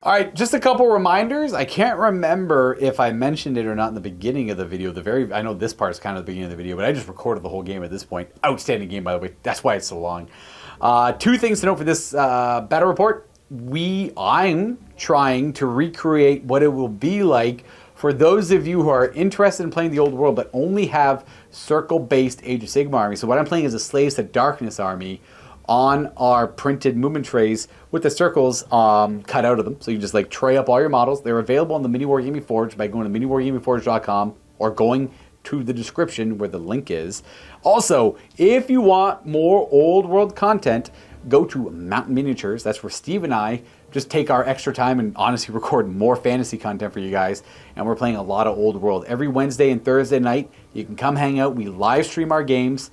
All right, just a couple reminders. I can't remember if I mentioned it or not in the beginning of the video. I know this part is kind of the beginning of the video, but I just recorded the whole game at this point. Outstanding game, by the way. That's why it's so long. Two things to note for this battle report. I'm trying to recreate what it will be like for those of you who are interested in playing the old world, but only have circle-based Age of Sigmar army. So what I'm playing is a Slaves to Darkness army on our printed movement trays with the circles cut out of them. So you just like tray up all your models. They're available on the MiniWarGaming Forge by going to miniwargamingforge.com or going to the description where the link is. Also, if you want more old world content, go to Mountain Miniatures. That's where Steve and I just take our extra time and honestly record more fantasy content for you guys. And we're playing a lot of old world. Every Wednesday and Thursday night, you can come hang out. We live stream our games.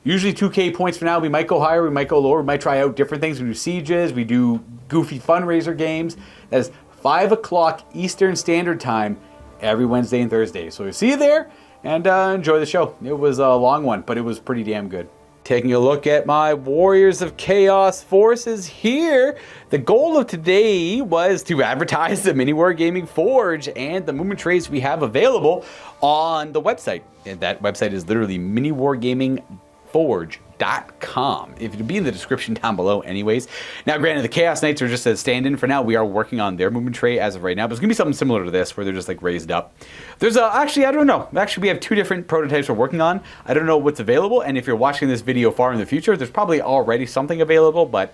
Usually 2K points for now. We might go higher, we might go lower, we might try out different things. We do sieges, we do goofy fundraiser games. That is 5 o'clock Eastern Standard Time every Wednesday and Thursday. So we'll see you there and enjoy the show. It was a long one, but it was pretty damn good. Taking a look at my Warriors of Chaos forces here. The goal of today was to advertise the MiniWarGaming Forge and the movement trays we have available on the website. And that website is literally MiniWarGaming.com. Forge.com. If it'll be in the description down below anyways. Now granted, the Chaos Knights are just a stand-in for now. We are working on their movement tray as of right now, but it's gonna be something similar to this where they're just like raised up. There's actually, I don't know. Actually, we have two different prototypes we're working on. I don't know what's available, and if you're watching this video far in the future, there's probably already something available, but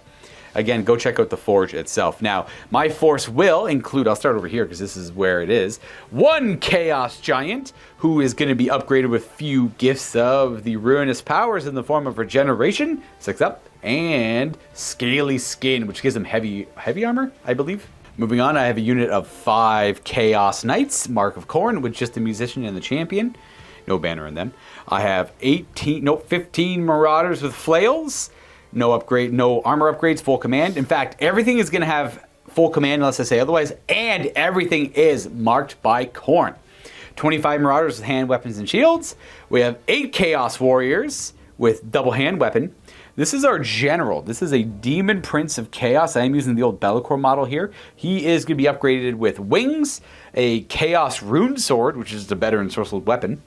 again, go check out the Forge itself. Now, my force will include, I'll start over here because this is where it is, one Chaos Giant who is going to be upgraded with few gifts of the Ruinous Powers in the form of Regeneration, 6 up, and Scaly Skin, which gives him heavy armor, I believe. Moving on, I have a unit of 5 Chaos Knights, Mark of Khorne, with just the Musician and the Champion. No banner in them. I have 15 Marauders with Flails. No armor upgrades, full command. In fact, everything is going to have full command unless I say otherwise, and everything is marked by Khorne. 25 Marauders with hand weapons and shields. We have 8 Chaos Warriors with double hand weapon. This is our general. This is a Demon Prince of Chaos. I am using the old Bellicor model here. He is going to be upgraded with wings, a Chaos Rune Sword, which is a better ensorcelled weapon.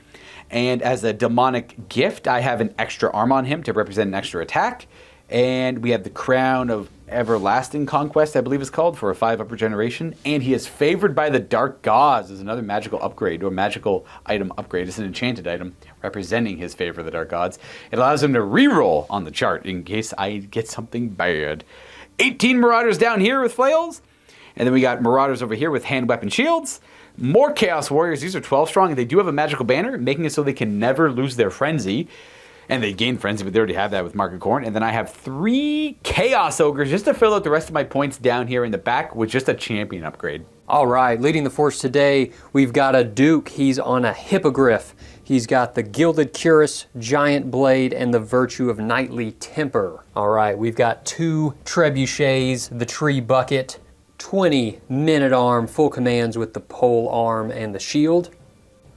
And as a demonic gift, I have an extra arm on him to represent an extra attack. And we have the Crown of Everlasting Conquest, I believe it's called, for a 5 up regeneration. And he is favored by the Dark Gods as another magical upgrade, or magical item upgrade. It's an enchanted item representing his favor of the Dark Gods. It allows him to reroll on the chart in case I get something bad. 18 Marauders down here with flails. And then we got Marauders over here with hand weapon shields. More Chaos Warriors. These are 12 strong. And they do have a magical banner, making it so they can never lose their frenzy. And they gain frenzy, but they already have that with Mark of Khorne. And then I have 3 Chaos Ogres just to fill out the rest of my points down here in the back with just a champion upgrade. All right, leading the force today, we've got a Duke. He's on a Hippogriff. He's got the Gilded Cuirass, Giant Blade, and the Virtue of Knightly Temper. All right, we've got 2 Trebuchets, the Tree Bucket, 20 Men-at-Arm, full commands with the Pole Arm and the Shield.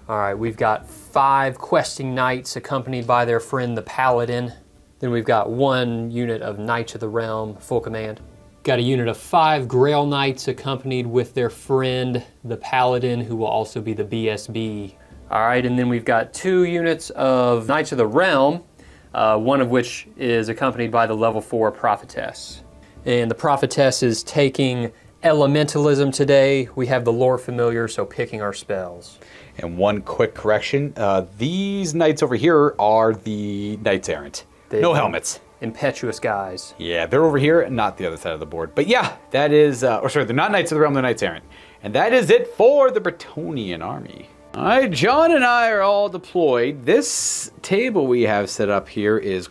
All right, we've got 5 Questing Knights accompanied by their friend the Paladin. Then we've got 1 unit of Knights of the Realm, full command. Got a unit of 5 Grail Knights accompanied with their friend the Paladin, who will also be the BSB. All right, and then we've got 2 units of Knights of the Realm, one of which is accompanied by the level 4 Prophetess. And the Prophetess is taking Elementalism today. We have the Lore Familiar, so picking our spells. And one quick correction, these knights over here are the Knights Errant. No helmets. Impetuous guys. Yeah, they're over here, not the other side of the board. But yeah, that is, they're not Knights of the Realm, they're Knights Errant. And that is it for the Bretonnian army. All right, John and I are all deployed. This table we have set up here is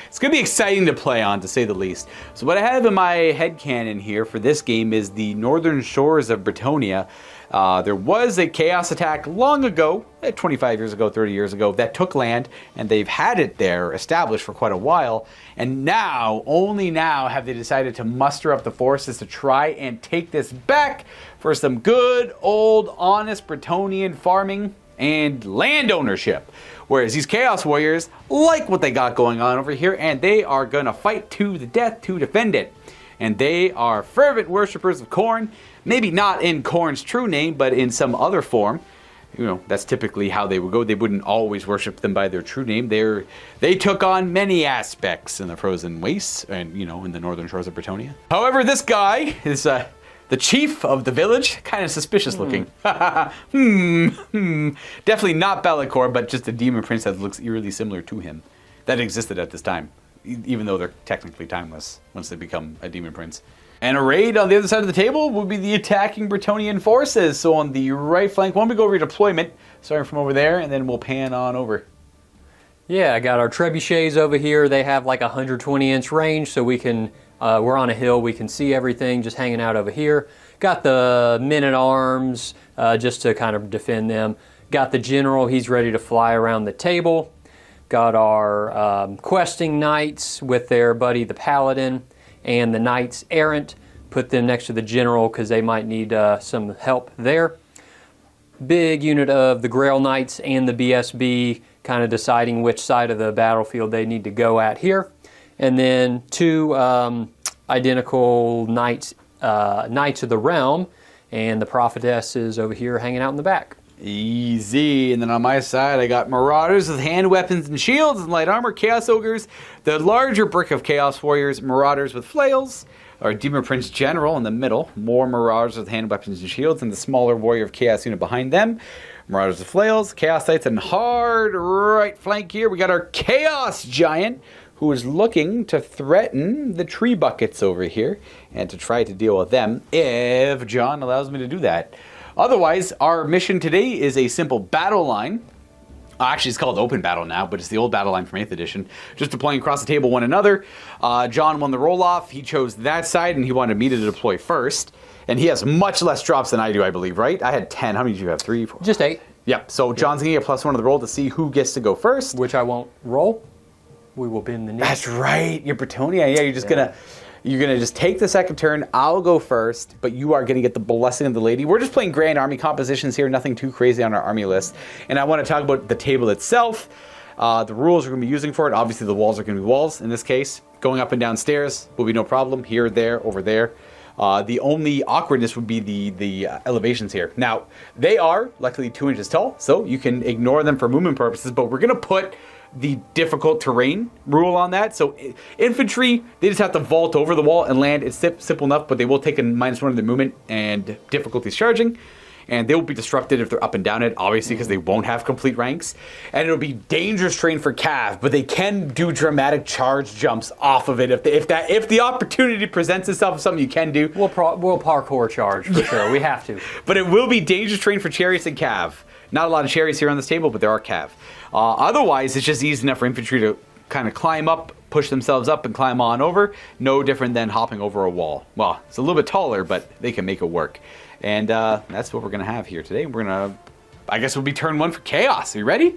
it's going to be exciting to play on, to say the least. So what I have in my headcanon here for this game is the northern shores of Brettonia. There was a chaos attack long ago, 25 years ago, 30 years ago, that took land, and they've had it there established for quite a while. And now, only now, have they decided to muster up the forces to try and take this back for some good, old, honest Bretonnian farming and land ownership. Whereas these Chaos Warriors like what they got going on over here, and they are going to fight to the death to defend it. and they are fervent worshippers of Khorne. Maybe not in Khorne's true name, but in some other form. You know, that's typically how they would go. They wouldn't always worship them by their true name. They took on many aspects in the frozen wastes and, you know, in the northern shores of Brettonia. However, this guy is the chief of the village, kind of suspicious looking. Definitely not Be'lakor, but just a demon prince that looks eerily similar to him. That existed at this time, even though they're technically timeless once they become a demon prince. And arrayed on the other side of the table will be the attacking Bretonnian forces. So on the right flank, why don't we go over deployment, starting from over there, and then we'll pan on over. Yeah, I got our trebuchets over here. They have like 120-inch range, so we can, we're on a hill, we can see everything just hanging out over here. Got the men-at-arms just to kind of defend them. Got the general, he's ready to fly around the table. Got our questing knights with their buddy the paladin. And the knights errant, put them next to the general because they might need some help there. Big unit of the Grail Knights and the BSB, kind of deciding which side of the battlefield they need to go at here. And then 2 identical knights, Knights of the Realm, and the prophetesses over here hanging out in the back. Easy. And then on my side, I got Marauders with hand weapons and shields and light armor, Chaos Ogres, the larger brick of Chaos Warriors, Marauders with flails, our Demon Prince General in the middle, more Marauders with hand weapons and shields, and the smaller Warrior of Chaos unit behind them, Marauders with flails, Chaos Knights, and hard right flank here, we got our Chaos Giant, who is looking to threaten the tree buckets over here, and to try to deal with them, if John allows me to do that. Otherwise, our mission today is a simple battle line. Actually, it's called Open Battle now, but it's the old battle line from 8th edition. Just deploying across the table one another. John won the roll-off. He chose that side, and he wanted me to deploy first. And he has much less drops than I do, I believe, right? I had 10. How many did you have? 3, 4? Just 8. Yep. So John's going to get +1 to the roll to see who gets to go first. Which I won't roll. We will bend the knee. That's right. You're Brettonia. Yeah, you're just going to... You're going to just take the second turn. I'll go first, but you are going to get the blessing of the lady. We're just playing grand army compositions here, nothing too crazy on our army list. And I want to talk about the table itself, the rules we're going to be using for it. Obviously, the walls are going to be walls in this case. Going up and down stairs will be no problem. Here, there, over there. The only awkwardness would be the elevations here. Now, they are luckily 2 inches tall, so you can ignore them for movement purposes, but we're going to put the difficult terrain rule on that. So infantry, they just have to vault over the wall and land. It's simple enough, but they will take a -1 of their movement and difficulties charging. And they will be disrupted if they're up and down it, obviously, because they won't have complete ranks. And it'll be dangerous terrain for Cav, but they can do dramatic charge jumps off of it if the opportunity presents itself. Something you can do. We'll parkour charge for sure. We have to. But it will be dangerous terrain for chariots and Cav. Not a lot of chariots here on this table, but there are Cav. Otherwise, it's just easy enough for infantry to kind of climb up, push themselves up, and climb on over. No different than hopping over a wall. Well, it's a little bit taller, but they can make it work. And that's what we're going to have here today. We're going to, I guess it'll be turn 1 for Chaos. Are you ready?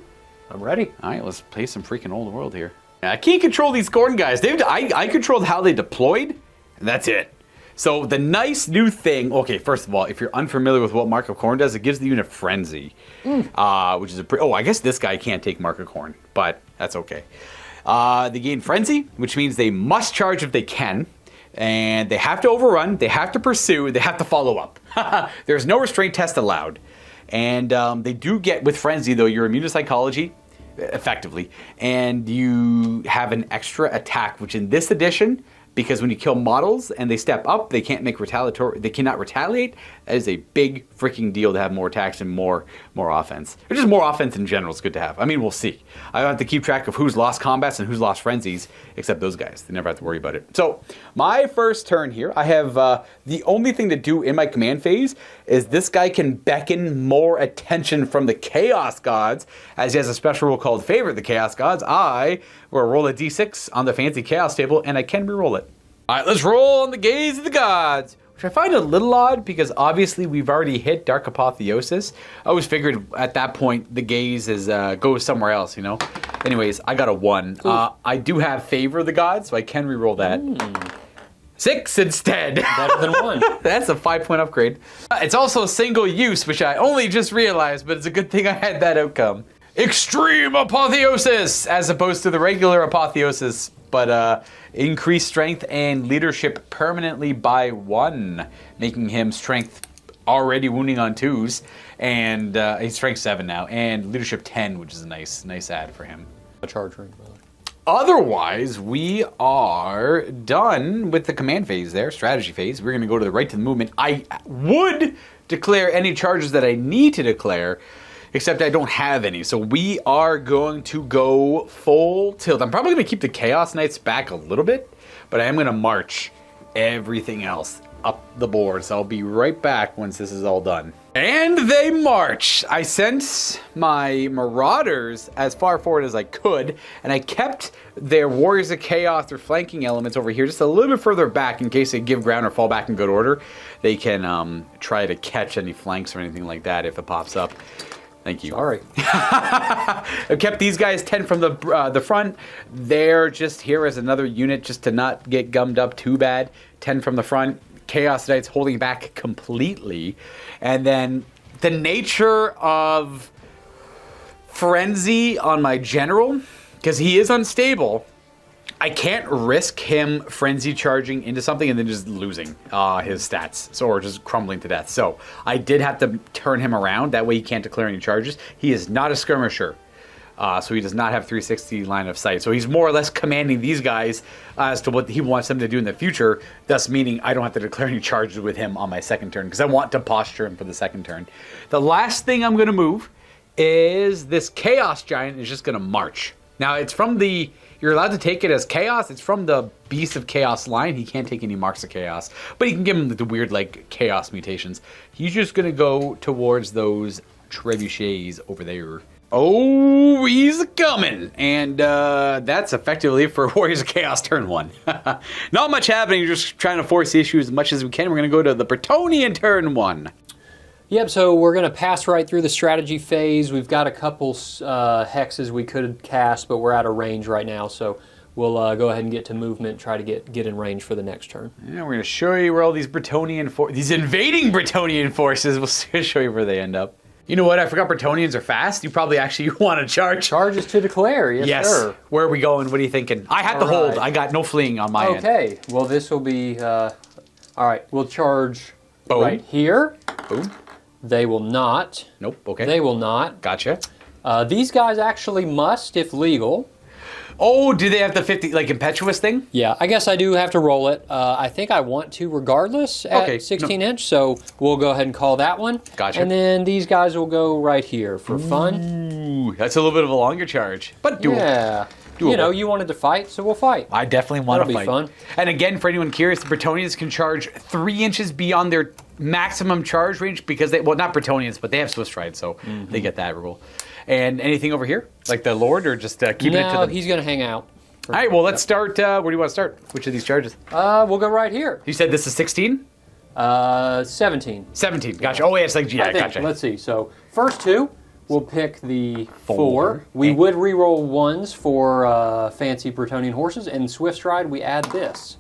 I'm ready. All right, let's play some freaking old world here. I can't control these Khorne guys. I controlled how they deployed, and that's it. So the nice new thing, okay, first of all, if you're unfamiliar with what Mark of Khorne does, it gives the unit Frenzy, which is I guess this guy can't take Mark of Khorne, but that's okay. They gain Frenzy, which means they must charge if they can, and they have to overrun, they have to pursue, they have to follow up. There's no restraint test allowed. And they do get, with Frenzy though, you're immune to psychology, effectively, and you have an extra attack, which in this edition, because when you kill models and they step up, they cannot retaliate. That is a big freaking deal to have more attacks and more offense. Or just more offense in general is good to have. I mean, we'll see. I don't have to keep track of who's lost combats and who's lost frenzies, except those guys. They never have to worry about it. So my first turn here, I have the only thing to do in my command phase is this guy can beckon more attention from the Chaos Gods, as he has a special rule called Favorite the Chaos Gods. I will roll a d6 on the fancy Chaos table, and I can reroll it. All right, let's roll on the Gaze of the Gods, which I find a little odd because obviously we've already hit Dark Apotheosis. I always figured at that point the Gaze is goes somewhere else, you know? Anyways, I got a 1. I do have Favor of the Gods, so I can reroll that. 6 instead. Better than 1. That's a 5-point upgrade. It's also single use, which I only just realized, but it's a good thing I had that outcome. Extreme Apotheosis, as opposed to the regular Apotheosis, but increased strength and leadership permanently by 1, making him strength already wounding on 2s, and he's strength 7 now, and leadership 10, which is a nice add for him. A charge ring, by the way. Otherwise, we are done with the command phase there, strategy phase. We're going to go to the right to the movement. I would declare any charges that I need to declare, except I don't have any. So we are going to go full tilt. I'm probably going to keep the Chaos Knights back a little bit, but I am going to march everything else up the board. So I'll be right back once this is all done. And they march. I sent my Marauders as far forward as I could, and I kept their Warriors of Chaos, their flanking elements over here just a little bit further back in case they give ground or fall back in good order. They can try to catch any flanks or anything like that if it pops up. Thank you. Sorry. I kept these guys 10 from the front. They're just here as another unit just to not get gummed up too bad. 10 from the front. Chaos Knights holding back completely. And then the nature of Frenzy on my general, because he is unstable, I can't risk him frenzy charging into something and then just losing his stats, or just crumbling to death. So I did have to turn him around. That way he can't declare any charges. He is not a skirmisher, so he does not have 360 line of sight. So he's more or less commanding these guys as to what he wants them to do in the future, thus meaning I don't have to declare any charges with him on my second turn, because I want to posture him for the second turn. The last thing I'm going to move is this Chaos Giant is just going to march. Now, it's from the... You're allowed to take it as Chaos. It's from the Beast of Chaos line. He can't take any marks of Chaos. But you can give him the weird, like, Chaos mutations. He's just going to go towards those trebuchets over there. Oh, he's coming. And that's effectively for Warriors of Chaos turn 1. Not much happening. You're just trying to force the issue as much as we can. We're going to go to the Bretonnia turn 1. Yep, so we're going to pass right through the strategy phase. We've got a couple hexes we could cast, but we're out of range right now, so we'll go ahead and get to movement, try to get in range for the next turn. Yeah, we're going to show you where all these these invading Bretonnian forces, we'll show you where they end up. You know what, I forgot Bretonnians are fast. You probably actually want to charge. Charges to declare, yes sir. Where are we going? What are you thinking? I had to hold. I got no fleeing on my end. Okay, well this will be, all right, we'll charge Boom. Right here. Boom. They will not. Nope, okay. They will not. Gotcha. These guys actually must, if legal. Oh, do they have the 50, like, impetuous thing? Yeah, I guess I do have to roll it. I think I want to regardless at 16 inch, so we'll go ahead and call that one. Gotcha. And then these guys will go right here for fun. Ooh, that's a little bit of a longer charge, but doable. Yeah. Doable. You know, you wanted to fight, so we'll fight. I definitely want to fight. That'll be fun. And again, for anyone curious, the Bretonnians can charge 3 inches beyond their maximum charge range because they, well, not Bretonnians, but they have Swift Stride, so they get that rule. And anything over here? Like the Lord, or just keeping it to them? No, he's going to hang out. All right, well, let's start. Where do you want to start? Which of these charges? We'll go right here. You said this is 16? 17. 17, gotcha. Oh, yeah, it's like, yeah, gotcha. Let's see. So, first two, we'll pick the 4. We would re-roll 1s for fancy Bretonnian horses, and Swift Stride, we add this.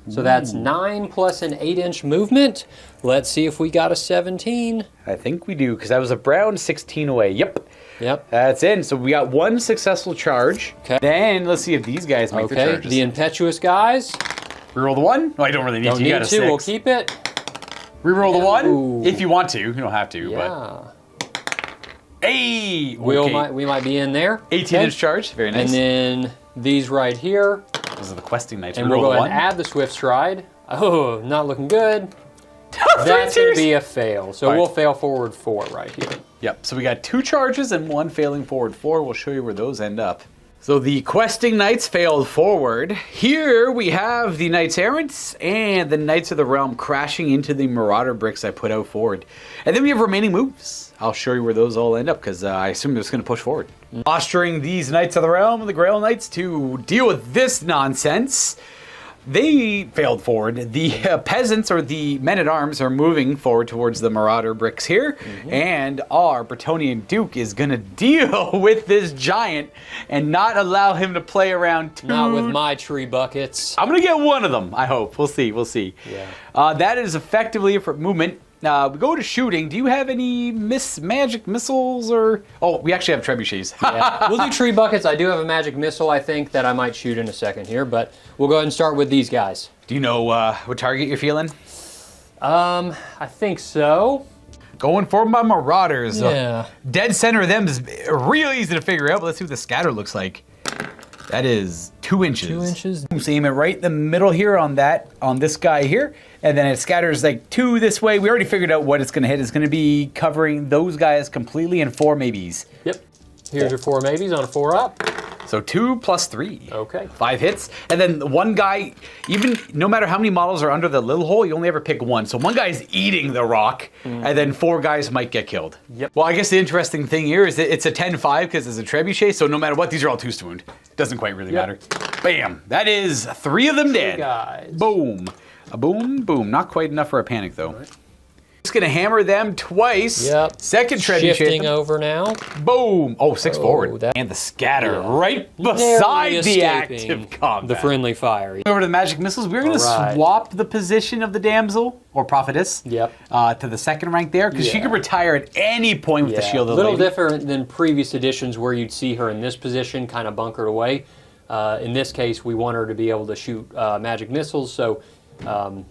So that's 9 plus an 8-inch movement. Let's see if we got a 17. I think we do, because I was a brown 16 away. Yep. Yep. That's in. So we got 1 successful charge. Okay. Then let's see if these guys make the charges. The impetuous guys. Reroll the 1? No, I don't really need to. You got a 6. We'll keep it. Reroll the 1 if you want to. You don't have to. Yeah. But... Hey! Okay. We might be in there. 18-inch charge. Very nice. And then these right here. Those are the questing knights. And we'll go ahead and add the Swift Stride. Oh, not looking good. That's going to be a fail. So we'll fail forward 4 right here. Yep, so we got 2 charges and 1 failing forward 4. We'll show you where those end up. So the questing knights failed forward. Here we have the Knights Errant and the Knights of the Realm crashing into the Marauder bricks I put out forward. And then we have remaining moves. I'll show you where those all end up because I assume they're just going to push forward. Posturing these Knights of the Realm and the Grail Knights to deal with this nonsense. They failed forward. The peasants, or the men-at-arms, are moving forward towards the Marauder bricks here. And our Bretonnian Duke is going to deal with this giant and not allow him to play around too... Not with my tree buckets. I'm going to get one of them, I hope. We'll see, we'll see. Yeah. That is effectively for movement. We go to shooting. Do you have any magic missiles or? Oh, we actually have trebuchets. Yeah. We'll do tree buckets. I do have a magic missile, I think, that I might shoot in a second here, but we'll go ahead and start with these guys. Do you know what target you're feeling? I think so. Going for my Marauders. Yeah. Dead center of them is real easy to figure out, but let's see what the scatter looks like. That is 2 inches. 2 inches. So aim it right in the middle here on this guy here, and then it scatters like 2 this way. We already figured out what it's gonna hit. It's gonna be covering those guys completely and 4 maybes. Yep. Here's your 4 maybes on a 4-up. So 2 plus 3. Okay. 5 hits. And then one guy, even no matter how many models are under the little hole, you only ever pick 1. So one guy's eating the rock, and then 4 guys might get killed. Yep. Well, I guess the interesting thing here is that it's a 10-5 because it's a trebuchet, so no matter what, these are all 2 to wound. Doesn't quite really matter. Bam! That is 3 of them dead. Guys. Boom. A boom, boom. Not quite enough for a panic, though. Just gonna hammer them twice. Yep. Second trebuchet. Shifting over now. Boom. Oh, 6 forward. that- And the scatter Yeah. right Narrowly beside the escaping active combat. the friendly fire. Over to the magic missiles. We're going to Alright. swap the position of the damsel, or prophetess, Yep. to the second rank there, because she Yeah. could retire at any point with the shield A of the little lady. different than previous editions where you'd see her in this position, kind of bunkered away. In this case, we want her to be able to shoot magic missiles, so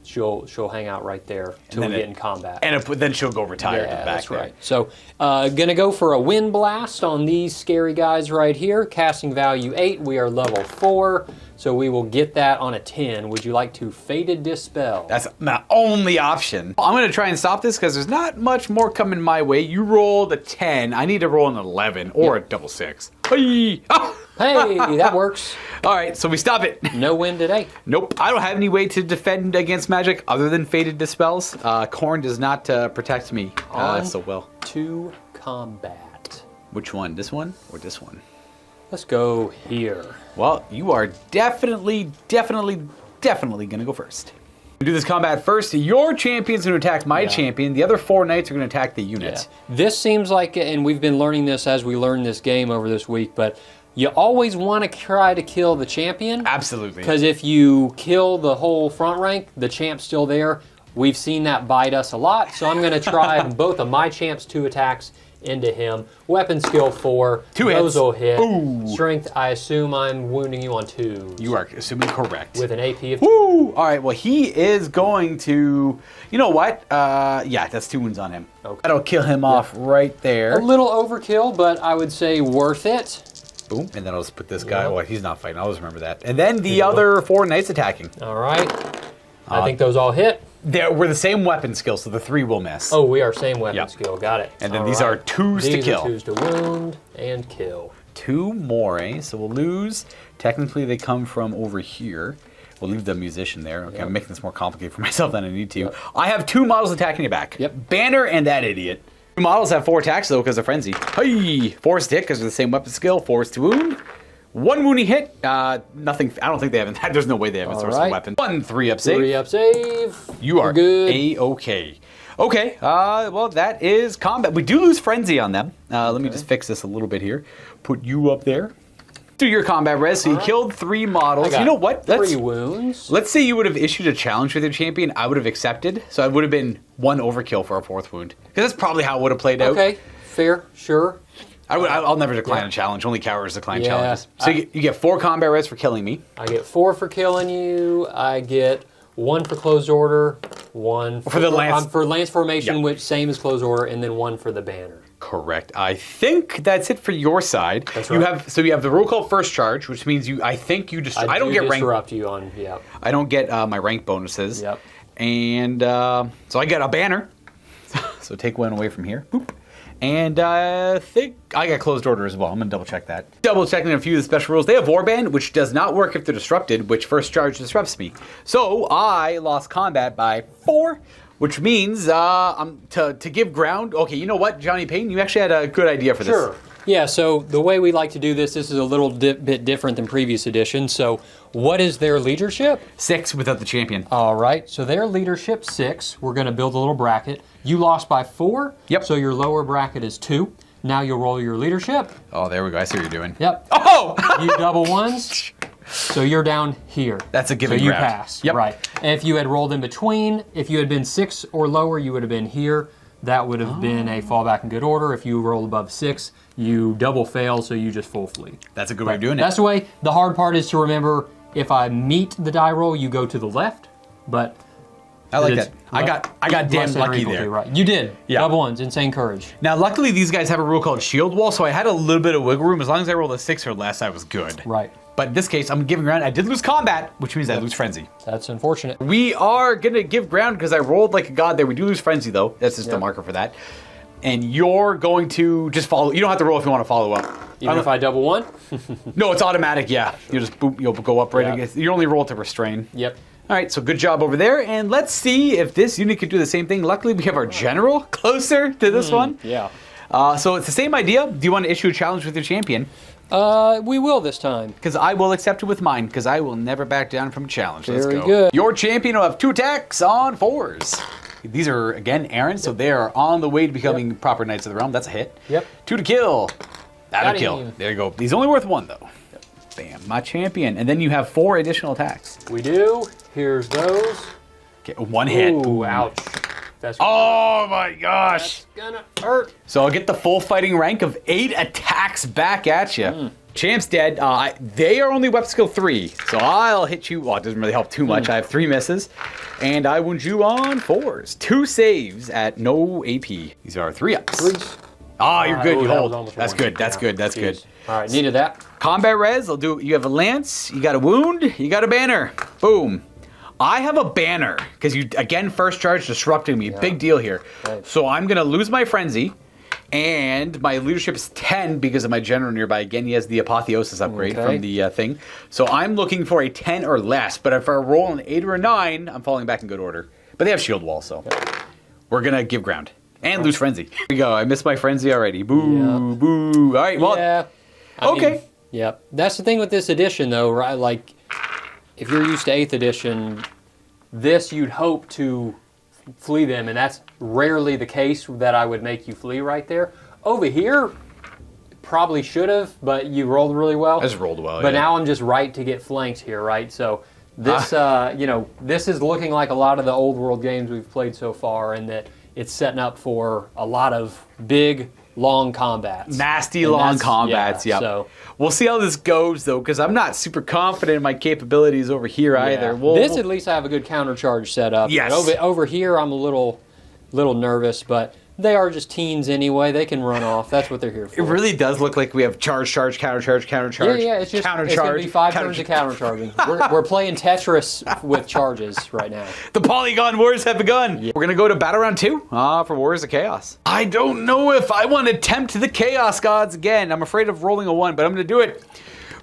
she'll hang out right there till we then get in combat. And then she'll go retire Yeah, back that's there. right. So, gonna go for a wind blast on these scary guys right here. Casting value 8. We are level 4, so we will get that on a 10. Would you like to Faded Dispel? That's my only option. I'm going to try and stop this because there's not much more coming my way. You rolled a 10. I need to roll an 11 or a double 6. Hey! Ah! Hey, that works. All right, so we stop it. No win today. Nope, I don't have any way to defend against magic other than Faded Dispels. Corn does not protect me so well. To combat. Which one? This one or this one? Let's go here. Well, you are definitely gonna go first. We do this combat first. Your champion's gonna attack my champion. The other 4 knights are gonna attack the unit. Yeah. This seems like, and we've been learning this as we learn this game over this week, but you always want to try to kill the champion. Absolutely. Because if you kill the whole front rank, the champ's still there. We've seen that bite us a lot, so I'm going to try both of my champ's 2 attacks into him. Weapon skill 4. 2 hits. Those will hit. Ooh. Strength, I assume I'm wounding you on 2. You are assuming correct. With an AP of 2. Woo! All right, well, he is going to, you know what? Yeah, that's 2 wounds on him. Okay. That'll kill him off right there. A little overkill, but I would say worth it. Boom, and then I'll just put this guy, well, he's not fighting, I'll just remember that. And then the other 4 knights attacking. All right. I think those all hit. We're the same weapon skill, so the 3 will miss. Oh, we are same weapon Yep. skill. Got it. And then All these are 2s to kill. These are 2s to wound and kill. 2 more, eh? So we'll lose. Technically, they come from over here. We'll leave the musician there. Okay, I'm making this more complicated for myself than I need to. Yep. I have 2 models attacking you back. Yep. Banner and that idiot. 2 models have 4 attacks, though, because of Frenzy. Hey! 4 is to hit because they're the same weapon skill. 4 is to wound. 1 wounding hit. Nothing. I don't think they have. There's no way they have a source of weapon. 1 3-up save. 3-up save. You are good. A-okay. Okay, well, that is combat. We do lose Frenzy on them. Let me just fix this a little bit here. Put you up there. Do your combat res. So you killed 3 models. You know what? 3 wounds. Let's say you would have issued a challenge with your champion. I would have accepted. So it would have been 1 overkill for a 4th wound. Because that's probably how it would have played out. Okay, fair, sure. I'll never decline a challenge. Only cowards decline Yeah. challenges. So you get 4 combat res for killing me. I get 4 for killing you. I get 1 for closed order. 1 for the lance. For lance formation, Yeah. which same as closed order, and then 1 for the banner. Correct. I think that's it for your side. That's You right. have you have the rule called first charge, which means I think you just. I don't do get rank. disrupt you on. Yep. I don't get my rank bonuses. Yep. And so I get a banner. So take 1 away from here. Boop. And I think I got closed order as well. I'm going to double check that. Double checking a few of the special rules. They have Warband, which does not work if they're disrupted, which first charge disrupts me. So I lost combat by 4, which means to give ground. Okay, you know what, Johnny Payne? You actually had a good idea for this. Sure. Yeah, so the way we like to do this is a little bit different than previous editions. So what is their leadership? 6 without the champion. All right, so their leadership 6. We're going to build a little bracket. You lost by 4. Yep. So your lower bracket is 2. Now you'll roll your leadership. Oh, there we go. I see what you're doing. Yep. Oh! You double 1s. So you're down here. That's a given So you ground. pass. Yep. Right. And if you had rolled in between, if you had been 6 or lower, you would have been here. That would have been a fallback in good order. If you rolled above 6, you double fail, so you just full flee. That's a good way of doing it. That's the way. The hard part is to remember, if I meet the die roll, you go to the left, but I like that. I got damn lucky there. Right. You did. Yeah. Double ones, insane courage. Now, luckily, these guys have a rule called shield wall, so I had a little bit of wiggle room. As long as I rolled a 6 or less, I was good. Right. But in this case, I'm giving ground. I did lose combat, which means I lose frenzy. That's unfortunate. We are going to give ground because I rolled like a god there. We do lose frenzy, though. That's just a marker for that. And you're going to just follow. You don't have to roll if you want to follow up. Even if I double one? No, it's automatic, yeah. You just boop, you'll go up right against. You only roll to restrain. Yep. All right, so good job over there. And let's see if this unit can do the same thing. Luckily, we have our general closer to this one. Yeah. So it's the same idea. Do you want to issue a challenge with your champion? We will this time. Because I will accept it with mine, because I will never back down from a challenge. Let's Very go. good. Your champion will have 2 attacks on 4s. These are, again, Aaron, so they are on the way to becoming proper Knights of the Realm. That's a hit. Yep. 2 to kill. That'll Got kill. him. There you go. He's only worth 1, though. Yep. Bam, my champion. And then you have 4 additional attacks. We do. Here's those. Okay, 1 hit. Ooh, ouch. That's Oh my gosh. gonna hurt. So I'll get the full fighting rank of 8 attacks back at you. Champ's dead. They are only weapon skill 3, so I'll hit you. Well, it doesn't really help too much. I have 3 misses, and I wound you on 4s. 2 saves at no AP. These are 3 ups. 3s. Ah, you're good. Oh, You that was hold. almost That's one. good. That's Yeah. good. That's good. Jeez. All right, needed that. Combat res. I'll do. You have a lance. You got a wound. You got a banner. Boom. I have a banner because you again first charge disrupting me. Big deal here. Right. So I'm gonna lose my frenzy. And my leadership is 10 because of my general nearby. Again, he has the apotheosis upgrade Okay. from the thing. So I'm looking for a 10 or less. But if I roll an 8 or a 9, I'm falling back in good order. But they have shield wall, so we're going to give ground. And lose frenzy. Here we go. I missed my frenzy already. Boo, boo. All right, well, Yeah. okay. Yep. That's the thing with this edition, though, right? Like, if you're used to 8th edition, this you'd hope to flee them, and that's rarely the case that I would make you flee right there. Over here, probably should have, but you rolled really well. I just rolled well, But yeah. now I'm just right to get flanked here, right? So this, this is looking like a lot of the old world games we've played so far, and that it's setting up for a lot of big, long combats. Nasty And long that's- combats, yeah, yep. so- We'll see how this goes, though, because I'm not super confident in my capabilities over here either. Yeah. This at least I have a good counter charge set up. Yes. But over here I'm a little nervous, but they are just teens anyway. They can run off. That's what they're here for. It really does look like we have charge, charge, counter charge, counter charge. Yeah, it's just counter it's going to charge, be 5 counter turns of counter charging. We're playing Tetris with charges right now. The Polygon Wars have begun. We're going to go to Battle Round 2 for Wars of Chaos. I don't know if I want to tempt the Chaos Gods again. I'm afraid of rolling a 1, but I'm going to do it.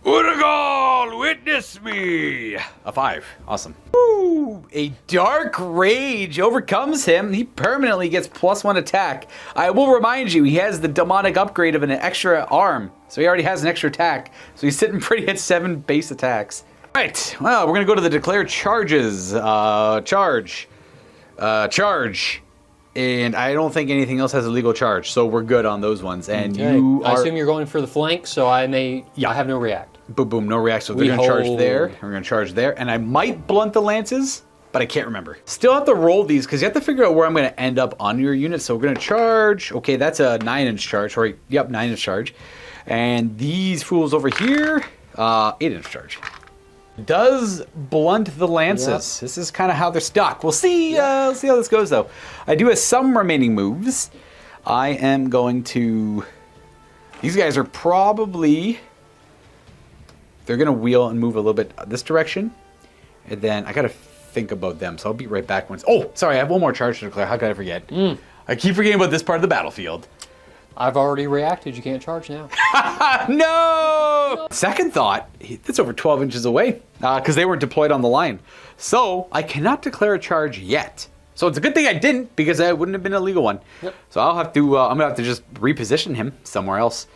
Uragal, witness me! A 5. Awesome. Woo! A Dark Rage overcomes him. He permanently gets +1 attack. I will remind you, he has the demonic upgrade of an extra arm. So he already has an extra attack. So he's sitting pretty at 7 base attacks. Right, well, we're going to go to the declared charges. Charge. And I don't think anything else has a legal charge, so we're good on those ones. And Okay. you I are... assume you're going for the flank, so I have no react. Boom, boom, no react. So they're We going to charge hold. there. We're going to charge there. And I might blunt the lances, but I can't remember. Still have to roll these because you have to figure out where I'm going to end up on your unit. So we're going to charge. Okay, that's a 9-inch charge. Sorry, yep, 9-inch charge. And these fools over here, 8-inch charge. Does blunt the lances. Yep. This is kind of how they're stuck. We'll see. See how this goes, though. I do have some remaining moves. I am going to... These guys are probably... They're going to wheel and move a little bit this direction. And then I got to think about them. So I'll be right back once. Oh, sorry. I have one more charge to declare. How could I forget? I keep forgetting about this part of the battlefield. I've already reacted. You can't charge now. No! Second thought, it's over 12 inches away because they weren't deployed on the line. So I cannot declare a charge yet. So it's a good thing I didn't because that wouldn't have been a legal one. Yep. So I'll have to, I'm going to have to just reposition him somewhere else.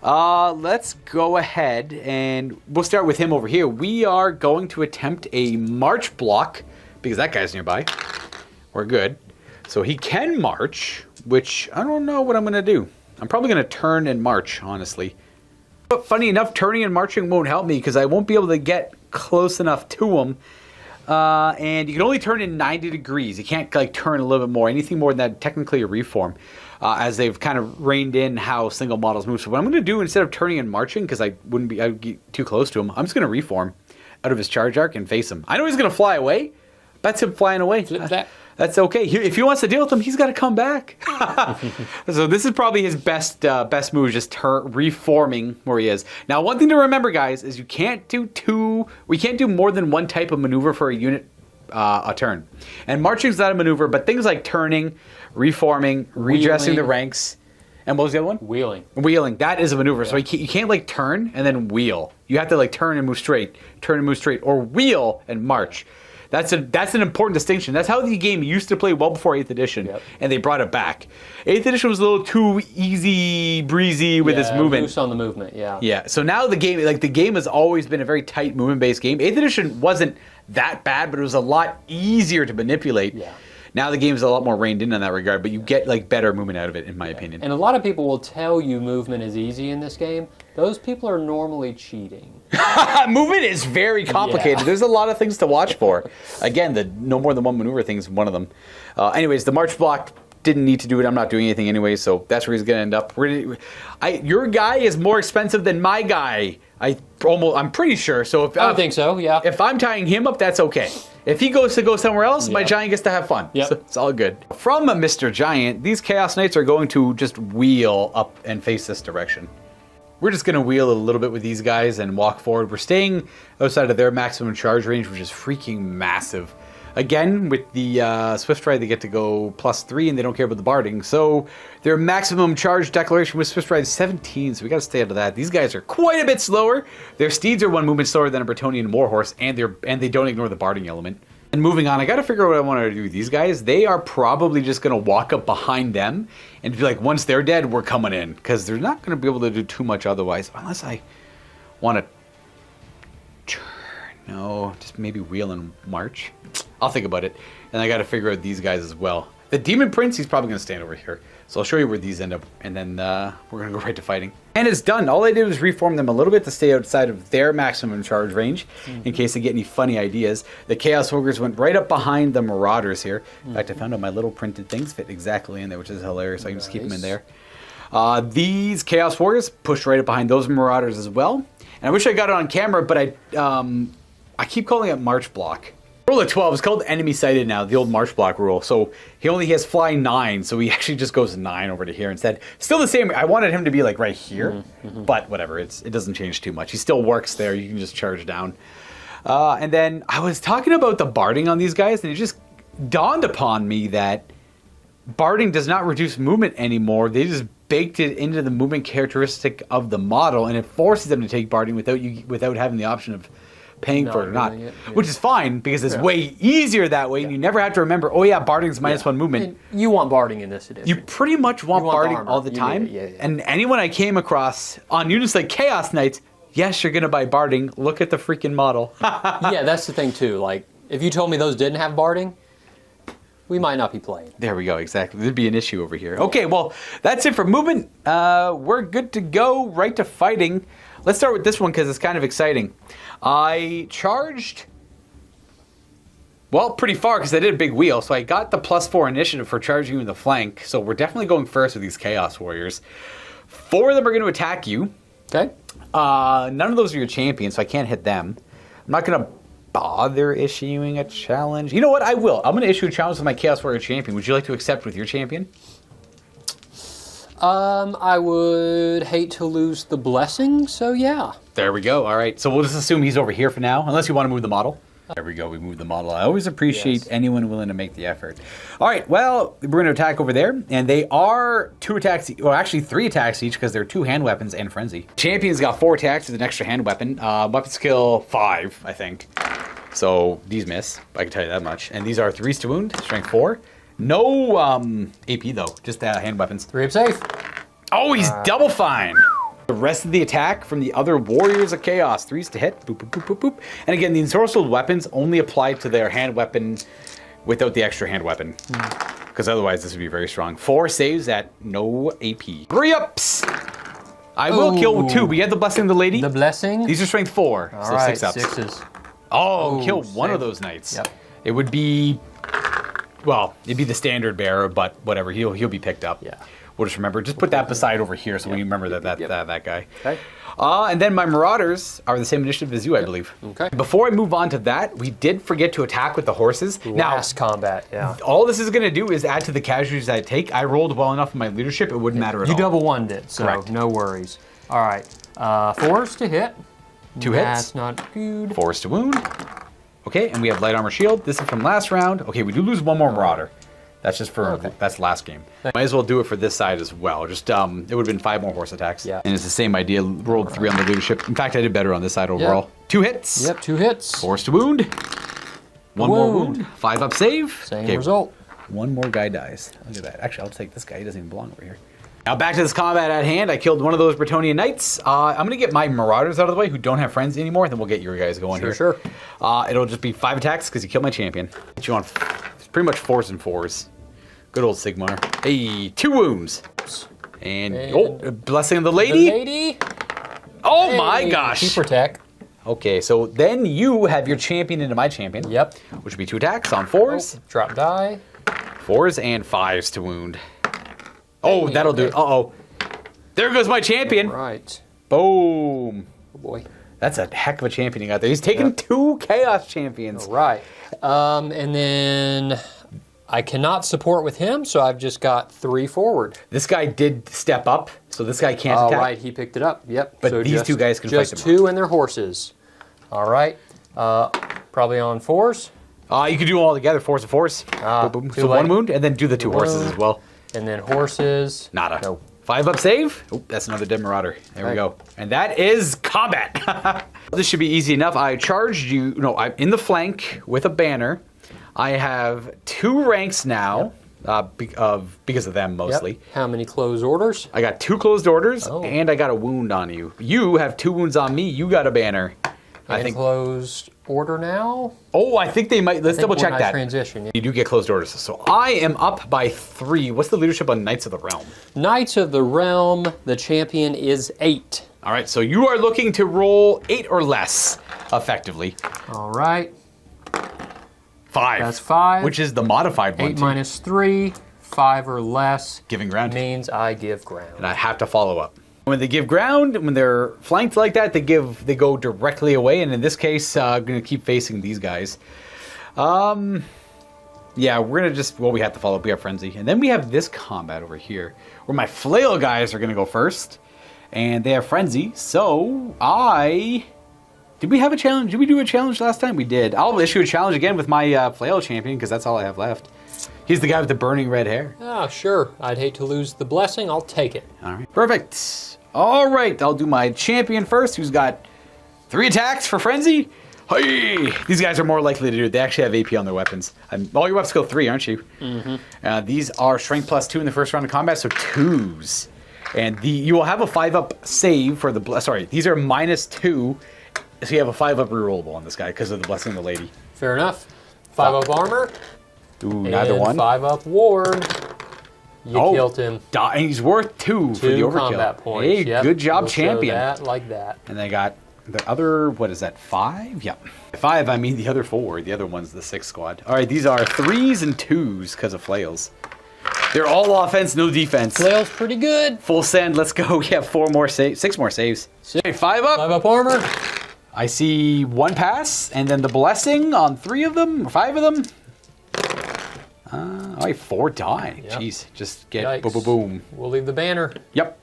Let's go ahead and we'll start with him over here. We are going to attempt a march block because that guy's nearby. We're good. So he can march, which I don't know what I'm going to do. I'm probably going to turn and march, honestly. But funny enough, turning and marching won't help me because I won't be able to get close enough to them. And you can only turn in 90 degrees. You can't like turn a little bit more. Anything more than that, technically a reform. As they've kind of reined in how single models move. So what I'm going to do, instead of turning and marching, because I'd get too close to him, I'm just going to reform out of his charge arc and face him. I know he's going to fly away. That's him flying away. Flip that. That's okay. If he wants to deal with him, he's got to come back. So this is probably his best move, just reforming where he is. Now, one thing to remember, guys, is we can't do more than one type of maneuver for a unit a turn. And marching's not a maneuver, but things like turning, reforming, redressing the ranks, and what was the other one? Wheeling. Wheeling. That is a maneuver. Yeah. So you can't like turn and then wheel. You have to like turn and move straight, or wheel and march. That's an important distinction. That's how the game used to play well before 8th edition, and they brought it back. 8th edition was a little too easy breezy with its movement. Loose on the movement, yeah. Yeah. So now the game has always been a very tight movement-based game. 8th edition wasn't that bad, but it was a lot easier to manipulate. Yeah. Now the game is a lot more reined in that regard, but you get like better movement out of it, in my opinion. And a lot of people will tell you movement is easy in this game. Those people are normally cheating. Movement is very complicated. Yeah. There's a lot of things to watch for. Again, the no more than one maneuver thing is one of them. Anyways, the march block didn't need to do it. I'm not doing anything anyway, so that's where he's going to end up. Your guy is more expensive than my guy. I'm pretty sure. So I would think so. Yeah. If I'm tying him up, that's okay. If he goes to go somewhere else, my giant gets to have fun. Yep. So it's all good. From Mr. Giant, these Chaos Knights are going to just wheel up and face this direction. We're just going to wheel a little bit with these guys and walk forward. We're staying outside of their maximum charge range, which is freaking massive. Again, with the Swift Stride, they get to go +3, and they don't care about the barding. So their maximum charge declaration with Swift Stride is 17, so we got to stay out of that. These guys are quite a bit slower. Their steeds are 1 movement slower than a Bretonnian Warhorse, and they don't ignore the barding element. And moving on, I got to figure out what I want to do with these guys. They are probably just going to walk up behind them and be like, once they're dead, we're coming in. Because they're not going to be able to do too much otherwise, unless I want to... No, just maybe wheel and march. I'll think about it. And I got to figure out these guys as well. The Demon Prince, he's probably going to stand over here. So I'll show you where these end up, and then we're going to go right to fighting. And it's done. All I did was reform them a little bit to stay outside of their maximum charge range, in case they get any funny ideas. The Chaos Ogres went right up behind the Marauders here. In fact, I found out my little printed things fit exactly in there, which is hilarious. I can just keep them in there. These Chaos Warriors pushed right up behind those Marauders as well. And I wish I got it on camera, but I keep calling it March Block. Rule of 12 is called enemy sighted now, the old March Block rule. So he only has fly 9, so he actually just goes 9 over to here instead. Still the same. I wanted him to be like right here, but whatever. It doesn't change too much. He still works there. You can just charge down. And then I was talking about the barding on these guys, and it just dawned upon me that barding does not reduce movement anymore. They just baked it into the movement characteristic of the model, and it forces them to take barding without having the option of paying for it or not, which is fine because it's way easier that way, and you never have to remember, oh yeah, barding's -1 movement. And you want barding in this edition. You pretty much want barding all the time. And anyone I came across on units like Chaos Knights, yes, you're gonna buy barding. Look at the freaking model. Yeah, that's the thing too. Like, if you told me those didn't have barding, we might not be playing. There we go, exactly. There'd be an issue over here. Okay, well, that's it for movement. We're good to go right to fighting. Let's start with this one because it's kind of exciting. I charged, well, pretty far because I did a big wheel. So I got the +4 initiative for charging you in the flank. So we're definitely going first with these Chaos Warriors. 4 of them are going to attack you. Okay. None of those are your champions, so I can't hit them. I'm not going to bother issuing a challenge. You know what? I will. I'm going to issue a challenge with my Chaos Warrior champion. Would you like to accept with your champion? I would hate to lose the blessing, so yeah. There we go. All right. So we'll just assume he's over here for now, unless you want to move the model. There we go. We moved the model. I always appreciate anyone willing to make the effort. All right. Well, we're going to attack over there, and they are 2 attacks, well, actually 3 attacks each because they're 2 hand weapons and frenzy. Champion's got 4 attacks with an extra hand weapon. Weapon skill 5, I think. So these miss. I can tell you that much. And these are 3s to wound, strength 4. No AP though, just hand weapons. 3 up safe. Oh, he's double fine. The rest of the attack from the other Warriors of Chaos. 3s to hit, boop, boop, boop, boop, boop. And again, the ensorcelled weapons only apply to their hand weapon without the extra hand weapon. Because otherwise this would be very strong. 4 saves at no AP. 3 ups. I will kill 2. We have the Blessing of the Lady. The Blessing? These are strength 4, All so right, 6 ups. 6s. Oh, kill one of those knights. Yep. It would be, well, it'd be the standard bearer, but whatever. He'll be picked up. Yeah. We'll just remember. Just put that beside over here, so we remember that guy. Okay. And then my Marauders are the same initiative as you, I believe. Okay. Before I move on to that, we did forget to attack with the horses. Last combat, yeah. All this is going to do is add to the casualties I take. I rolled well enough in my leadership; it wouldn't matter at all. You double one did, so Correct. no worries. All right, 4s to hit. 2 hits. That's not good. 4s to wound. Okay, and we have light armor shield. This is from last round. Okay, we do lose 1 more Marauder. That's just for that's last game. Might as well do it for this side as well. Just it would have been 5 more horse attacks. Yeah. And it's the same idea. Rolled 3 on the leadership. In fact, I did better on this side overall. 2 hits. Yep, 2 hits. 4s to wound. 1 more wound. 5 up save. Same result. 1 more guy dies. Look at that. Actually, I'll take this guy. He doesn't even belong over here. Now back to this combat at hand. I killed one of those Brettonia knights. I'm going to get my Marauders out of the way who don't have friends anymore. Then we'll get your guys going here. Sure. It'll just be 5 attacks because you killed my champion. Get you on pretty much 4s and 4s. Good old Sigmar. Hey, 2 wounds. And Blessing of the Lady. The lady. Oh Hey, my gosh. Keeper tech. Okay, so then you have your champion into my champion. Yep. Which would be 2 attacks on 4s. Drop die. 4s and 5s to wound. Oh, that'll do it. Uh-oh. There goes my champion. Right. Boom. Oh boy. That's a heck of a champion you got there. He's taken 2 Chaos champions. All right. And then I cannot support with him, so I've just got 3 forward. This guy did step up, so this guy can't attack. All right, he picked it up. Yep. But so these 2 guys can fight them. Just 2 and their horses. All right. Probably on 4s. You could do them all together, 4s and 4s. Boom, boom. So late. 1 wound, and then do the 2 horses as well. And then horses. Nada. No. 5 up save. Oh, that's another dead Marauder. There we go. And that is combat. This should be easy enough. I charged you. No, I'm in the flank with a banner. I have 2 ranks now, because of them mostly. Yep. How many closed orders? I got 2 closed orders, and I got a wound on you. You have 2 wounds on me. You got a banner. I think Closed order now? Oh, I think they might. Let's double check that. Transition. Yeah. You do get closed orders. So I am up by 3. What's the leadership on Knights of the Realm? Knights of the Realm, the champion is 8. All right, so you are looking to roll 8 or less, effectively. All right. 5. That's 5. Which is the modified one. 8 minus 3, 5 or less. Giving ground. Means I give ground. And I have to follow up. When they give ground, when they're flanked like that, they go directly away. And in this case, I'm going to keep facing these guys. Yeah, we're going to just, well, we have to follow up. We have Frenzy. And then we have this combat over here, where my Flail guys are going to go first. And they have Frenzy. So did we have a challenge? Did we do a challenge last time? We did. I'll issue a challenge again with my Flail champion, because that's all I have left. He's the guy with the burning red hair. Oh, sure. I'd hate to lose the blessing. I'll take it. All right. Perfect. All right. I'll do my champion first, who's got 3 attacks for Frenzy. Hey! These guys are more likely to do it. They actually have AP on their weapons. All your weapons go 3, aren't you? Mm-hmm. These are strength plus 2 in the first round of combat, so 2s. And you will have a 5-up save for the... Sorry, these are minus 2. So you have a 5-up rerollable on this guy because of the Blessing of the Lady. Fair enough. 5-up armor. Ooh, neither one. 5-up ward. You killed him. And he's worth 2 for the overkill. Combat points. Hey, yep. good job, we'll champion. Show that like that. And they got the other, what is that, 5? Yep. 5, I mean the other 4. The other one's the 6 squad. All right, these are 3s and 2s because of flails. They're all offense, no defense. Flail's pretty good. Full send, let's go. We have 4 more saves, 6 more saves. Okay, 5 up. 5-up armor. I see 1 pass, and then the blessing on 3 of them, or 5 of them. All right, 4 die. Yep. Jeez, just get Yikes. boom, boom, boom. We'll leave the banner. Yep.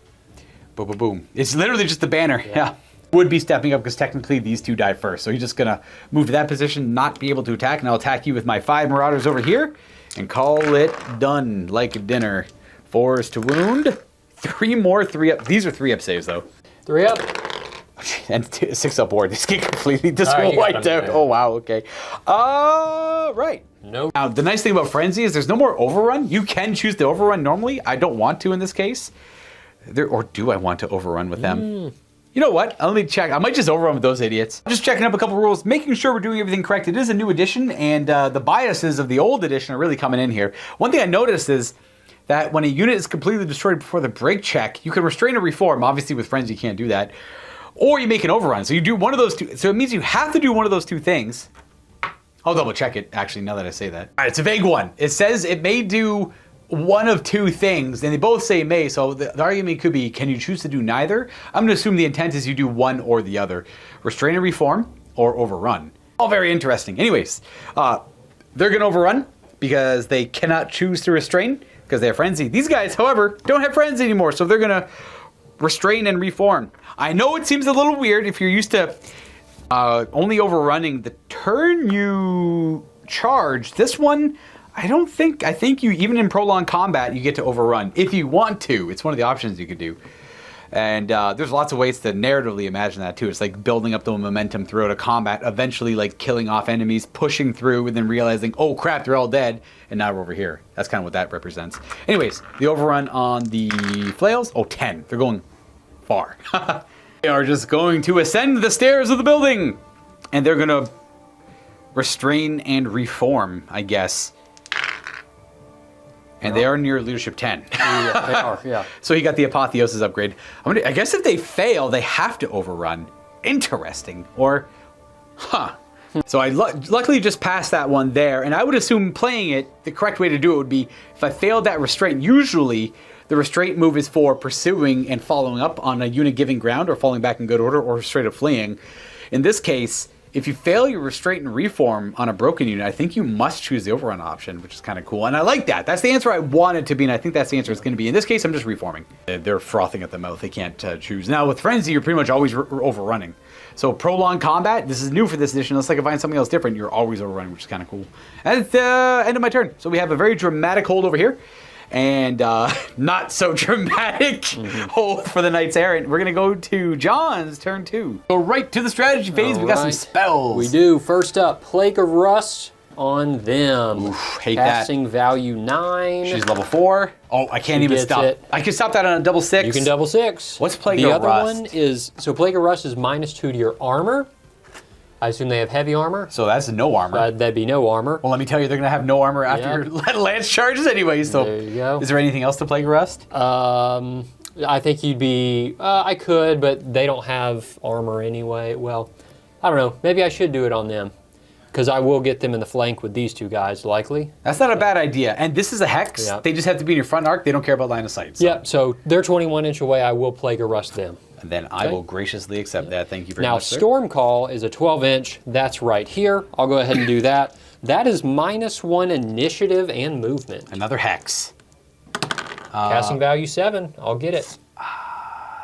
Boom, boom, boom. It's literally just the banner. Yeah. Would be stepping up because technically these 2 die first. So he's just going to move to that position, not be able to attack, and I'll attack you with my 5 Marauders over here and call it done like a dinner. 4s to wound. 3 more 3-up. These are 3-up saves, though. 3-up. And 6-up ward. This get completely Right, wiped out. Oh, wow. Okay. Right. Nope. Now, the nice thing about Frenzy is there's no more overrun. You can choose to overrun normally. I don't want to in this case. Or do I want to overrun with them? You know what? Let me check. I might just overrun with those idiots. I'm just checking up a couple rules, making sure we're doing everything correct. It is a new edition, and the biases of the old edition are really coming in here. One thing I noticed is that when a unit is completely destroyed before the break check, you can restrain or reform. Obviously, with friends, you can't do that. Or you make an overrun. So you do one of those two. So it means you have to do one of those two things. I'll double check it, actually, now that I say that. All right, it's a vague one. It says it may do one of two things, and they both say may, so the argument could be, can you choose to do neither? I'm gonna assume the intent is you do one or the other. Restrain and reform, or overrun. All very interesting. Anyways, they're gonna overrun because they cannot choose to restrain because they have frenzy. These guys, however, don't have frenzy anymore, so they're gonna restrain and reform. I know it seems a little weird if you're used to only overrunning the turn you charge. This one, I think you, even in prolonged combat, you get to overrun. If you want to, it's one of the options you could do. And there's lots of ways to narratively imagine that too. It's like building up the momentum throughout a combat, eventually like killing off enemies, pushing through, and then realizing, oh crap, they're all dead, and now we're over here. That's kind of what that represents. Anyways, the overrun on the flails, 10. They're going far. They are just going to ascend the stairs of the building, and they're gonna restrain and reform, I guess. And they are near leadership 10. Yeah, they are, yeah. So he got the apotheosis upgrade. I guess if they fail, they have to overrun. Interesting. Or, So I luckily just passed that one there, and I would assume playing it, the correct way to do it would be, if I failed that restraint, usually the restraint move is for pursuing and following up on a unit giving ground or falling back in good order or straight up fleeing. In this case, if you fail your restraint and reform on a broken unit, I think you must choose the overrun option, which is kind of cool. And I like that. That's the answer I wanted to be, and I think that's the answer it's going to be. In this case, I'm just reforming. They're frothing at the mouth. They can't choose. Now, with Frenzy, you're pretty much always overrunning. So prolonged combat, this is new for this edition. Unless I can find something else different, you're always overrunning, which is kind of cool. And it's the end of my turn. So we have a very dramatic hold over here. And not so dramatic hold for the Knights Errant. We're going to go to John's turn 2. Go right to the strategy phase. We got some spells. We do. First up, Plague of Rust on them. Oof, hate Casting that. value 9. She's level 4. Oh, I can't even stop. I can stop that on a double 6. You can double 6. What's Plague of Rust? The other one is, so Plague of Rust is -2 to your armor. I assume they have heavy armor. So that's no armor. That'd be no armor. Well, let me tell you, they're going to have no armor after your lance charges anyway. So there you go. Is there anything else to Plague of Rust? I think you'd be, I could, but they don't have armor anyway. Well, I don't know. Maybe I should do it on them. Because I will get them in the flank with these two guys, likely. That's not a bad idea. And this is a hex. Yep. They just have to be in your front arc. They don't care about line of sight. So. Yep, so they're 21 inch away. I will Plague of Rust them. And then I will graciously accept that. Thank you very now, much, sir. Storm Call is a 12 inch. That's right here. I'll go ahead and do that. That is -1 initiative and movement. Another hex. Casting value 7. I'll get it.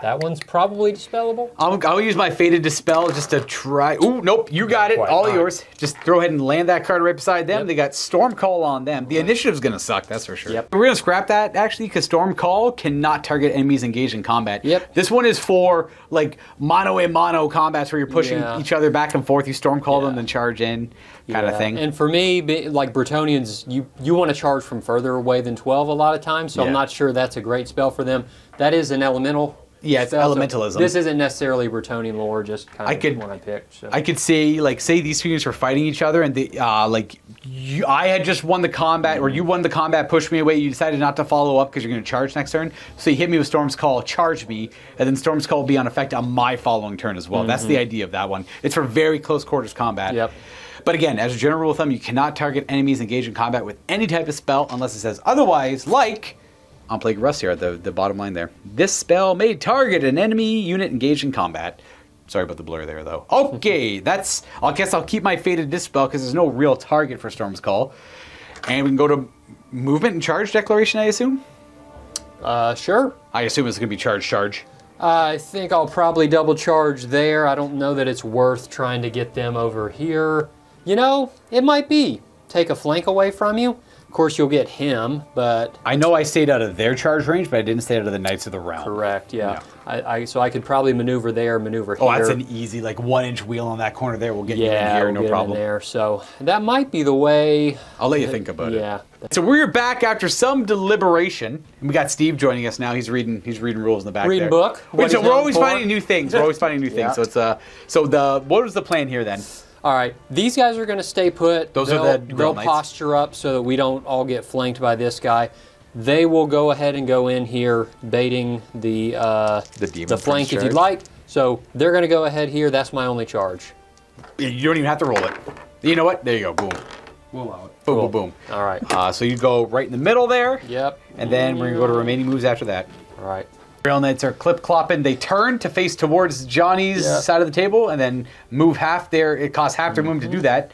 That one's probably dispellable. I'll use my Fated Dispel just to try. Ooh, nope, you got it. All yours. Just throw ahead and land that card right beside them. Yep. They got Storm Call on them. The initiative's going to suck, that's for sure. Yep. We're going to scrap that, actually, because Storm Call cannot target enemies engaged in combat. Yep. This one is for, like, mono-a-mono combats where you're pushing each other back and forth. You Storm Call them, then charge in, kind of thing. And for me, like Bretonians, you want to charge from further away than 12 a lot of times, so I'm not sure that's a great spell for them. That is an elemental. Yeah, it's elementalism. So this isn't necessarily Bretonian lore, just kind of one I picked. So. I could say, like, say these two units were fighting each other, and they, I had just won the combat, or you won the combat, pushed me away. You decided not to follow up because you're going to charge next turn. So you hit me with Storm's Call, charge me, and then Storm's Call will be on effect on my following turn as well. That's the idea of that one. It's for very close quarters combat. Yep. But again, as a general rule of thumb, you cannot target enemies engaged in combat with any type of spell unless it says otherwise, like on Plague of Rust here at the bottom line there. This spell may target an enemy unit engaged in combat. Sorry about the blur there, though. Okay, I guess I'll keep my Fated Dispel because there's no real target for Storm's Call. And we can go to movement and charge declaration, I assume? Sure. I assume it's going to be charge. I think I'll probably double charge there. I don't know that it's worth trying to get them over here. You know, it might be. Take a flank away from you. Of course, you'll get him, but... I know I stayed out of their charge range, but I didn't stay out of the Knights of the Realm. Correct, yeah. So I could probably maneuver there, maneuver here. Oh, that's an easy, like, 1-inch wheel on that corner there. We'll get you in here, no problem. In there. So that might be the way... I'll let you think about it. Yeah. So we're back after some deliberation. And we got Steve joining us now. He's reading rules in the back there. Reading book. Which, we're always finding new things. We're always finding new things. So it's what was the plan here then? All right, these guys are going to stay put. They'll posture up so that we don't all get flanked by this guy. They will go ahead and go in here, baiting the flank if you'd like. So they're going to go ahead here. That's my only charge. You don't even have to roll it. You know what? There you go. Boom. We'll allow it. Boom, Cool. boom, boom. All right. So you go right in the middle there. Yep. And then we're going to go to remaining moves after that. All right. Rail Knights are clip-clopping. They turn to face towards Johnny's side of the table and then move half their... It costs half their movement to do that.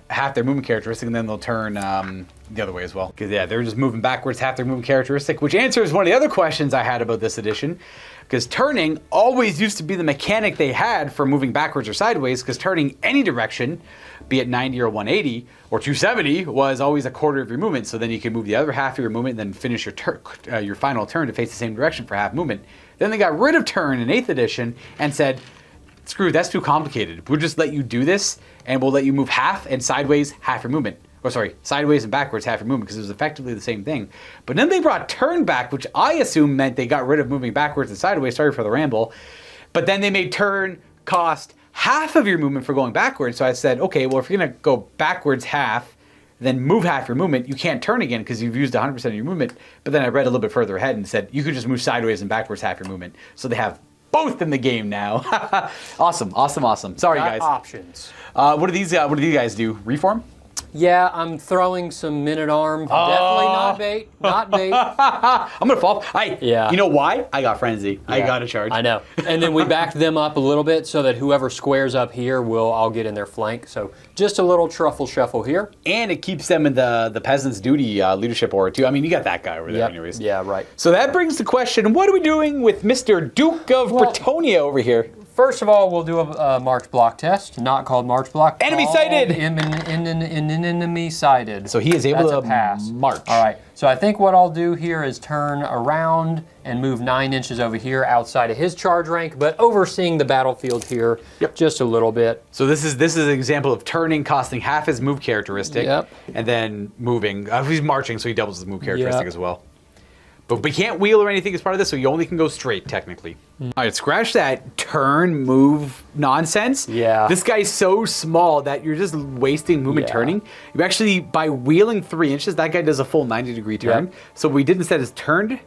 Half their movement characteristic, and then they'll turn the other way as well. Because, yeah, they're just moving backwards half their movement characteristic, which answers one of the other questions I had about this edition. Because turning always used to be the mechanic they had for moving backwards or sideways, because turning any direction, be it 90 or 180 or 270, was always a quarter of your movement. So then you can move the other half of your movement and then finish your final turn to face the same direction for half movement. Then they got rid of turn in 8th edition and said, screw, that's too complicated. We'll just let you do this, and we'll let you move half and sideways half your movement. Or sorry, sideways and backwards half your movement, because it was effectively the same thing. But then they brought turn back, which I assume meant they got rid of moving backwards and sideways. Sorry for the ramble. But then they made turn cost half of your movement for going backwards. So I said, okay, well, if you're going to go backwards half, then move half your movement, you can't turn again because you've used 100% of your movement. But then I read a little bit further ahead and said, you could just move sideways and backwards half your movement. So they have both in the game now. Awesome, awesome, awesome. Sorry, guys. Options. What do these guys do? Reform? Yeah, I'm throwing some Men-at-Arm. Definitely not bait. Not bait. I'm gonna fall. Yeah. You know why? I got frenzy. I got a charge. I know. And then we backed them up a little bit so that whoever squares up here I'll get in their flank. So just a little truffle shuffle here. And it keeps them in the peasant's duty leadership aura too. I mean, you got that guy over there anyways. Yeah, right. So that brings the question: what are we doing with Mr. Duke of Bretonia over here? First of all, we'll do a March block test, not called March block. Enemy sighted! Enemy sighted. So he is able to pass. march. All right, so I think what I'll do here is turn around and move 9 inches over here outside of his charge rank, but overseeing the battlefield here just a little bit. So this is an example of turning, costing half his move characteristic, and then moving. He's marching, so he doubles his move characteristic as well. But we can't wheel or anything as part of this, so you only can go straight, technically. All right, scratch that turn, move nonsense. Yeah. This guy's so small that you're just wasting movement turning. You actually, by wheeling 3 inches, that guy does a full 90-degree turn. Yep. So what we did instead is turned.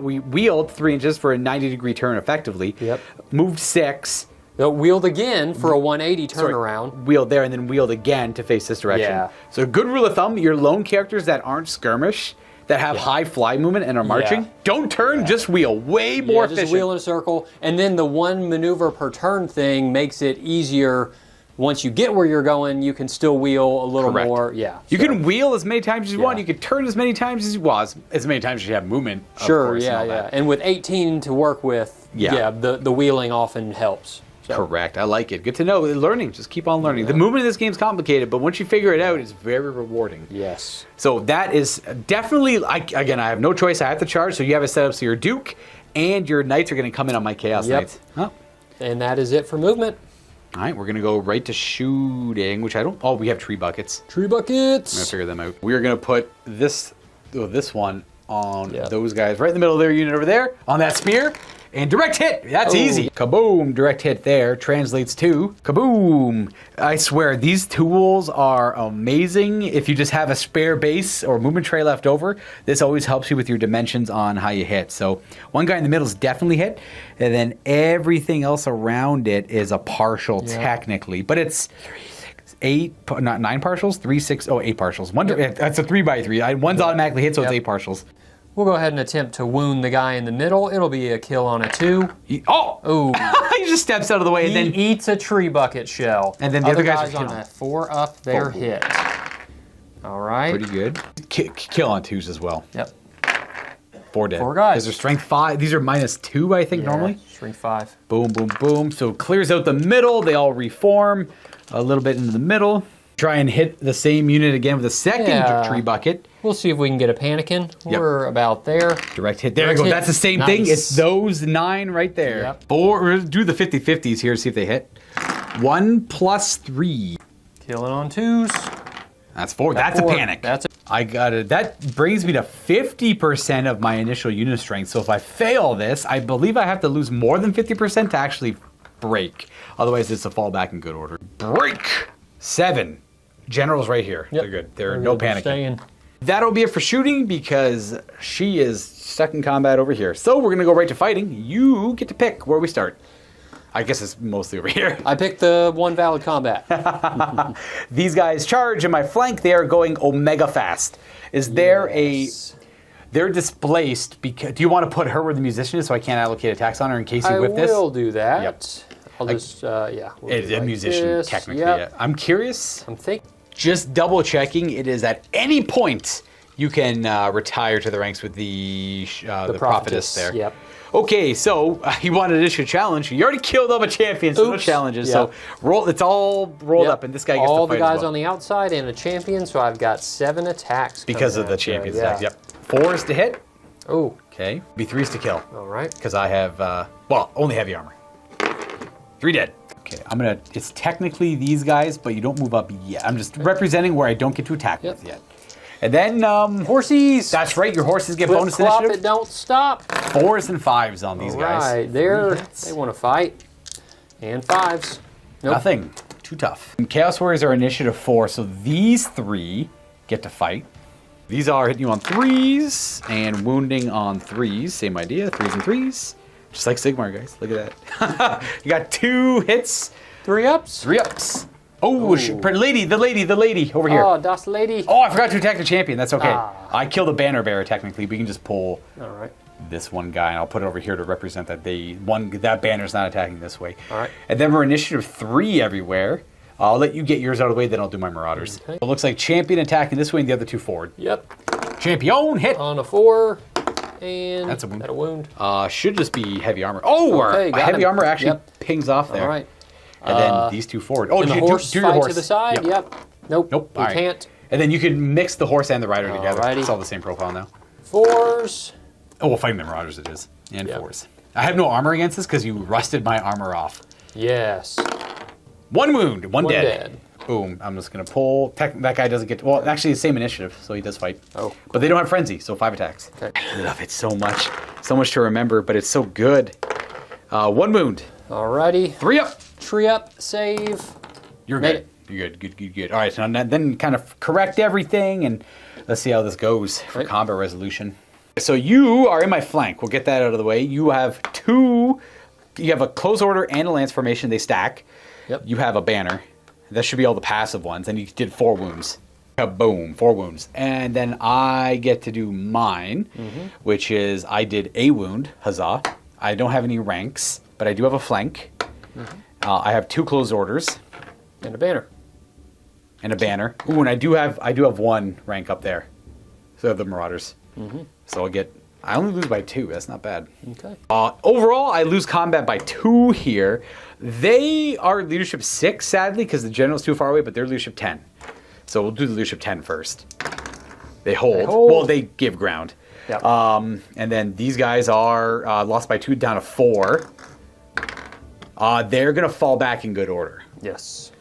We wheeled 3 inches for a 90-degree turn effectively. Yep. Moved 6. Wheeled again for a 180 turnaround. Wheeled there and then wheeled again to face this direction. Yeah. So good rule of thumb, your lone characters that aren't skirmish, that have high fly movement and are marching, don't turn, just wheel. Way more efficient. Just wheel in a circle. And then the one maneuver per turn thing makes it easier. Once you get where you're going, you can still wheel a little more. Yeah. You can wheel as many times as you want. You can turn as many times as you want. As many times as you have movement. Sure, of course, yeah. And with 18 to work with, the wheeling often helps. So. Correct. I like it. Good to know. Learning. Just keep on learning. The movement in this game is complicated, but once you figure it out, it's very rewarding. Yes. So that is definitely, again, I have no choice. I have to charge, so you have it set up so your Duke and your Knights are going to come in on my Chaos Knights. Oh. And that is it for movement. All right, we're going to go right to shooting, which I don't... Oh, we have tree buckets. Tree buckets. I'm going to figure them out. We're going to put this one on those guys right in the middle of their unit over there, on that spear. And direct hit, that's easy. Kaboom, direct hit there translates to kaboom. I swear, these tools are amazing. If you just have a spare base or movement tray left over, this always helps you with your dimensions on how you hit. So one guy in the middle is definitely hit, and then everything else around it is a partial technically, but it's 9 partials, 3, 6, 8 partials. That's a 3x3. One's automatically hit, so it's 8 partials. We'll go ahead and attempt to wound the guy in the middle. It'll be a kill on a 2. He just steps out of the way and then eats a tree bucket shell. And then the other guys are on a 4 up. They're hit. All right. Pretty good. Kill on 2s as well. Yep. 4 dead. 4 guys. Because they're strength 5. These are -2, I think, normally. Strength 5. Boom, boom, boom. So clears out the middle. They all reform a little bit into the middle. Try and hit the same unit again with a second tree bucket. We'll see if we can get a Panickin. We're about there. Direct hit. There we go. That's the same thing. It's those 9 right there. Yep. Or do the 50-50s here, see if they hit. 1 + 3. Killing on 2s. That's 4. That's 4. A panic. I got it. That brings me to 50% of my initial unit strength. So if I fail this, I believe I have to lose more than 50% to actually break. Otherwise, it's a fallback in good order. Break. 7. Generals right here. They're good. They're no panicking. That'll be it for shooting because she is stuck in combat over here. So we're going to go right to fighting. You get to pick where we start. I guess it's mostly over here. I picked the one valid combat. These guys charge in my flank. They are going omega fast. Is there They're displaced because... Do you want to put her where the musician is so I can't allocate attacks on her in case you whip this? I will do that. Yep. I'll just, yeah. We'll It's a musician, this. technically. Yep. Yeah. I'm curious. I'm thinking. Just double checking. It is at any point you can retire to the ranks with the prophetess there. Yep. Okay, so you wanted to issue a challenge. You already killed all the champions, so no challenges. Yep. So it's all rolled up, and this guy gets to fight all the guys as well. on the outside and a champion, so I've got 7 attacks. Because of the champions attack. Yep. 4s to hit. Oh. Okay. Be 3s to kill. All right. Because I have, only heavy armor. 3 dead. Okay, it's technically these guys, but you don't move up yet. I'm just representing where I don't get to attack with yet. And then, horsies! That's right, your horses get Flip bonus flop, initiative. it don't stop. 4s and 5s on these guys. Right, they want to fight. And 5s. Nope. Nothing. Too tough. And Chaos Warriors are initiative 4, so these 3 get to fight. These are hitting you on 3s and wounding on 3s. Same idea, 3s and 3s. Just like Sigmar, guys. Look at that. You got 2 hits. 3 ups? 3 ups. Oh, the lady over here. Oh, das lady. Oh, I forgot to attack the champion. That's okay. Ah. I killed a banner bearer, technically. We can just pull All right. this one guy, and I'll put it over here to represent that that banner's not attacking this way. All right. And then we're initiative 3 everywhere. I'll let you get yours out of the way, then I'll do my Marauders. Okay. It looks like champion attacking this way and the other 2 forward. Yep. Champion hit. On a 4. And That's a wound. That a wound. Should just be heavy armor. Oh, Okay, got heavy him. armor actually Yep. pings off there. All right. And then these 2 forward. Oh, And the do horse your fight horse to the side? Yep. Nope. Nope. You All right. can't. And then you can mix the horse and the rider together. Alrighty. It's all the same profile now. 4s. Oh, well, fighting the Marauders it is. And Yep. 4s. I have no armor against this because you rusted my armor off. Yes. 1 wound, 1 One dead. dead. Boom. I'm just going to pull. That guy doesn't get... Well, actually, the same initiative, so he does fight. Oh. But they don't have Frenzy, so 5 attacks. Okay. I love it so much. So much to remember, but it's so good. 1 wound. Alrighty. 3 up. Tree up, save. You're Made good. it. You're good. Good. All right, so then kind of correct everything, and let's see how this goes for combat resolution. So you are in my flank. We'll get that out of the way. You have 2... You have a close order and a lance formation. They stack. Yep. You have a banner. That should be all the passive ones. And you did 4 wounds. Boom, 4 wounds. And then I get to do mine, which is I did a wound. Huzzah. I don't have any ranks, but I do have a flank. I have 2 close orders. And a banner. And a banner. Ooh, and I do have 1 rank up there. So the Marauders. So I only lose by 2. That's not bad. Okay. Overall, I lose combat by 2 here. They are leadership 6, sadly, because the general's too far away, but they're leadership 10. So we'll do the leadership 10 first. They hold. Well, they give ground. Yep. And then these guys are lost by 2 down to 4. They're going to fall back in good order. Yes.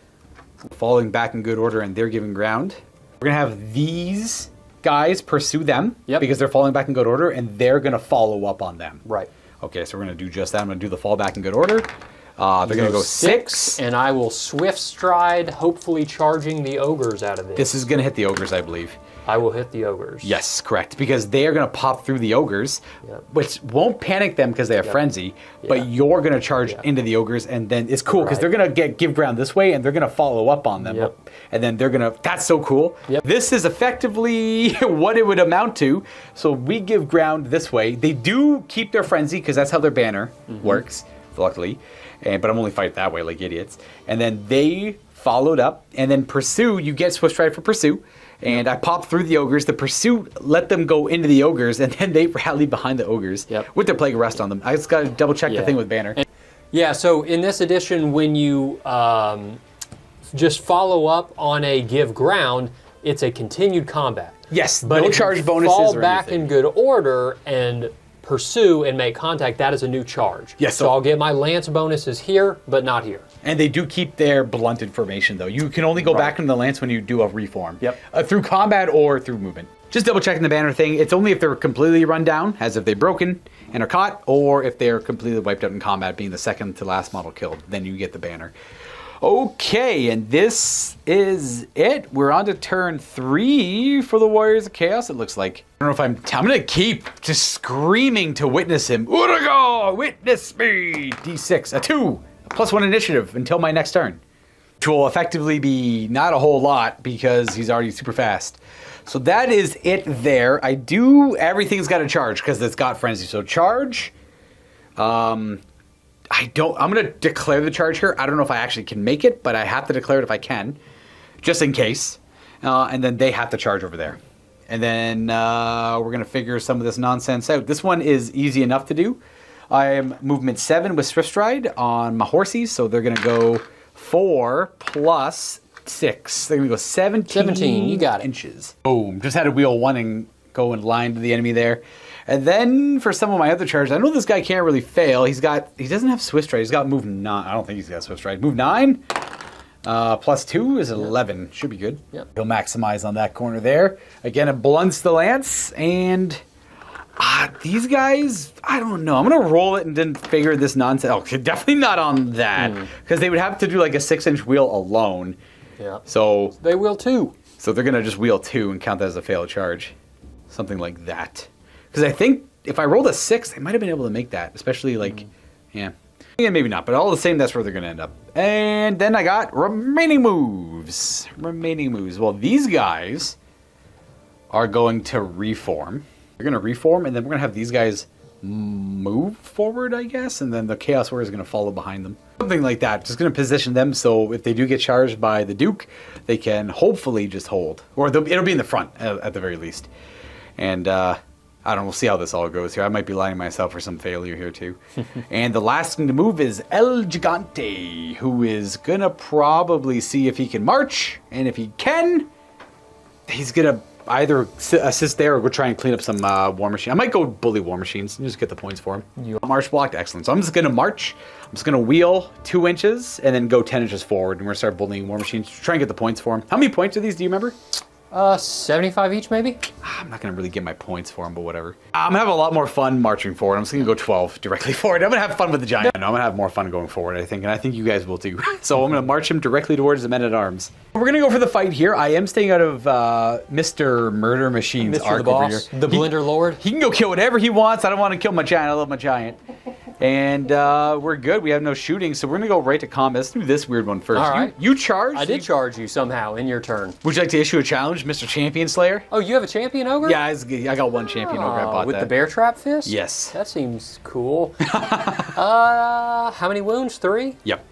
Falling back in good order, and they're giving ground. We're going to have these guys pursue them because they're falling back in good order, and they're going to follow up on them. Right. Okay, so we're going to do just that. I'm going to do the fall back in good order. They're going to go 6. And I will swift stride, hopefully charging the ogres out of this. This is going to hit the ogres, I believe. I will hit the ogres. Yes, correct. Because they are going to pop through the ogres, which won't panic them because they have frenzy, but you're going to charge into the ogres, and then it's cool because they're going to give ground this way, and they're going to follow up on them. And then they're going to... That's so cool. This is effectively what it would amount to. So we give ground this way. They do keep their frenzy because that's how their banner works, luckily. But I'm only fighting that way like idiots. And then they followed up, and then pursue. You get swift stride for pursue. And I pop through the ogres. The pursuit let them go into the ogres, and then they rally behind the ogres with their Plague Arrest on them. I just got to double check the thing with banner. So in this edition, when you just follow up on a give ground, it's a continued combat. Yes, but no charge bonuses fall or back anything. in good order and pursue and make contact, that is a new charge. Yes, so I'll get my lance bonuses here, but not here. And they do keep their blunted formation, though. You can only go back into the lance when you do a reform. Through combat or through movement. Just double checking the banner thing. It's only if they're completely run down, as if they're broken and are caught, or if they're completely wiped out in combat, being the second to last model killed. Then you get the banner. Okay, and this is it. We're on to turn 3 for the Warriors of Chaos, it looks like. I don't know if I'm going to keep just screaming to witness him. Uraga, witness me! D6, a 2, a +1 initiative until my next turn. Which will effectively be not a whole lot because he's already super fast. So that is it there. Everything's got to charge because it's got Frenzy. So charge. I'm going to declare the charge here. I don't know if I actually can make it, but I have to declare it if I can, just in case. And then they have to charge over there. And then we're going to figure some of this nonsense out. This one is easy enough to do. I am movement 7 with Swift Stride on my horsies, so they're going to go 4 plus 6. They're going to go 17 you got it. inches. Boom. Just had to wheel 1 and go in line to the enemy there. And then for some of my other charges, I know this guy can't really fail. He doesn't have Swift Stride. He's got move 9. I don't think he's got Swift Stride. Move 9 plus 2 is 11. Should be good. Yep. He'll maximize on that corner there. Again, it blunts the lance. And these guys, I don't know. I'm going to roll it and then figure this nonsense. Oh, definitely not on that. Because they would have to do like a 6-inch wheel alone. Yeah. So they will too. So they're going to just wheel 2 and count that as a failed charge. Something like that. Because I think if I rolled a 6, they might have been able to make that. Especially like, yeah, maybe not. But all the same, that's where they're going to end up. And then I got remaining moves. Well, these guys are going to reform. They're going to reform, and then we're going to have these guys move forward, I guess. And then the Chaos Warrior is going to follow behind them. Something like that. Just going to position them so if they do get charged by the Duke, they can hopefully just hold. Or it'll be in the front at the very least. And I don't know, we'll see how this all goes here. I might be lining myself for some failure here too. And the last thing to move is El Gigante, who is going to probably see if he can march. And if he can, he's going to either assist there or go try and clean up some War Machine. I might go bully War Machines and just get the points for him. March blocked, excellent. So I'm just going to march. I'm just going to wheel 2 inches and then go 10 inches forward. And we're going to start bullying War Machines. Try and get the points for him. How many points are these, do you remember? 75 each, maybe? I'm not going to really get my points for him, but whatever. I'm going to have a lot more fun marching forward. I'm just going to go 12 directly forward. I'm going to have fun with the giant. No, I'm going to have more fun going forward, I think, and I think you guys will too. So I'm going to march him directly towards the men-at-arms. We're going to go for the fight here. I am staying out of Mr. Murder Machine's arc the over here. The Blender Lord? He can go kill whatever he wants. I don't want to kill my giant. I love my giant. And we're good. We have no shooting, so we're going to go right to combat. Let's do this weird one first. All right. You charged. I did charge you somehow in your turn. Would you like to issue a challenge, Mr. Champion Slayer? Oh, you have a champion ogre? Yeah, I got one champion ogre. I bought with that. the bear trap fist? Yes. That seems cool. How many wounds? 3? Yep.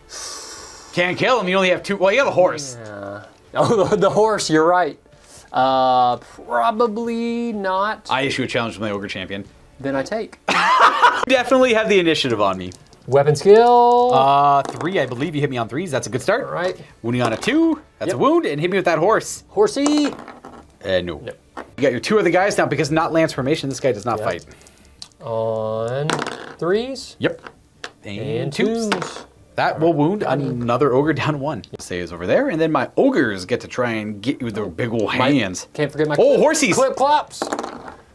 Can't kill him. You only have 2. Well, you have a horse. Yeah. Oh, the horse. You're right. Probably not. I issue a challenge with my ogre champion. Then I take. Definitely have the initiative on me. Weapon skill. 3, I believe you hit me on 3s. That's a good start. All right. Wounding on a 2. That's a wound. And hit me with that horse. Horsey. No. Nope. You got your 2 other guys now because not lance formation. This guy does not fight. On 3s. Yep. And 2s. That will wound another ogre down 1. Say is over there, and then my ogres get to try and get you with their big old hands. Can't forget my horsies! Clip clops.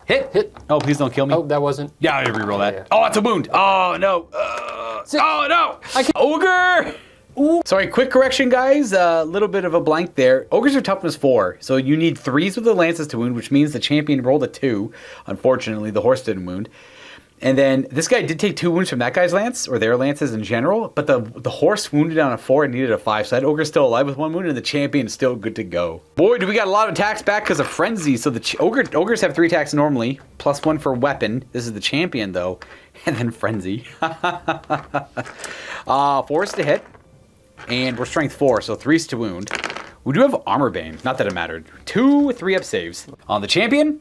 Hit. Oh, please don't kill me. Oh, that wasn't. Yeah, I reroll that. Yeah. Oh, it's a wound. Oh, no. Oh, no. Ogre. Ooh. Sorry, quick correction, guys. A little bit of a blank there. Ogres are toughness 4, so you need 3s with the lances to wound, which means the champion rolled a 2. Unfortunately, the horse didn't wound. And then this guy did take 2 wounds from that guy's lance, or their lances in general, but the horse wounded on a 4 and needed a 5, so that ogre's still alive with 1 wound, and the champion is still good to go. Boy, do we got a lot of attacks back because of Frenzy, so the ogres have 3 attacks normally, plus 1 for weapon. This is the champion, though, and then Frenzy. 4s to hit, and we're strength 4, so 3s to wound. We do have Armor Bane, not that it mattered. 2 3-up saves. On the champion...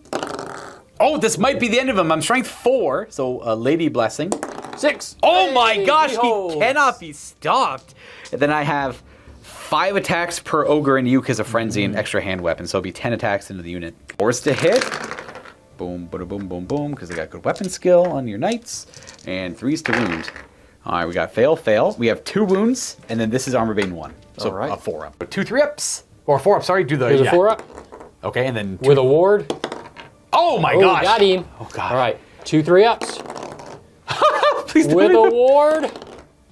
Oh, this might be the end of him. I'm strength 4, so a Lady Blessing. 6. Oh my gosh, he cannot be stopped. And then I have 5 attacks per ogre and you because of Frenzy and extra hand weapon, so it'll be 10 attacks into the unit. 4s to hit. Boom, bada, boom, boom, boom, because they got good weapon skill on your knights. And 3s to wound. All right, we got fail. We have 2 wounds, and then this is Armor Bane 1. So a 4-up. 2 3-ups. Or 4-up, sorry. Do the... There's a 4-up. Okay, and then... With a ward. Oh my gosh! Got him. Oh god! All right, 2 3-ups. Please don't with a ward.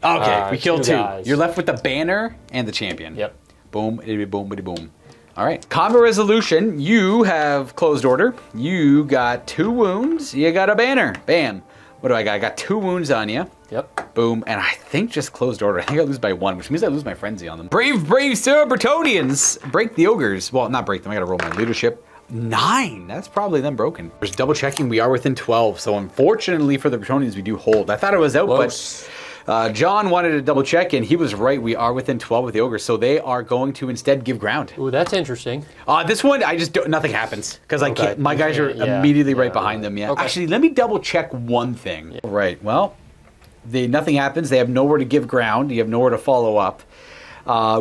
Okay, we killed 2. guys. You're left with the banner and the champion. Yep. Boom, itty boom, bitty boom. All right. Combat resolution. You have closed order. You got 2 wounds. You got a banner. Bam. What do I got? I got 2 wounds on you. Yep. Boom. And I think just closed order. I think I lose by 1, which means I lose my frenzy on them. Brave Sir Bretonians. Break the ogres. Well, not break them. I got to roll my leadership. 9. That's probably them broken. There's double checking. We are within 12. So unfortunately for the Bretonians, we do hold. I thought it was out, Close. but John wanted to double check, and he was right. We are within 12 with the ogres, so they are going to instead give ground. Ooh, that's interesting. This one, I just don't, nothing happens because I can't. My guys are immediately right behind them. Yeah. Okay. Actually, let me double check one thing. Yeah. Right. Well, nothing happens. They have nowhere to give ground. You have nowhere to follow up.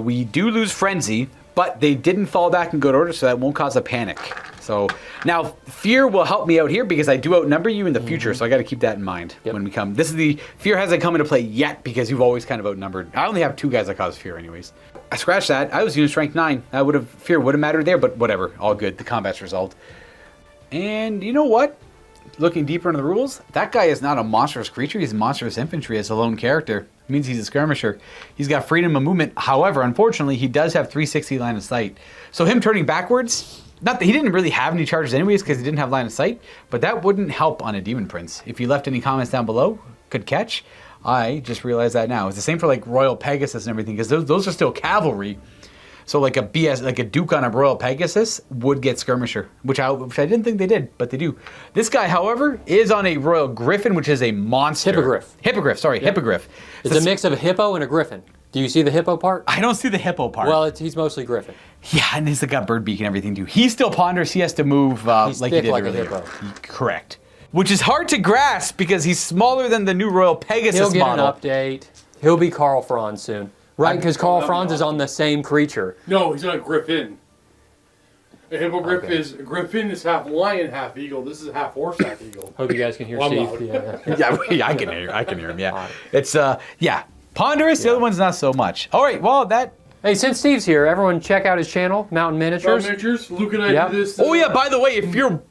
We do lose frenzy, but they didn't fall back in good order, so that won't cause a panic. So now fear will help me out here because I do outnumber you in the future, so I got to keep that in mind when we come. This is the fear hasn't come into play yet because you've always kind of outnumbered. I only have 2 guys that cause fear, anyways. I scratched that. I was using strength 9. Fear would have mattered there, but whatever. All good. The combat's resolved. And you know what? Looking deeper into the rules, that guy is not a monstrous creature. He's monstrous infantry as a lone character. It means he's a skirmisher. He's got freedom of movement. However, unfortunately, he does have 360 line of sight. So him turning backwards, not that he didn't really have any charges anyways because he didn't have line of sight, but that wouldn't help on a Demon Prince. If you left any comments down below, could catch. I just realized that now. It's the same for like Royal Pegasus and everything because those are still cavalry. So like a Duke on a Royal Pegasus would get Skirmisher, which I didn't think they did, but they do. This guy, however, is on a Royal Griffin, which is a monster. Hippogriff. Hippogriff. It's a mix of a hippo and a griffin. Do you see the hippo part? I don't see the hippo part. Well, he's mostly griffin. Yeah, and he's got bird beak and everything too. He's still ponderous. He has to move He's like thick he did like earlier. a hippo. Correct. Which is hard to grasp because he's smaller than the new Royal Pegasus He'll get model. an update. He'll be Carl Franz soon. Right, because Carl Franz is on the same creature. No, he's not a griffin. A hippogriff is a griffin is half lion, half eagle. This is half horse, half eagle. Hope you guys can hear Well, I'm Steve. Yeah, I can hear. I can hear him. Yeah, it's ponderous. The other one's not so much. All right, well that. Hey, since Steve's here, everyone check out his channel, Mountain Miniatures. Miniatures. Luke and I did this. Oh yeah, by the way, if you're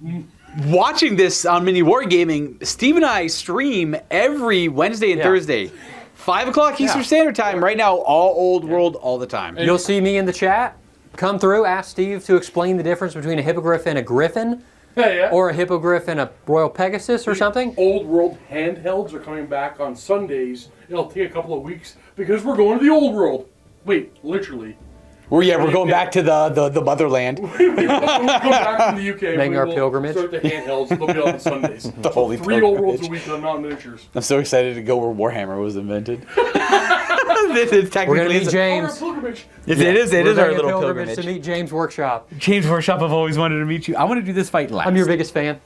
watching this on MiniWarGaming, Steve and I stream every Wednesday and Thursday. 5 o'clock Eastern Standard Time. Right now, all old world, all the time. You'll see me in the chat. Come through, ask Steve to explain the difference between a hippogriff and a griffin. Or a hippogriff and a Royal Pegasus or something. Old world handhelds are coming back on Sundays. It'll take a couple of weeks because we're going to the old world. Wait, literally. We're going back to the motherland. We'll come back from the UK. Making our pilgrimage. Start the handhelds. They'll be on Sundays. The holy 3 old worlds pilgrimage. a week on Mountain Miniatures. I'm so excited to go where Warhammer was invented. It's technically We're going to meet James. Our pilgrimage. It is our We're little pilgrimage pilgrimage. to meet James Workshop. James Workshop, I've always wanted to meet you. I want to do this fight last. I'm your biggest fan.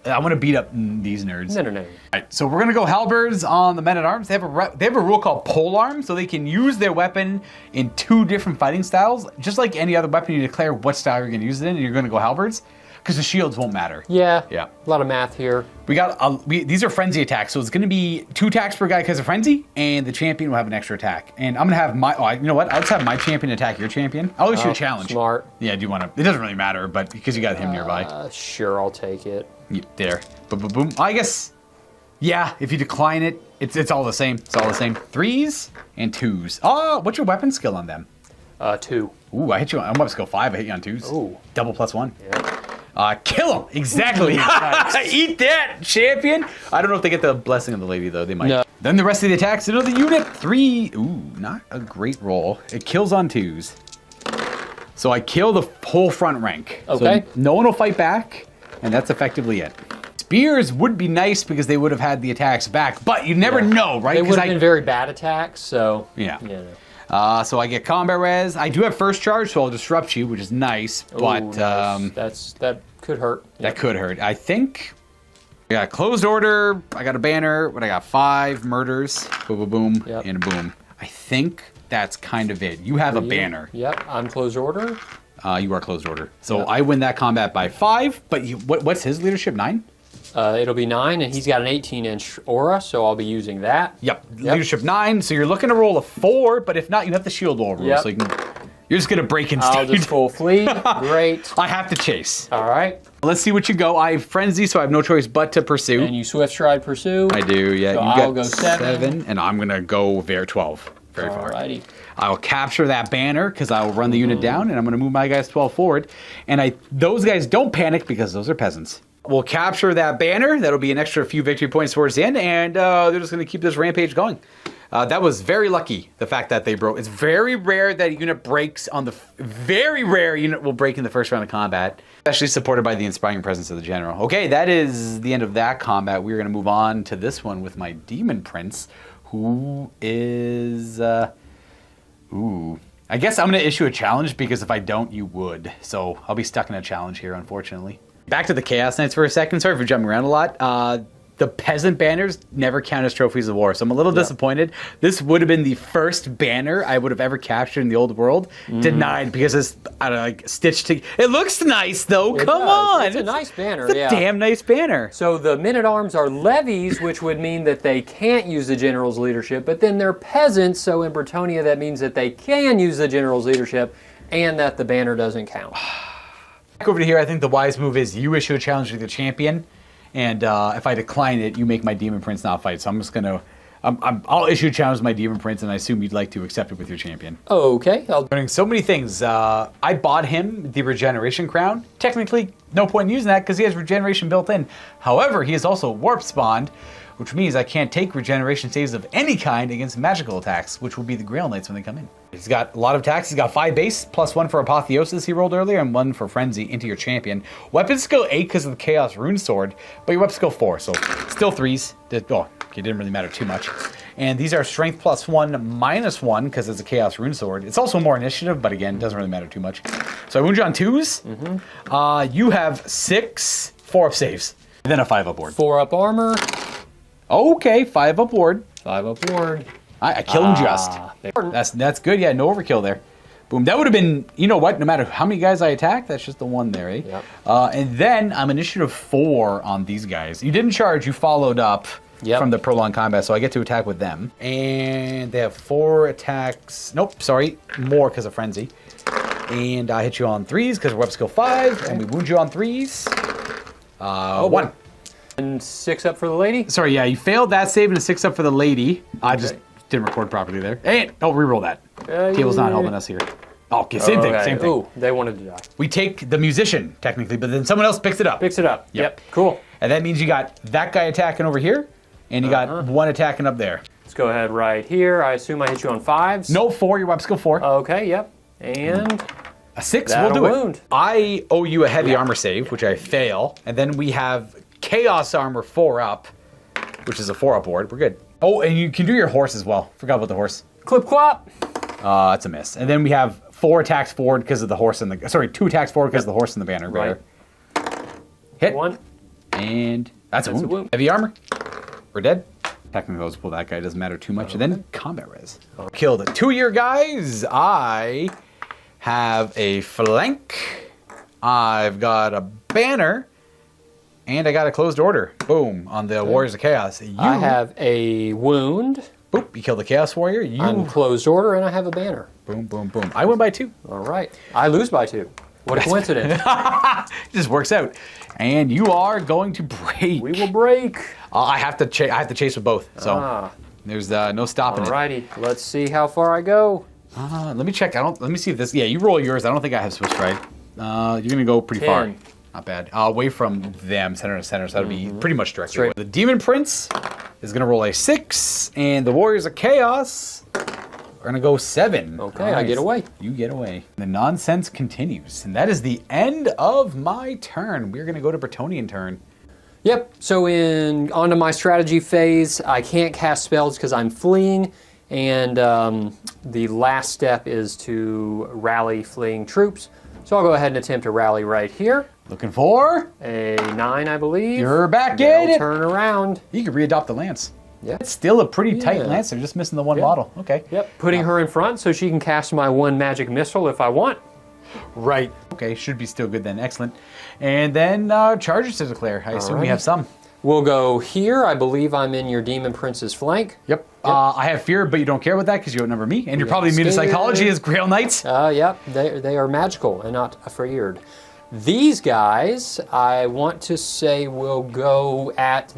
I want to beat up these nerds. No. All right, so we're gonna go halberds on the men-at-arms. They have a rule called polearm, so they can use their weapon in 2 different fighting styles. Just like any other weapon, you declare what style you're gonna use it in, and you're gonna go halberds, because the shields won't matter. Yeah. Yeah. A lot of math here. We got these are frenzy attacks, so it's gonna be 2 attacks per guy because of frenzy, and the champion will have an extra attack. And I'm gonna have you know what? I'll just have my champion attack your champion. I'll issue a challenge. Smart. Yeah, do you want to? It doesn't really matter, but because you got him nearby. Sure, I'll take it. Yeah, there. Boom, boom, boom. I guess, yeah, if you decline it, it's all the same. It's all the same. 3s and 2s. Oh, what's your weapon skill on them? 2. Ooh, I hit you on weapon skill 5. I hit you on 2s. Ooh. Double +1. Yeah. Kill him. Exactly. Eat that, champion. I don't know if they get the blessing of the lady, though. They might. No. Then the rest of the attacks. Another unit. 3. Ooh, not a great roll. It kills on 2s. So I kill the whole front rank. Okay. So no one will fight back, and that's effectively it. Spears would be nice because they would have had the attacks back, but you never know, right? They would have been very bad attacks, so... Yeah. Yeah. So I get combat res. I do have first charge, so I'll disrupt you, which is nice, but Nice. That could hurt. that could hurt. I think I got a closed order. I got a banner. What I got? 5 murders. Boom, boom, boom, Yep. and a boom. I think that's kind of it. You have a banner. Yep, I'm closed order. You are closed order. So I win that combat by 5. But what's his leadership? 9. It'll be 9, and he's got an 18-inch aura, so I'll be using that. Yep. Leadership 9. So you're looking to roll a 4, but if not, you have the shield wall rule. Yep. So you can, You're just going to break instead. I'll just full fleet. Great. I have to chase. All right. Let's see what you go. I have Frenzy, so I have no choice but to pursue. And you Swift Stride Pursue. I do, yeah. So You I'll got go 7. and I'm going to go 12. Very far. Alrighty. I'll capture that banner because I will run the unit down, and I'm going to move my guys 12 forward. And those guys don't panic because those are peasants. We'll capture that banner. That'll be an extra few victory points towards the end, and they're just going to keep this rampage going. That was very lucky, the fact that they broke. It's very rare that a unit breaks on the... Very rare unit will break in the first round of combat, especially supported by the inspiring presence of the general. Okay, that is the end of that combat. We're going to move on to this one with my Demon Prince, who is... Ooh. I guess I'm going to issue a challenge because if I don't, you would. So I'll be stuck in a challenge here, unfortunately. Back to the Chaos Knights for a second. Sorry for jumping around a lot. The peasant banners never count as trophies of war, so I'm a little disappointed. This would have been the first banner I would have ever captured in the old world. Denied because it's like stitched together. It looks nice though. Come on, it's a nice banner. It's a damn nice banner. So the men-at-arms are levies, which would mean that they can't use the general's leadership, but then they're peasants. So in Bretonnia, that means that they can use the general's leadership, and that the banner doesn't count. Back over to here, I think the wise move is you issue a challenge to the champion. And if I decline it, you make my Demon Prince not fight. So I'm just going to... I'll issue a challenge to my Demon Prince, and I assume you'd like to accept it with your champion. Okay. Learning so many things. I bought him the Regeneration Crown. Technically, no point in using that because he has Regeneration built in. However, he is also Warp Spawned, which means I can't take Regeneration saves of any kind against magical attacks, which will be the Grail Knights when they come in. He's got a lot of attacks. He's got 5 base, plus 1 for Apotheosis he rolled earlier, and 1 for Frenzy into your champion. Weapon skill 8 because of the Chaos Rune Sword, but your weapon skill 4, so still 3s. Oh, it didn't really matter too much. And these are Strength plus 1, minus 1 because it's a Chaos Rune Sword. It's also more initiative, but again, doesn't really matter too much. So I wound you on 2s. You have 6 4-up saves, and then a 5-up ward. 4-up armor. Okay, 5-up ward. 5-up ward. I killed him just. That's good. Yeah, no overkill there. Boom. That would have been, you know what, no matter how many guys I attack, that's just the 1 there, eh? Yep. And then I'm initiative 4 on these guys. You didn't charge, you followed up from the prolonged combat, so I get to attack with them. And they have 4 attacks. Nope, sorry, more because of Frenzy. And I hit you on 3s because of weapon skill 5, and we wound you on 3s. 1. And 6 up for the lady? Sorry, yeah, you failed that save and a 6 up for the lady. I just didn't record properly there. And, reroll that. Table's not helping us here. Okay, same thing. Ooh, they wanted to die. We take the musician, technically, but then someone else picks it up. Picks it up. Yep. Cool. And that means you got that guy attacking over here, and you got 1 attacking up there. Let's go ahead right here. I assume I hit you on 5s. No, 4. Your weapon skill 4. Okay, yep. And... a 6 that'll will do wound. it. I owe you a heavy armor save, which I fail. And then we have Chaos Armor 4 up, which is a 4-up ward. We're good. Oh, and you can do your horse as well. Forgot about the horse. Clip clop. That's a miss. And then we have 4 attacks forward because of the horse and the... Sorry, 2 attacks forward because of the horse and the banner. Right. Hit. 1. And that's a wound. Heavy armor. We're dead. Technically, let's pull that guy. Doesn't matter too much. And then combat res. Killed 2 of your guys. I have a flank. I've got a banner. And I got a closed order. Boom. On the Warriors of Chaos. I have a wound. Boop. You killed the Chaos Warrior. I'm closed order, and I have a banner. Boom, boom, boom. I win by 2. All right. I lose by 2. What a coincidence. It just works out. And you are going to break. We will break. I have to chase with both. So there's no stopping it. Alrighty. Let's see how far I go. Let me check. Let me see if this... Yeah, you roll yours. I don't think I have Swift Stride. You're going to go pretty 10. far. Not bad. Away from them, center to center, so that'll be pretty much direct. The Demon Prince is going to roll a 6, and the Warriors of Chaos are going to go 7. Okay, nice. I get away. You get away. The nonsense continues, and that is the end of my turn. We're going to go to Bretonian turn. Yep, so onto my strategy phase. I can't cast spells because I'm fleeing, and the last step is to rally fleeing troops. So I'll go ahead and attempt to rally right here. Looking for a 9, I believe. You're back in it. Turn around. You can readopt the lance. Yeah. It's still a pretty tight lance. They're just missing the 1 model. Okay. Yep. Putting her in front so she can cast my 1 magic missile if I want. Right. Okay. Should be still good then. Excellent. And then charges to declare. I assume we have some. We'll go here. I believe I'm in your Demon Prince's flank. Yep. I have fear, but you don't care about that because you outnumber me, and you're probably immune to Scared. psychology as Grail Knights. Yep, they are magical and not afraid. These guys, I want to say, will go at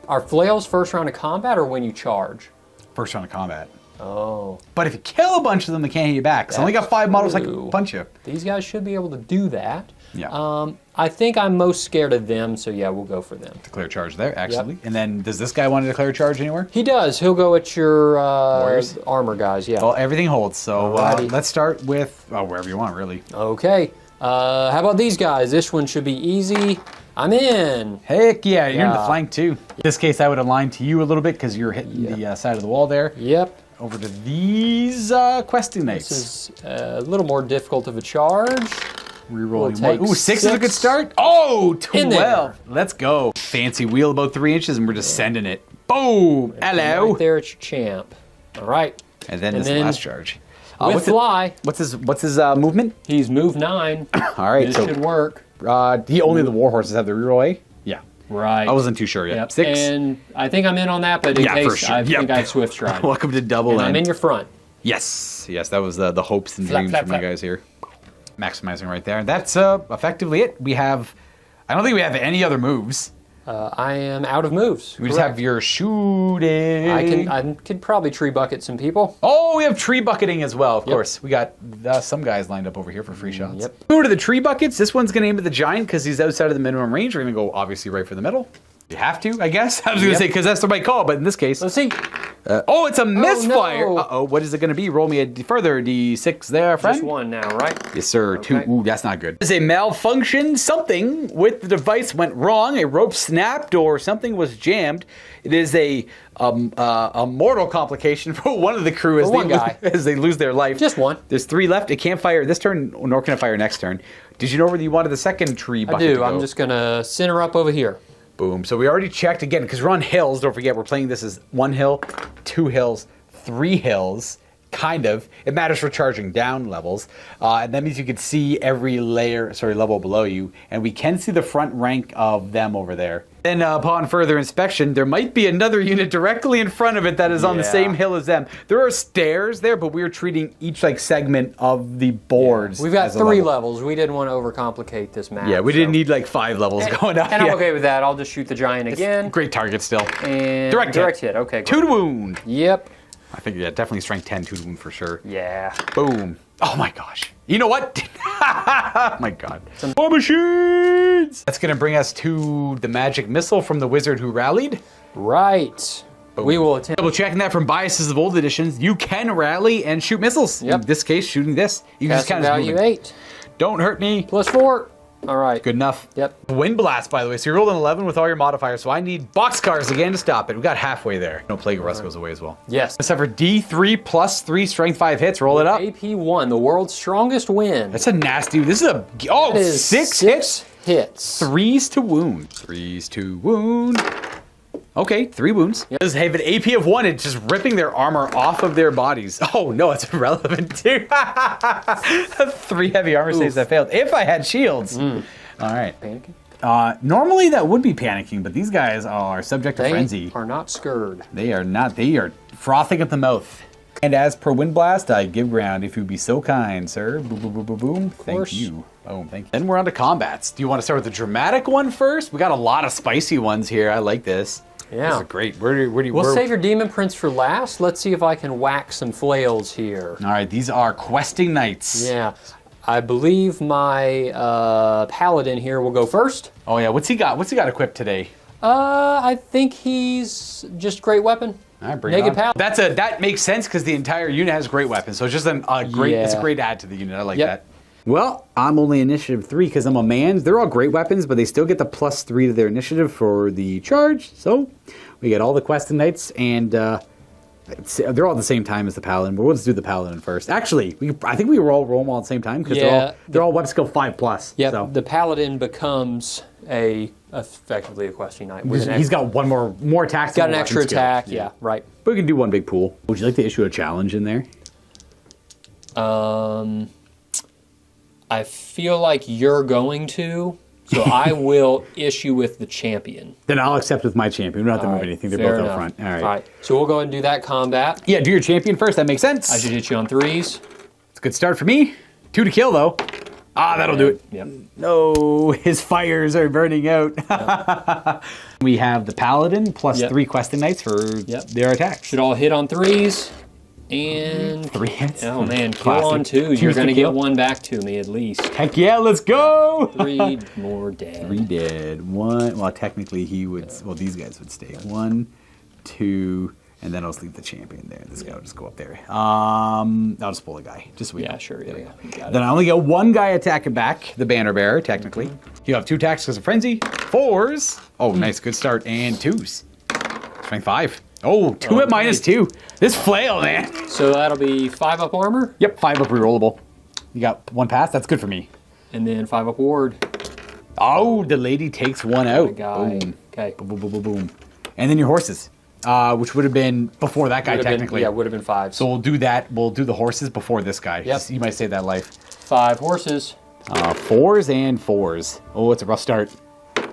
are flails first round of combat or when you charge? First round of combat. Oh. But if you kill a bunch of them, they can't hit you back. So I only got 5 models I can punch you. These guys should be able to do that. Yeah. I think I'm most scared of them, so yeah, we'll go for them. Declare charge there, actually. Yep. And then does this guy want to declare charge anywhere? He does. He'll go at your Warriors? armor guys, yeah. Well, everything holds. So Alrighty. let's start with wherever you want, really. Okay. How about these guys? This one should be easy. I'm in. Heck yeah, you're in the flank too. In this case, I would align to you a little bit because you're hitting the side of the wall there. Yep. Over to these questing knights. This is a little more difficult of a charge. Rerolling We'll one. Ooh, 6 is a good start. Oh, 12. Let's go. Fancy wheel about 3 inches and we're just sending it. Boom. Hello. Right there at your champ. All right. And then this last charge. With fly. What's his movement? He's move 9. All right. This should work. Only the war horses have the reroll, eh? Yeah. Right. I wasn't too sure yet. Yep. 6. And I think I'm in on that, but in case for sure. I think I have Swift Stride. Welcome to double and I'm in your front. Yes. Yes, that was the hopes and Flap, dreams flap, for my flap. guys here. Maximizing right there. That's effectively it. I don't think we have any other moves. I am out of moves. We just have your shooting. I can probably tree bucket some people. Oh, we have tree bucketing as well, of course. We got some guys lined up over here for free shots. Yep. Go to the tree buckets. This one's going to aim at the giant because he's outside of the minimum range. We're going to go, obviously, right for the middle. You have to, I guess. I was going to say, because that's the right call, but in this case... Let's see. it's a misfire. No. Uh-oh, what is it going to be? Roll me a further D6 there, friend. Just one now, right? Yes, sir. Okay. 2. Ooh, that's not good. There's a malfunction. Something with the device went wrong. A rope snapped or something was jammed. It is a mortal complication for one of the crew as they lose their life. Just one. There's 3 left. It can't fire this turn, nor can it fire next turn. Did you know where you wanted the second tree bucket to go? I'm just going to center up over here. Boom. So we already checked again, because we're on hills. Don't forget, we're playing this as 1 hill, 2 hills, 3 hills. Kind of. It matters for charging down levels. And that means you can see every level below you. And we can see the front rank of them over there. Then upon further inspection, there might be another unit directly in front of it that is on the same hill as them. There are stairs there, but we're treating each segment of the boards. We've got 3 levels. We didn't want to overcomplicate this map. Yeah, we didn't need 5 levels going up. And I'm okay with that. I'll just shoot the giant again. Great target still. And direct hit. Okay, great. 2 to wound. Yep. I think, definitely strength 10, 2 to wound for sure. Yeah. Boom. Oh my gosh. You know what? Oh my god. War machines! That's going to bring us to the magic missile from the wizard who rallied. Right. Boom. We will attempt. Double checking that from biases of old editions. You can rally and shoot missiles. Yep. In this case, shooting this. You can just Casting kind of value 8. Don't hurt me. +4. All right. Good enough. Yep. Wind blast, by the way. So you rolled an 11 with all your modifiers, so I need boxcars again to stop it. We got halfway there. No, Plague of Rust goes away as well. Yes. Except for D3 plus 3 strength 5 hits. Roll it up. AP1, the world's strongest win. That's a nasty. This is a. Oh, That is 6 6 hits. 3s to wound. 3s to wound. Okay, 3 wounds. Yep. Does have an AP of 1. It's just ripping their armor off of their bodies. Oh no, it's irrelevant too. 3 heavy armor saves that failed. If I had shields. All right. Panicking? Normally that would be panicking, but these guys are subject to frenzy. They are not scared. They are not. They are frothing at the mouth. And as per Wind Blast, I give ground if you be so kind, sir. Boom, boom, boom, boom, boom. Thank you. Boom, thank you. Then we're on to combats. Do you want to start with the dramatic one first? We got a lot of spicy ones here. I like this. Yeah. This is great. Where do you? We'll save your Demon Prince for last. Let's see if I can whack some flails here. All right, these are questing knights. Yeah. I believe my paladin here will go first. Oh yeah, what's he got? What's he got equipped today? I think he's just great weapon. All right, bring Naked it on. paladin. That makes sense because the entire unit has great weapons. So it's just it's a great add to the unit. I like that. Well, I'm only initiative 3 because I'm a man. They're all great weapons, but they still get the +3 to their initiative for the charge. So we get all the questing knights, and they're all at the same time as the paladin. But we'll just do the paladin first. Actually, I think we roll them all at the same time because they're all weapon skill 5+. Yeah, so. the paladin becomes effectively a questing knight. He's got one more attack. He's got an extra attack. Yeah, right. But we can do one big pool. Would you like to issue a challenge in there? I feel like you're going to, So I will issue with the champion. Then I'll accept with my champion. We don't have to move anything. They're both up front. All right. So we'll go ahead and do that combat. Yeah, do your champion first. That makes sense. I should hit you on 3s. It's a good start for me. 2 to kill, though. Ah, that'll do it. Yep. No, his fires are burning out. Yep. We have the Paladin plus 3 Questing Knights for their attacks. Should all hit on 3s. And 3 hits. Oh man, kill on 2s. You're gonna get 1 back to me at least. Heck yeah, let's go! 3 more dead. 3 dead. 1. Well, technically he would. Well, these guys would stay. 1, 2, and then I'll just leave the champion there. This guy will just go up there. I'll just pull a guy. Just wait. Yeah, sure. Yeah. Then I only get 1 guy attacking back, the banner bearer. Technically, you have 2 attacks because of frenzy. 4s. Oh, nice, good start, and 2s. Strength 5. Oh, 2 at -2. This flail, man. So that'll be 5 up armor? Yep, 5 up rerollable. You got 1 pass? That's good for me. And then 5 up ward. Oh, the lady takes 1 out. Guy. Boom. Okay. Boom, boom, boom, boom, boom. And then your horses, which would have been before that guy, technically. Would have been 5. So we'll do that. We'll do the horses before this guy. Yep. You might save that life. 5 horses. 4s and 4s. Oh, it's a rough start.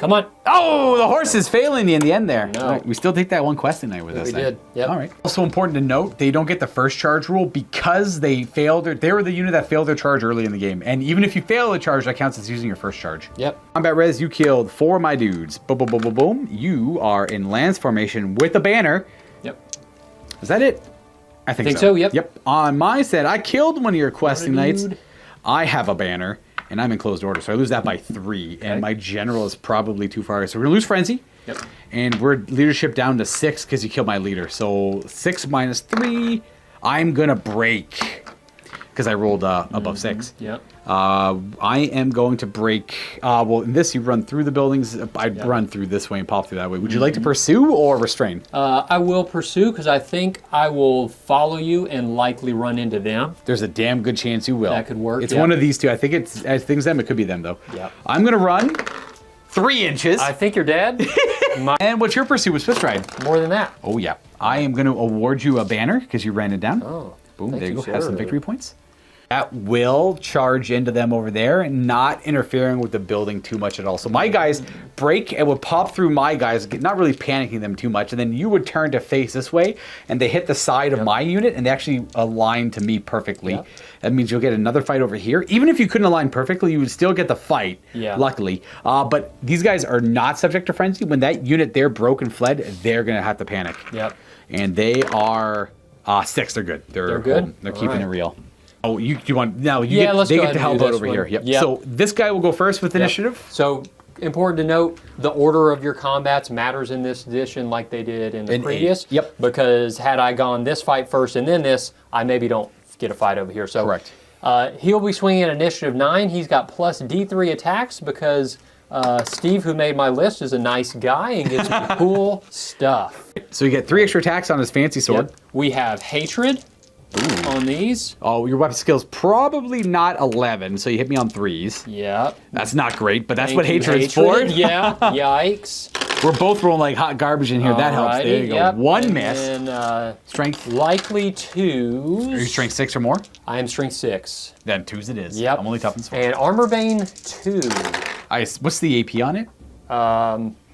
Come on. Oh, the horse is failing you in the end there. No. All right, we still take that 1 questing night with us. We then. did. Yep. All right. Also important to note, they don't get the first charge rule because they failed. They were the unit that failed their charge early in the game. And even if you fail a charge, that counts as using your first charge. Yep. Combat res, you killed 4 of my dudes. Boom, boom, boom, boom, boom. You are in lance formation with a banner. Yep. Is that it? I think so. Yep. Yep. On my set, I killed one of your questing knights. Dude. I have a banner. And I'm in closed order, so I lose that by 3. And my general is probably too far. So we're going to lose frenzy. Yep. And we're leadership down to 6 because you killed my leader. So 6 minus 3. I'm going to break because I rolled above 6. Yep. I am going to break. Well, in this, you run through the buildings. I'd run through this way and pop through that way. Would you like to pursue or restrain? I will pursue because I think I will follow you and likely run into them. There's a damn good chance you will. That could work. It's one of these two. I think it's them. It could be them, though. Yep. I'm going to run 3 inches. I think you're dead. And what's your pursuit with Swift Stride? More than that. Oh, yeah. I am going to award you a banner because you ran it down. Oh. Boom, thank there you you, go. Have sir. some victory points. That will charge into them over there, not interfering with the building too much at all. So my guys break and would pop through my guys, not really panicking them too much, and then you would turn to face this way, and they hit the side of my unit, and they actually align to me perfectly. Yep. That means you'll get another fight over here. Even if you couldn't align perfectly, you would still get the fight, luckily. But these guys are not subject to frenzy. When that unit there broke and fled, they're going to have to panic. Yep. And they are 6. They're good. They're good? They're All keeping right. it real. Oh, you want now? Let's they go get ahead to and help do out this over one. here. Yep. Yep. So this guy will go first with initiative. So important to note, the order of your combats matters in this edition, like they did in the previous. Yep. Because had I gone this fight first and then this, I maybe don't get a fight over here. So correct. He'll be swinging at initiative 9. He's got plus D3 attacks because Steve, who made my list, is a nice guy and gets me cool stuff. So you get 3 extra attacks on his fancy sword. Yep. We have hatred on these. Oh, your weapon skill's probably not 11, so you hit me on 3s. Yep. That's not great, but that's Thank what you, hatred's for. Yeah. Yikes. We're both rolling like hot garbage in here. That helps. There you go. Yep. 1 miss. And Strength. likely Are 2s. you strength 6 or more? I am strength 6. Then 2s it is. Yep. I'm only tough and small. And armor bane 2. What's the AP on it?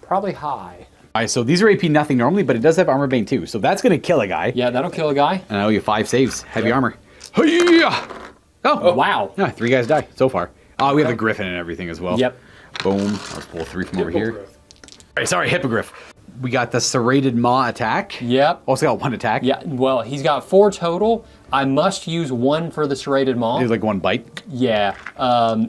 Probably high. All right, so these are AP nothing normally, but it does have armor bane too. So that's going to kill a guy. Yeah, that'll kill a guy. And I owe you 5 saves. Heavy armor. Hi-ya! Oh, wow. Yeah, 3 guys die so far. Oh, we have the griffin and everything as well. Yep. Boom. Let's pull 3 from over here. All right, sorry, hippogriff. We got the serrated maw attack. Yep. Also got 1 attack. Yeah, well, he's got 4 total. I must use 1 for the serrated maw. There's like 1 bite. Yeah.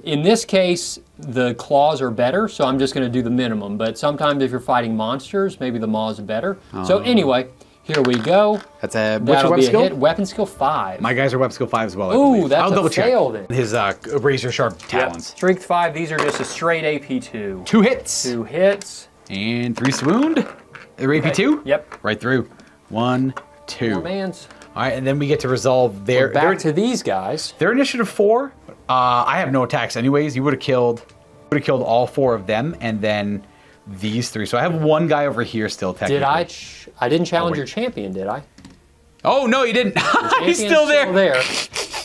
In this case, the claws are better, so I'm just going to do the minimum. But sometimes if you're fighting monsters, maybe the maws are better. So anyway, here we go. That's a what's your That'll weapon be a skill? hit. Weapon skill 5. My guys are weapon skill 5 as well. I Ooh, believe. that's I'll a double fail check. then. His razor sharp talons. Yep. Strength 5, these are just a straight AP 2. 2 hits. 2 hits. And 3 swooned. AP 2? Yep. Right through. 1, 2. More mans. All right, and then we get to resolve their Back to these guys. Their initiative 4. I have no attacks anyways. You would have killed all 4 of them, and then these 3. So I have 1 guy over here still technically. Did I? I didn't challenge wait. your champion, did I? Oh no, you didn't. He's Champion's still there.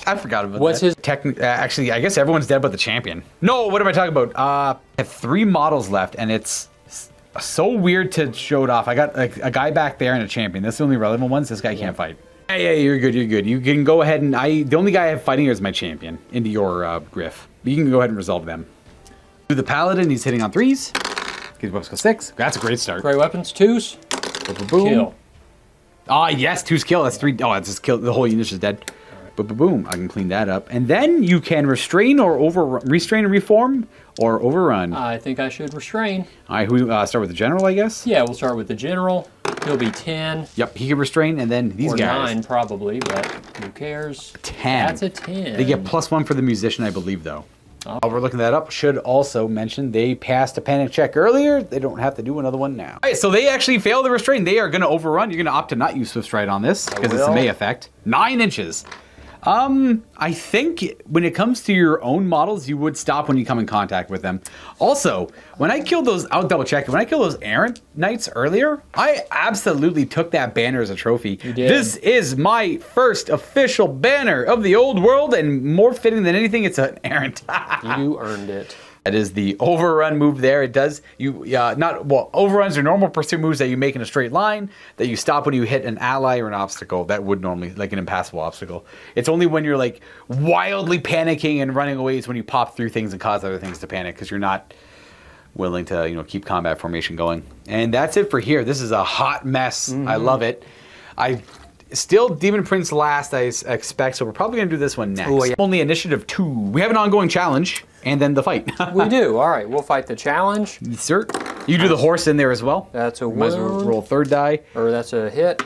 I forgot about What's that. his... Actually, I guess everyone's dead but the champion. No, what am I talking about? I have 3 models left, and it's so weird to show it off. I got a guy back there and a champion. That's the only relevant ones. This guy can't fight. Yeah, you're good, you're good. You can go ahead and... the only guy I have fighting here is my champion into your griff. You can go ahead and resolve them. Do the paladin, he's hitting on 3s. His weapons go 6. That's a great start. Great weapons, 2s. Boom. Kill. Ah, yes, 2's kill. That's 3. Oh, that's just kill. The whole unit is dead. Boom. I can clean that up. And then you can restrain or restrain and reform or overrun. I think I should restrain. All right, who start with the general, I guess? Yeah, we'll start with the general. He'll be 10. Yep, he can restrain, and then these or guys. 9 probably, but who cares? 10. That's a 10. They get +1 for the musician, I believe, though. While we're looking that up, should also mention they passed a panic check earlier. They don't have to do another one now. All right, so they actually failed the restrain. They are going to overrun. You're going to opt to not use Swift Stride on this because it's a May effect. 9 inches. I think when it comes to your own models, you would stop when you come in contact with them. Also, when I killed those, I'll double check it. When I killed those errant knights earlier, I absolutely took that banner as a trophy. You did. This is my first official banner of the old world, and more fitting than anything, it's an errant. You earned it. That is the overrun move there. It does, overruns are normal pursuit moves that you make in a straight line, that you stop when you hit an ally or an obstacle that would normally, like an impassable obstacle. It's only when you're like wildly panicking and running away is when you pop through things and cause other things to panic because you're not willing to, keep combat formation going. And that's it for here. This is a hot mess. I love it. Still Demon Prince last, I expect, so we're probably going to do this one next. Oh, yeah. Only initiative 2. We have an ongoing challenge, and then the fight. We do. All right, we'll fight the challenge. Yes, sir. You do the horse in there as well. That's a Might as well wound. roll 3rd die. Or that's a hit.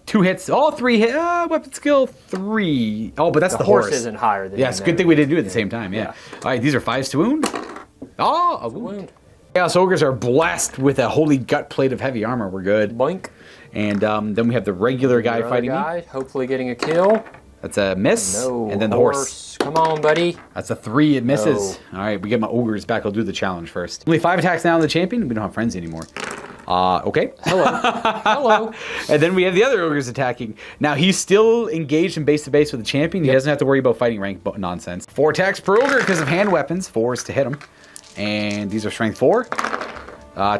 2 hits. All 3 hit. Weapon skill 3. Oh, but that's the horse. Isn't higher than Yes, good thing we didn't do it at the same time, yeah. All right, these are 5s to wound. Oh, a wound. Chaos Ogres are blessed with a holy gut plate of heavy armor. We're good. Boink. And then we have the regular guy fighting me. Hopefully getting a kill. That's a miss. No. And then the horse. Come on, buddy. That's a 3. It misses. All right, we get my ogres back. I'll do the challenge first. Only 5 attacks now on the champion. We don't have frenzy anymore. Okay. Hello. Hello. And then we have the other ogres attacking. Now he's still engaged in base to base with the champion. He doesn't have to worry about fighting rank nonsense. 4 attacks per ogre because of hand weapons. 4s to hit him. And these are strength 4.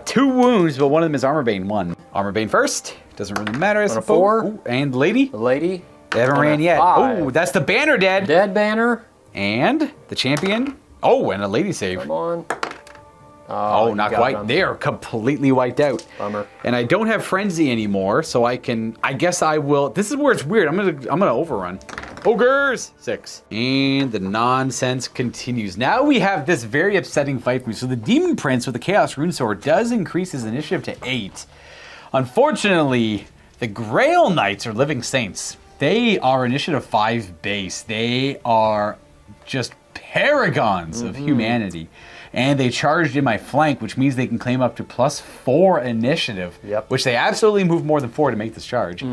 2 wounds, but one of them is armor bane 1. Armor bane first. Doesn't really matter. On a 4. Ooh, and lady. The lady. They haven't ran yet. 5. Oh, that's the banner dead. Dead banner. And the champion. Oh, and a lady save. Come on. Oh, not quite. Them. They are completely wiped out. Bummer. And I don't have frenzy anymore, so I guess I will. This is where it's weird. I'm gonna overrun. Ogres 6. And the nonsense continues. Now we have this very upsetting fight for me. So the Demon Prince with the Chaos Rune Sword does increase his initiative to 8. Unfortunately, the Grail Knights are living saints. They are initiative 5 base. They are just paragons of humanity. And they charged in my flank, which means they can claim up to +4 initiative, which they absolutely move more than 4 to make this charge.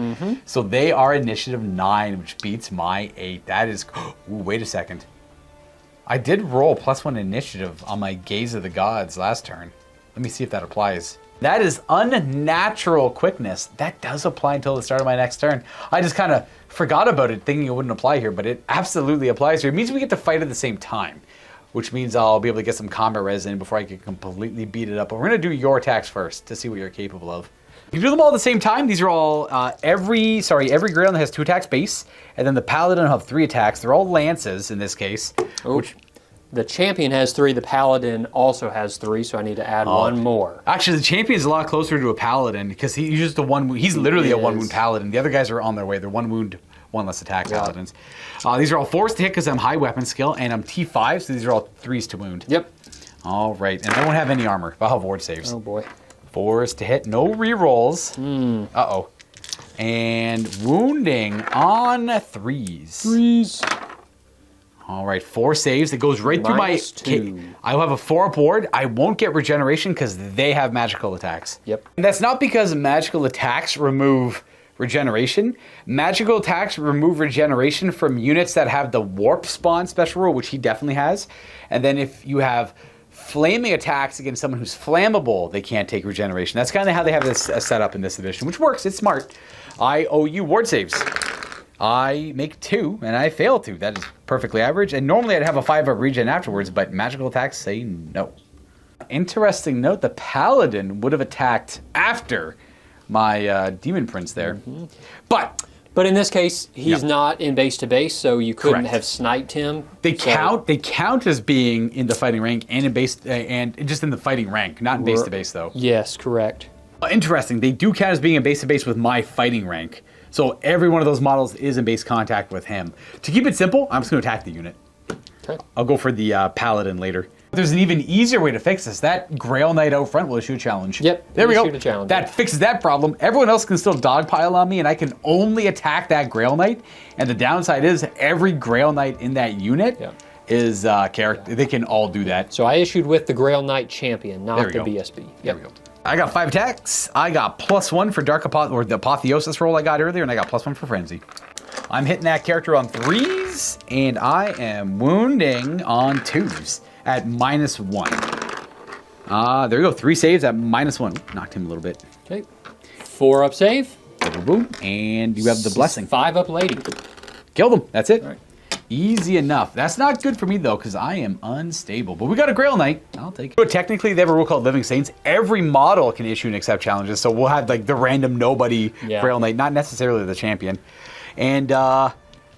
So they are initiative 9, which beats my 8. That is... Ooh, wait a second. I did roll +1 initiative on my Gaze of the Gods last turn. Let me see if that applies. That is unnatural quickness. That does apply until the start of my next turn. I just kind of forgot about it, thinking it wouldn't apply here, but it absolutely applies here. It means we get to fight at the same time, which means I'll be able to get some combat res in before I can completely beat it up. But we're going to do your attacks first to see what you're capable of. You can do them all at the same time. These are all, every Grail has 2 attacks base, and then the Paladin will have 3 attacks. They're all lances in this case. Which, the champion has 3, the paladin also has 3, so I need to add 1 more. Actually, the champion's a lot closer to a paladin because he's just a 1 wound. He's literally a 1 wound paladin. The other guys are on their way. They're 1 wound, 1 less attack paladins. These are all 4s to hit because I'm high weapon skill, and I'm T5, so these are all 3s to wound. Yep. All right, and I won't have any armor, but I'll have ward saves. Oh boy. 4s to hit, no rerolls. Uh-oh. And wounding on 3s. 3s. All right, 4 saves. It goes right through my... -2. I will have a 4 up ward. I won't get regeneration because they have magical attacks. Yep. And that's not because magical attacks remove regeneration. Magical attacks remove regeneration from units that have the warp spawn special rule, which he definitely has. And then if you have flaming attacks against someone who's flammable, they can't take regeneration. That's kind of how they have this set up in this edition, which works. It's smart. I owe you ward saves. I make 2, and I fail 2. That is perfectly average. And normally I'd have a 5-up regen afterwards, but magical attacks say no. Interesting note, the Paladin would have attacked after my Demon Prince there. But in this case, he's not in base to base, so you couldn't have sniped him. They count as being in the fighting rank and in base and just in the fighting rank, not in base to base though. Yes, correct. Interesting. They do count as being in base to base with my fighting rank. So every one of those models is in base contact with him. To keep it simple, I'm just going to attack the unit. Okay. I'll go for the Paladin later. There's an even easier way to fix this. That Grail Knight out front will issue a challenge. Yep. There we go. Shoot a challenge. That fixes that problem. Everyone else can still dogpile on me, and I can only attack that Grail Knight. And the downside is every Grail Knight in that unit is character. They can all do that. So I issued with the Grail Knight champion, not the go. BSB. There we go. I got 5 attacks. I got +1 for or the Apotheosis roll I got earlier, and I got +1 for Frenzy. I'm hitting that character on 3s, and I am wounding on 2s at -1. There we go. 3 saves at -1. Knocked him a little bit. Okay. 4-up save. Boom, boom. And you have the blessing. 5-up lady. Killed him. That's it. All right. Easy enough. That's not good for me, though, because I am unstable. But we got a Grail Knight. I'll take it. But technically, they have a rule called Living Saints. Every model can issue and accept challenges, so we'll have like the random nobody Grail Knight, not necessarily the champion. And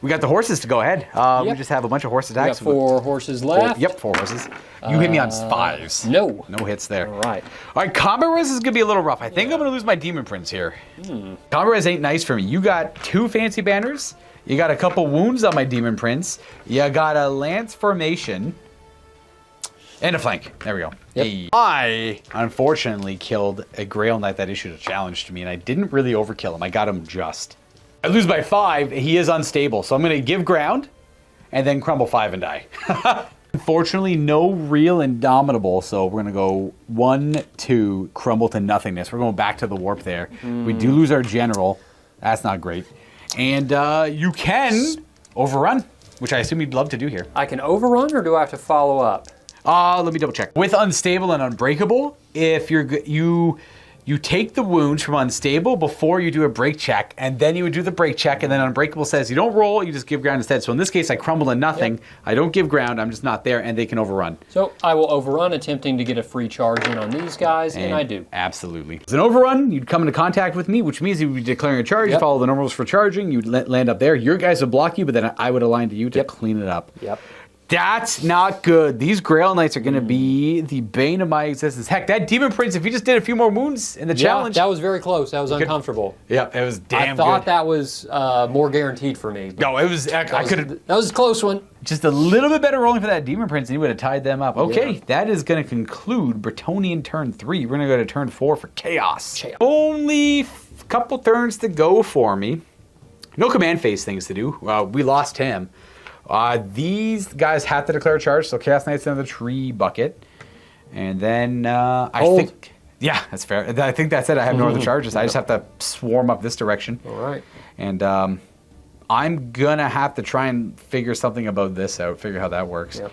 we got the horses to go ahead. We just have a bunch of horse attacks. We got 4 horses left. Yep, 4 horses. You hit me on 5s. No. No hits there. All right. All right, combat res is going to be a little rough. I think I'm going to lose my Demon Prince here. Combat res ain't nice for me. You got 2 fancy banners. You got a couple wounds on my Demon Prince. You got a lance formation. And a flank. There we go. Yep. Hey. I, unfortunately, killed a Grail Knight that issued a challenge to me, and I didn't really overkill him. I got him just. I lose by 5. He is unstable, so I'm going to give ground and then crumble 5 and die. Unfortunately, no real Indomitable, so we're going to go 1, 2, crumble to nothingness. We're going back to the warp there. We do lose our general. That's not great. And you can overrun, which I assume you'd love to do here. I can overrun, or do I have to follow up? Let me double check. With unstable and unbreakable, if you take the wounds from unstable before you do a break check, and then you would do the break check, and then unbreakable says you don't roll, you just give ground instead. So in this case, I crumble to nothing. Yep. I don't give ground, I'm just not there, and they can overrun. So I will overrun, attempting to get a free charge in on these guys, and I do. Absolutely. As an overrun, you'd come into contact with me, which means you would be declaring a charge, follow the normals for charging, you'd land up there. Your guys would block you, but then I would align to you to clean it up. Yep. That's not good. These Grail Knights are going to be the bane of my existence. Heck, that Demon Prince, if he just did a few more wounds in the challenge. That was very close. That was uncomfortable. Yep, it was damn good. I thought that was more guaranteed for me. No, it was. I could have. That was a close one. Just a little bit better rolling for that Demon Prince, and he would have tied them up. Okay, that is going to conclude Bretonnian turn 3. We're going to go to turn 4 for Chaos. Only a couple turns to go for me. No command phase things to do. We lost him. These guys have to declare a charge, so Chaos Knight's in the tree bucket. And then I think... Yeah, that's fair. I think that's it. I have no other charges. I just have to swarm up this direction. All right. And I'm going to have to try and figure something about this out, figure how that works. Yep.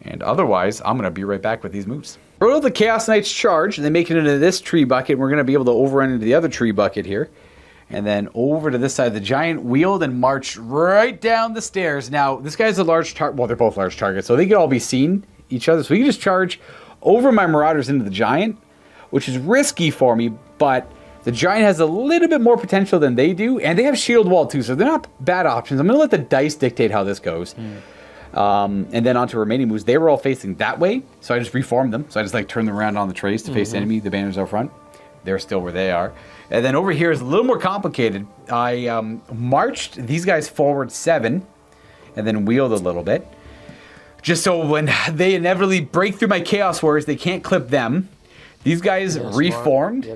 And otherwise, I'm going to be right back with these moves. Roll the Chaos Knights charge, and they make it into this tree bucket. We're going to be able to overrun into the other tree bucket here. And then over to this side, the giant wheeled and marched right down the stairs. Now, this guy's a large target. Well, they're both large targets, so they could all be seen each other. So we can just charge over my Marauders into the giant, which is risky for me, but the giant has a little bit more potential than they do, and they have shield wall too, so they're not bad options. I'm going to let the dice dictate how this goes. And then onto remaining moves. They were all facing that way, so I just reformed them. So I just like turned them around on the trays to face the enemy. The banners out front. They're still where they are. And then over here is a little more complicated. I marched these guys forward 7 and then wheeled a little bit. Just so when they inevitably break through my Chaos Warriors, they can't clip them. These guys reformed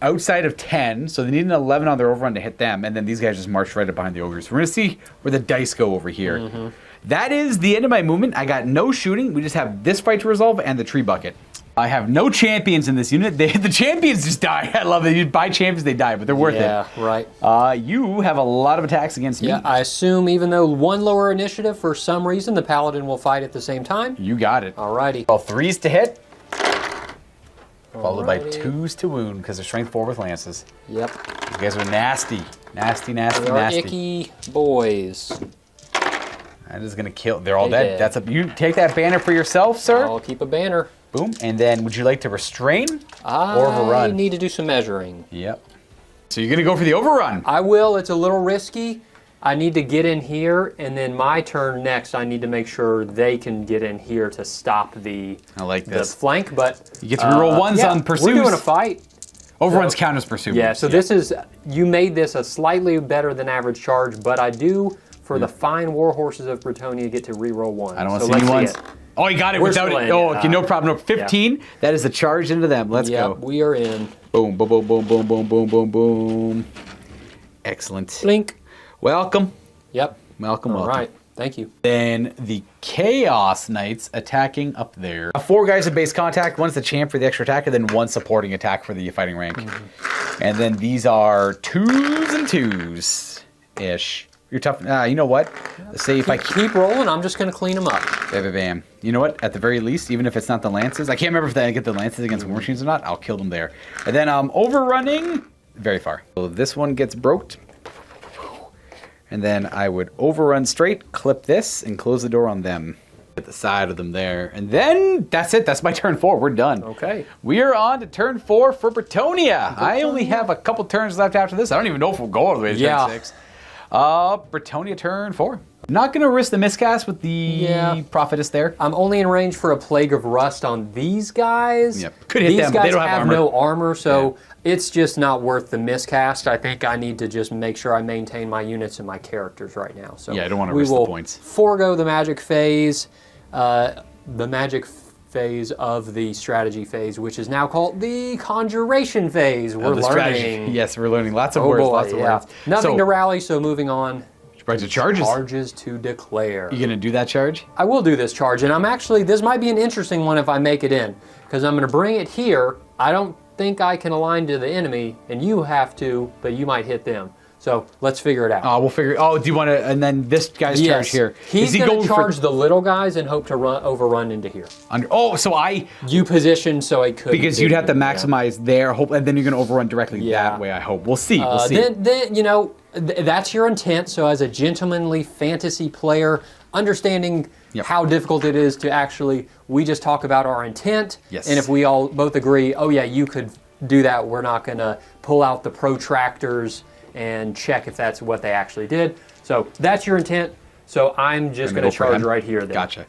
outside of 10, so they need an 11 on their overrun to hit them, and then these guys just marched right up behind the ogres. We're going to see where the dice go over here. That is the end of my movement. I got no shooting. We just have this fight to resolve and the tree bucket. I have no champions in this unit. The champions just die. I love it. You buy champions, they die, but they're worth it. Yeah, right. You have a lot of attacks against me. Yeah, I assume even though 1 lower initiative, for some reason, the Paladin will fight at the same time. You got it. Alrighty. Well, 3s to hit, followed by 2s to wound, because they're strength 4 with lances. Yep. You guys are nasty. Nasty, nasty, They are nasty. icky boys. That is gonna kill. They're all They dead. dead. That's a. You take that banner for yourself, sir. I'll keep a banner. Boom. And then, would you like to restrain or I overrun? need to do some measuring. Yep. So you're gonna go for the overrun. I will. It's a little risky. I need to get in here, and then my turn next, I need to make sure they can get in here to stop the I like the this. flank. But You get to reroll ones on pursuits. We're doing a fight. Overruns count as pursuit. Yeah. moves. So this is, you made this a slightly better than average charge, but I do, for the fine war horses of Bretonia, get to reroll one. I don't want so to see any let's ones. it. Oh, you got it We're without still it. in, Oh, yeah. okay, no problem. No, 15. That is a charge into them. Let's Yep, go. we are in. Boom, boom, boom, boom, boom, boom, boom, boom, boom. Excellent. Blink. Welcome. Yep. Welcome, All welcome. right. Thank you. Then the Chaos Knights attacking up there. 4 guys at base contact. One's the champ for the extra attack, and then 1 supporting attack for the fighting rank. And then these are 2s and 2s-ish. You're tough. You know what? Let's say if I Keep rolling. I'm just going to clean them up. Bam, bam, bam. You know what? At the very least, even if it's not the lances, I can't remember if I get the lances against war machines or not. I'll kill them there. And then overrunning very far. So this one gets broked. And then I would overrun straight, clip this, and close the door on them. At the side of them there. And then that's it. That's my turn 4. We're done. Okay. We are on to turn 4 for Bretonia. I only have a couple turns left after this. I don't even know if we'll go all the way to Yeah. turn 6. Bretonia turn 4. Not going to risk the miscast with the prophetess there. I'm only in range for a Plague of Rust on these guys. Yep. Could hit these them, but guys they don't have armor. no armor, so it's just not worth the miscast. I think I need to just make sure I maintain my units and my characters right now. So Yeah, I don't want to we risk the will points. forego the magic phase, phase of the strategy phase, which is now called the conjuration phase. We're The learning. strategy. Yes, we're learning lots of Oh words. boy, Lots of yeah. words. Nothing so, to rally, so moving on. right to charges. Charges to declare. You gonna do that charge? I will do this charge, and I'm actually, this might be an interesting one if I make it in, because I'm going to bring it here. I don't think I can align to the enemy, and you have to, but you might hit them. So let's figure it out. We'll figure. Oh, do you want to? And then this guy's charge here. He's Is he going to for charge the little guys and hope to overrun into here. so I You position so I could. because you'd have to maximize their hope, and then you're gonna overrun directly Yeah. that way. I hope. We'll see. We'll see. Then you know, that's your intent. So as a gentlemanly fantasy player, understanding Yep. how difficult it is to actually, we just talk about our intent. Yes. And if we all both agree, oh yeah, you could do that, we're not going to pull out the protractors and check if that's what they actually did. So that's your intent. So I'm just going to charge right here then. Gotcha.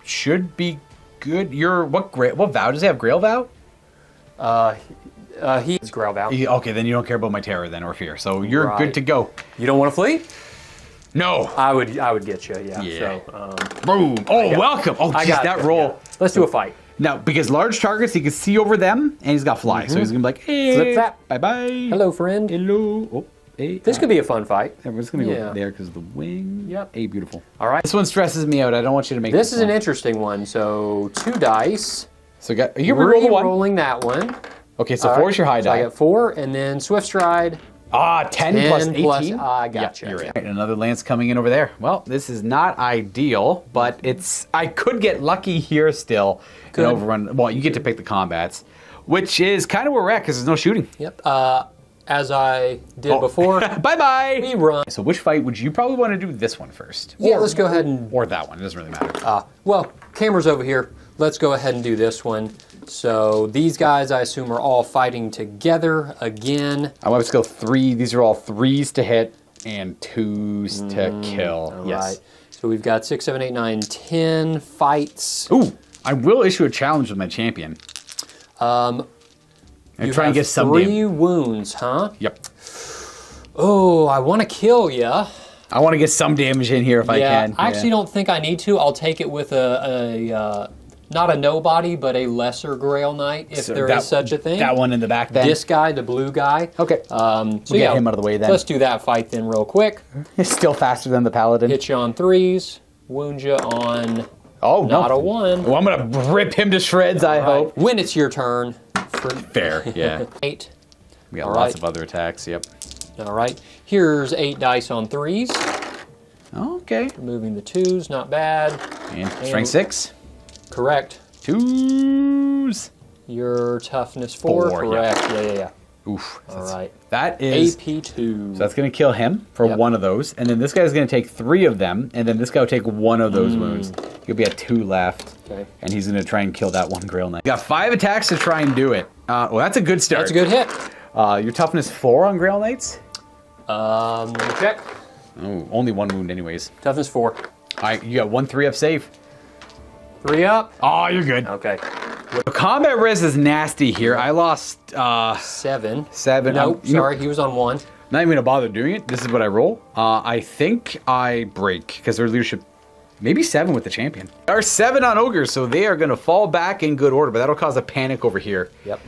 Should be good. What vow does he have? Grail vow? He's Grail Vow. Okay, then you don't care about my terror then or fear. So you're Right. good to go. You don't want to flee? No. I would get you, yeah. Yeah. So, Boom. Oh, welcome. Oh, I geez, got that this, roll. yeah. Let's do a fight. Now, because large targets, he can see over them, and he's got fly. So he's going to be like, hey. Flip that. Bye-bye. Hello, friend. Hello. Oh, hey. This could be a fun fight. We're just going to Yeah. go there because of the wing. Yep. Hey, beautiful. All right. This one stresses me out. I don't want you to make This is an one. interesting one. So 2 dice. So you can re-roll the one. Rolling that one. Okay, so All 4 right. is your high So die. I got 4, and then Swift Stride. 10 plus 18? I gotcha. Yeah, you're right. And another lance coming in over there. Well, this is not ideal, but I could get lucky here still. Good. And overrun. Well, you get to pick the combats, which is kind of where we're at because there's no shooting. Yep. As I did before, Bye-bye. we run. So which fight would you probably want to do this one first? Yeah, let's go ahead and... Or that one. It doesn't really matter. Well, camera's over here. Let's go ahead and do this one. So these guys, I assume, are all fighting together again. I want to go 3. These are all 3s to hit and 2s to kill. All Yes. right. So we've got 6, 7, 8, 9, 10 fights. Ooh, I will issue a challenge with my champion. And You try and have get some 3 damage. wounds, huh? Yep. Oh, I want to kill ya. I want to get some damage in here if I can. I actually don't think I need to. I'll take it with not a nobody, but a lesser Grail Knight, if there is such a thing. That one in the back then? This guy, the blue guy. Okay. So We'll get him out of the way then. Let's do that fight then real quick. It's still faster than the Paladin. Hit you on 3s, wound you on Oh, not no. a 1. Well, I'm going to rip him to shreds, I hope. When it's your turn. Fair, yeah. 8. We got All lots right. of other attacks, yep. All right. Here's 8 dice on 3s. Okay. Removing the 2s, not bad. And strength 6. Correct. 2s. Your toughness 4, 4, correct. Yeah. Oof. All right. That is... AP2. So that's going to kill him for one of those. And then this guy's going to take 3 of them. And then this guy will take 1 of those wounds. He'll be at 2 left. Okay. And he's going to try and kill that one Grail Knight. Got 5 attacks to try and do it. Well, that's a good start. That's a good hit. Your toughness 4 on Grail Knights? Check. Oh, only 1 wound anyways. Toughness 4. All right, you got 1 3-up save. 3 up. Oh, you're good. Okay. The combat res is nasty here. I lost 7. 7. Nope, sorry, he was on 1. Not even gonna bother doing it. This is what I roll. I think I break because their leadership, maybe 7 with the champion. There are 7 on ogres, so they are gonna fall back in good order, but that'll cause a panic over here. Yep.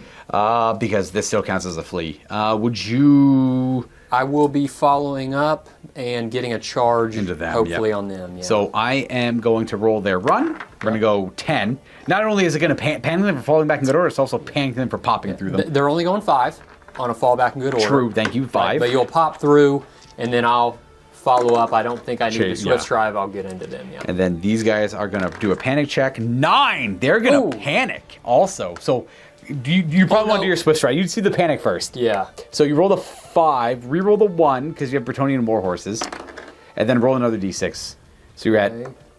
Because this still counts as a flea. Would you? I will be following up and getting a charge Into them, hopefully on them. Yeah. So I am going to roll their run. We're gonna go 10. Not only is it gonna panic them for falling back in good order, it's also panicking them for popping through them. They're only going 5 on a fallback in good order. True, thank you. 5. Right, but you'll pop through, and then I'll follow up. I don't think I need to Chase, Swift yeah. Strive. I'll get into them. Yeah. And then these guys are gonna do a panic check. 9. They're gonna Ooh. panic also. So you probably want to do your Swift Stride. You'd see the panic first. Yeah. So you roll the 5, re-roll the 1 because you have Bretonian war horses, and then roll another d6. So you're at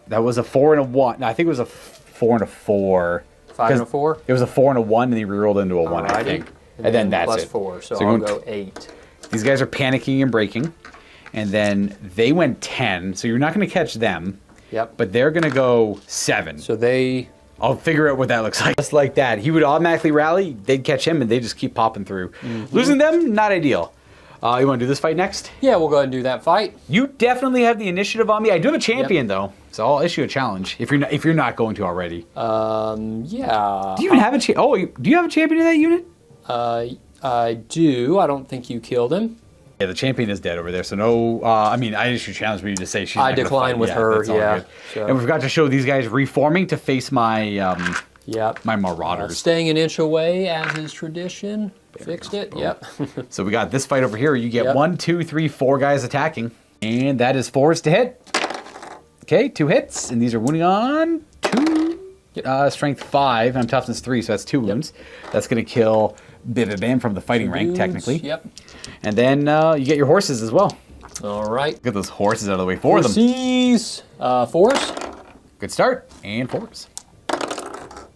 that was a 4 and a 1. No, I think it was a 4 and a 4. 5 and a 4. It was a 4 and a 1, and he re-rolled into a 1. I Alrighty. think. And then that's plus it. 4, so you're I'll going go 8. These guys are panicking and breaking, and then they went 10. So you're not going to catch them. Yep. But they're going to go 7. So they. I'll figure out what that looks like. Just like that. He would automatically rally, they'd catch him, and they just keep popping through. Losing them, not ideal. You want to do this fight next? Yeah, we'll go ahead and do that fight. You definitely have the initiative on me. I do have a champion, though, so I'll issue a challenge if you're not going to already. Yeah. Do you even have a champion? Oh, do you have a champion in that unit? I do. I don't think you killed him. Yeah, the champion is dead over there, so no. I mean, I issue a challenge, but you just say she's. I not gonna decline fight. with her, that's all yeah, good. so. And we forgot to show these guys reforming to face my Yep. my marauders. Staying an inch away, as is tradition. Fixed it. Yep. So we got this fight over here. You get Yep. 1, 2, 3, 4 guys attacking, and that is 4s to hit. Okay, 2 hits, and these are wounding on 2. Strength 5 and toughness 3, so that's 2 wounds. That's going to kill Bam from the fighting rank, Wounds, technically. Yep. And then you get your horses as well. All right. Get those horses out of the way. 4 of them. Horses. 4s. Good start. And 4s.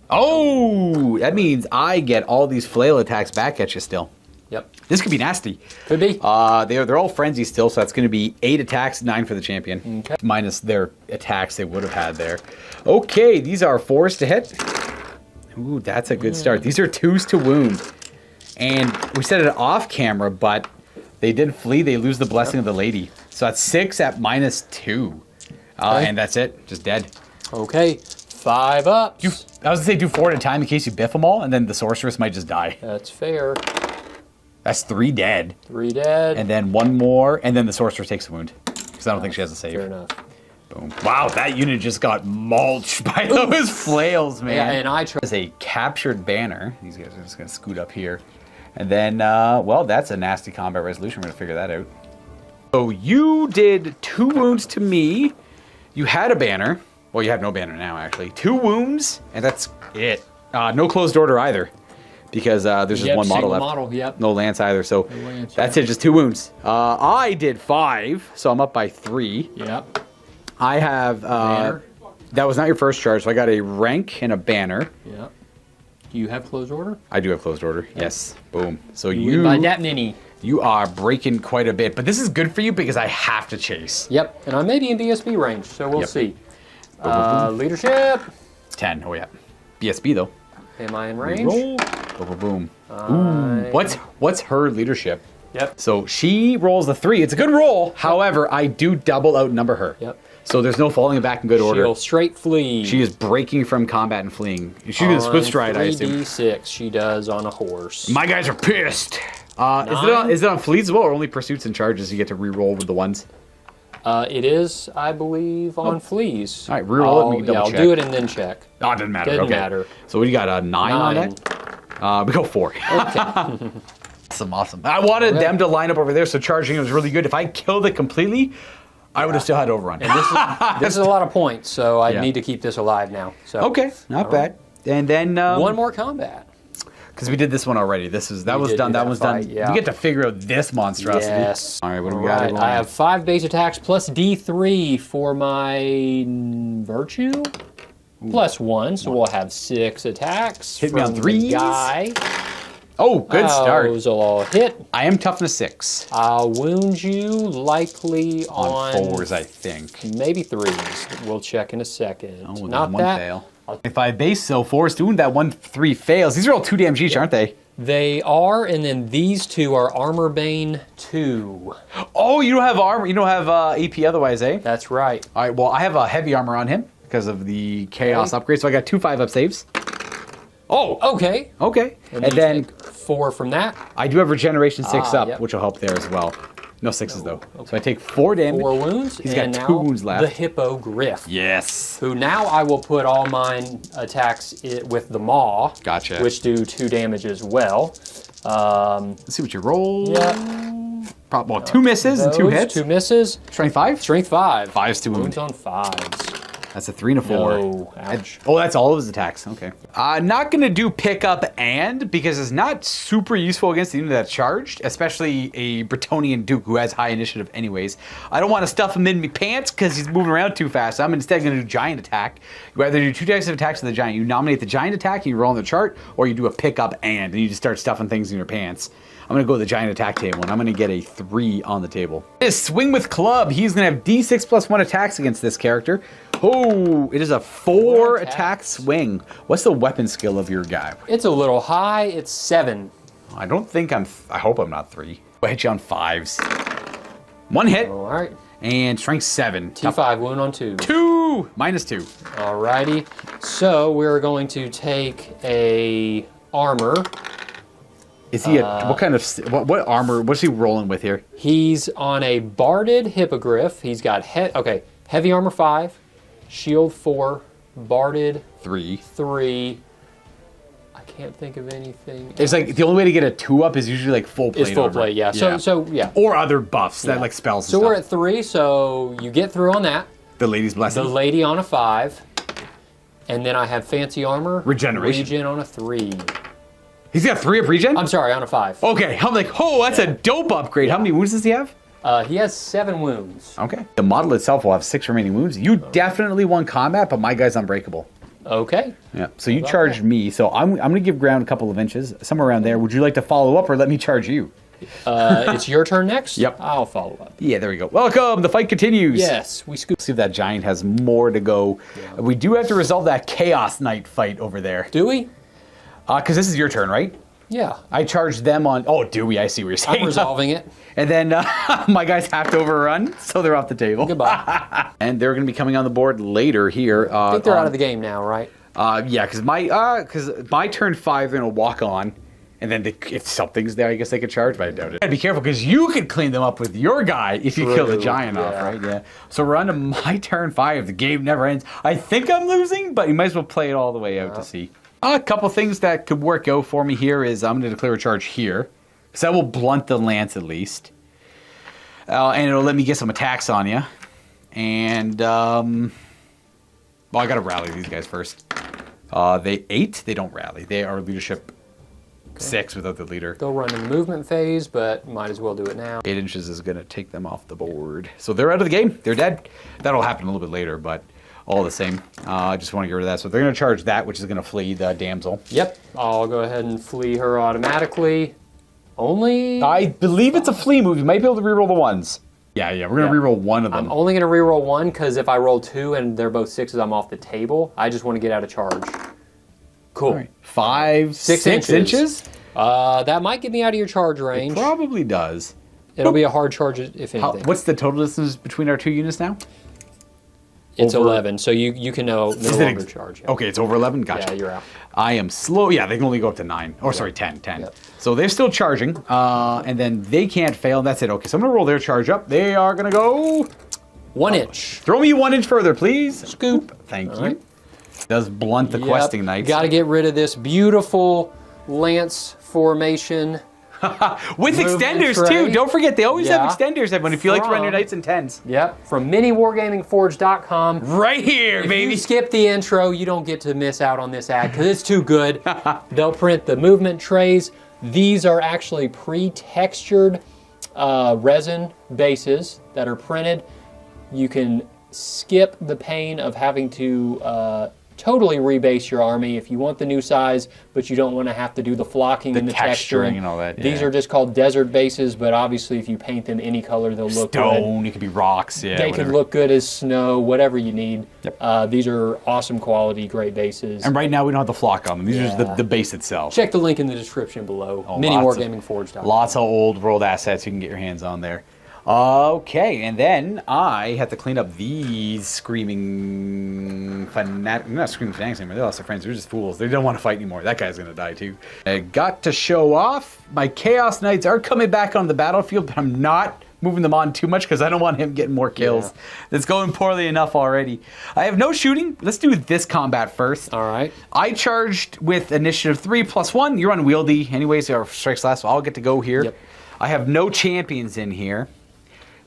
Oh, that means I get all these flail attacks back at you still. Yep. This could be nasty. Could be. They're all frenzy still, so that's going to be 8 attacks, 9 for the champion. Okay. Minus their attacks they would have had there. Okay, these are 4s to hit. Ooh, that's a good start. These are 2s to wound. And we said it off camera, but they did flee. They lose the blessing of the lady. So that's 6 at -2. Okay. And that's it. Just dead. Okay. 5 ups. I was going to say do 4 at a time in case you biff them all, and then the sorceress might just die. That's fair. That's 3 dead. 3 dead. And then 1 more, and then the sorceress takes a wound. Because I don't think she has a save. Fair enough. Boom. Wow, that unit just got mulched by those flails, man. Yeah, and I tried. There's a captured banner. These guys are just going to scoot up here. And then, well, that's a nasty combat resolution. We're going to figure that out. So you did 2 wounds to me. You had a banner. Well, you have no banner now, actually. 2 wounds, and that's it. No closed order either, because there's just Yep, 1 model single left. model, yep. No lance either, so No lance, that's it, just 2 wounds. I did 5, so I'm up by 3. Yep. I have, Banner. that was not your first charge, so I got a rank and a banner. Yep. Do you have closed order? I do have closed order, yes. Boom. So You by that many. you are breaking quite a bit, but this is good for you because I have to chase. Yep. And I may be in BSB range, so we'll Yep. see. Leadership. 10, oh yeah. BSB though. Am I in range? Roll. Boom, boom, boom. Ooh, what's her leadership? Yep. So she rolls the 3. It's a good roll. However, I do double outnumber her. Yep. So there's no falling back in good order. She'll straight flee. She is breaking from combat and fleeing. She's going to Swift Stride, I assume. 3d6 she does on a horse. My guys are pissed. Is it on fleets as well, or only pursuits and charges you get to re-roll with the ones? It is, I believe, on fleas. All right, re-roll it and we can double I'll check. do it and then check. Oh, it doesn't matter. Doesn't okay. matter. So what do you got? A 9 on that? We go 4. Okay. Awesome. I wanted them to line up over there, so charging was really good. If I killed it completely, I would have still had overrun. And this is a lot of points, so I Yeah. need to keep this alive now. So Okay, not bad. And then one more combat. Because we did this one already. That was did done. do That that was fight, done. yeah. We get to figure out this monstrosity. Yes. All right, what do we Right, got? I have 5 base attacks plus D3 for my virtue. Plus 1, so we'll have 6 attacks. Hit me on from the 3s. guy. Oh, good start. Those will all hit. I am toughness 6. I'll wound you likely On 4s, I think. maybe 3s. We'll check in a second. Oh, Not one that. fail. If I base so 4's doing that 1-3 fails. These are all 2 damage each, aren't they? They are, and then these 2 are Armor Bane 2. Oh, you don't have armor. You don't have AP otherwise, eh? That's right. All right. Well, I have a heavy armor on him because of the chaos upgrade. So I got 2 5-up saves. Oh, okay. Okay. And And then take 4 from that. I do have regeneration 6 up, yep. which will help there as well. No 6s though. So I take 4 damage. 4 wounds. He's and got now 2 wounds left. The Hippogriff. Yes. Who now I will put all mine attacks with the Maw. Gotcha. Which do 2 damage as well. Let's see what you roll. Yeah. Well, 2 misses and 2 Those, hits. 2 misses. Strength 5? Strength 5. 5's to wound. Wounds on 5s. That's a 3 and a 4. No, ouch. Oh, that's all of his attacks. Okay. Not going to do pick up and because it's not super useful against the unit that's charged, especially a Bretonnian Duke who has high initiative anyways. I don't want to stuff him in my pants because he's moving around too fast. I'm instead going to do giant attack. You either do 2 types of attacks with the giant. You nominate the giant attack and you roll on the chart, or you do a pick up and you just start stuffing things in your pants. I'm going to go to the giant attack table, and I'm going to get a 3 on the table. This swing with club. He's going to have D6 plus 1 attacks against this character. Oh, it is a 4 attack swing. What's the weapon skill of your guy? It's a little high. It's 7. I don't think I hope I'm not 3. I'll hit you on 5s. 1 hit. All right. And strength 7. T5 wound on 2. 2! Minus 2. Alrighty. So we're going to take a armor. Is he what kind of what armor? What's he rolling with here? He's on a barded hippogriff. He's got heavy armor 5, shield 4, barded 3. 3. I can't think of anything. It's like the only way to get a 2 up is usually like full plate. It's full armor. plate, yeah. So yeah. Or other buffs that like spells. So and we're stuff. at 3. So you get through on that. The lady's blessing. The lady on a 5, and then I have fancy armor. Regeneration. Regen on a 3. He's got 3 of regen? I'm sorry, on a 5. Okay, I'm like, oh, that's a dope upgrade. How many wounds does he have? He has 7 wounds. Okay. The model itself will have 6 remaining wounds. You definitely won combat, but my guy's unbreakable. Okay. Yeah. So you charged me, so I'm going to give ground a couple of inches, somewhere around there. Would you like to follow up or let me charge you? It's your turn next? Yep. I'll follow up. Yeah, there we go. Welcome. The fight continues. Yes, we scoop. See if that giant has more to go. Yeah. We do have to resolve that Chaos Knight fight over there. Do we? Because this is your turn, right? Yeah. I charged them on... Oh, do we? I see what you're saying. I'm resolving it. And then my guys have to overrun, so they're off the table. Goodbye. And they're going to be coming on the board later here. I think they're out of the game now, right? Yeah, because my turn 5, they're going to walk on. And then if something's there, I guess they could charge, but I doubt it. And be careful, because you could clean them up with your guy if you kill the giant off, right? Yeah. So we're on to my turn 5. The game never ends. I think I'm losing, but you might as well play it all the way out to see. A couple things that could work out for me here is I'm going to declare a charge here. So that will blunt the lance at least. And it'll let me get some attacks on you. And, well, I got to rally these guys first. They 8, they don't rally. They are leadership 6 without the leader. They'll run in the movement phase, but might as well do it now. 8 inches is going to take them off the board. So they're out of the game. They're dead. That'll happen a little bit later, but all the same. I just want to get rid of that. So they're going to charge that, which is going to flee the damsel. Yep. I'll go ahead and flee her automatically. Only... I believe it's a flee move. You might be able to reroll the 1s. Yeah, we're going to reroll 1 of them. I'm only going to reroll 1 because if I roll 2 and they're both 6s, I'm off the table. I just want to get out of charge. Cool. Right. 5, 6 inches? That might get me out of your charge range. It probably does. It'll be a hard charge if anything. What's the total distance between our 2 units now? It's over 11, so you can no longer charge. Yeah. Okay, it's over 11? Gotcha. Yeah, you're out. I am slow. Yeah, they can only go up to 9. Or sorry, 10. Yep. So they're still charging, and then they can't fail. That's it. Okay, so I'm going to roll their charge up. They are going to go... 1 inch. Throw me 1 inch further, please. Scoop. Thank you. Right. Does blunt the questing knights. Got to get rid of this beautiful lance formation. With Movement extenders tray. too. Don't forget, they always Yeah. have extenders when if you like to run your From- Knights and Tens. Yep, from MiniWarGamingForge.com. Right here, If baby. you skip the intro, you don't get to miss out on this ad because it's too good. They'll print the movement trays. These are actually pre-textured resin bases that are printed. You can skip the pain of having to totally rebase your army if you want the new size, but you don't want to have to do the flocking and the texturing texturing and all that, These yeah. are just called desert bases, but obviously if you paint them any color, they'll look good. Stone, it could be rocks, yeah. They whatever. could look good as snow, whatever you need. Yep. These are awesome quality, great bases. And right now we don't have the flock on them. These are Yeah. just the base itself. Check the link in the description below. Oh, MiniWarGamingForge.com. Lots of old world assets you can get your hands on there. Okay, and then I had to clean up these screaming fanatics. Not screaming fanatics anymore. They lost their friends. They're just fools. They don't want to fight anymore. That guy's going to die too. I got to show off. My Chaos Knights are coming back on the battlefield, but I'm not moving them on too much because I don't want him getting more kills. Yeah. It's going poorly enough already. I have no shooting. Let's do this combat first. All right. I charged with initiative 3+1. You're unwieldy anyways. Our strikes last, so I'll get to go here. Yep. I have no champions in here.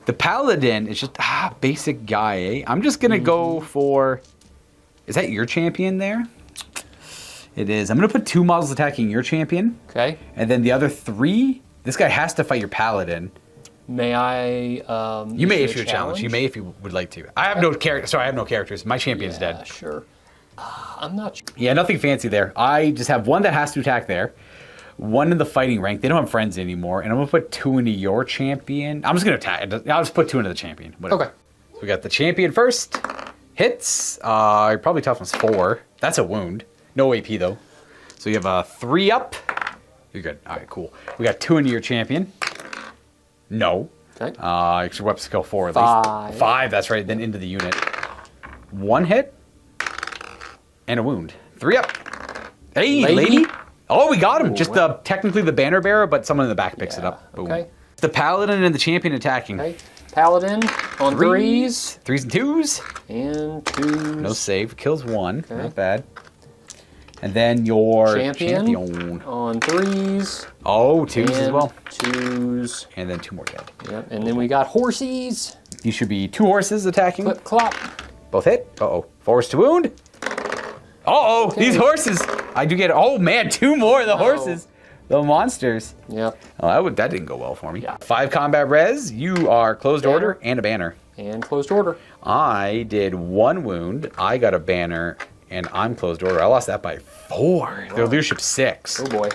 The Paladin is just basic guy, eh? I'm just gonna go for. Is that your champion there? It is. I'm gonna put 2 models attacking your champion, Okay. and then the other 3. This guy has to fight your Paladin. May I? You may issue a challenge. You may if you would like to. I have no character. Sorry, I have no characters. My champion's Yeah, dead. sure. I'm not sure. Yeah, nothing fancy there. I just have one that has to attack there. One in the fighting rank. They don't have friends anymore. And I'm going to put 2 into your champion. I'm just going to attack. I'll just put 2 into the champion. Whatever. Okay. So we got the champion first. Hits. Probably toughness 4. That's a wound. No AP though. So you have a 3 up. You're good. All right, cool. We got 2 into your champion. No. Okay. Extra weapon skill 4 at 5. least. 5, that's right. Then into the unit. 1 hit. And a wound. 3 up. Hey, lady. Oh, we got him. Just technically the banner bearer, but someone in the back picks it up. Boom. Okay. The paladin and the champion attacking. Okay. Paladin on 3s 3s and 2s. and 2s. No save. Kills 1. Okay. Not bad. And then your Champion. champion. On 3s. Oh, 2s as and well. 2s. And then 2 more dead. Yep. And then we got horsies. You should be 2 horses attacking. Clip clop. Both hit. Uh-oh. Force to wound. Uh-oh. Okay. These horses. I do get. Oh, man. 2 more of the horses. The monsters. Yep. Oh, that didn't go well for me. Yeah. 5 combat res. You are closed Banner. order and a banner. And closed order. I did 1 wound. I got a banner, and I'm closed order. I lost that by 4. Their leadership 6. Oh boy.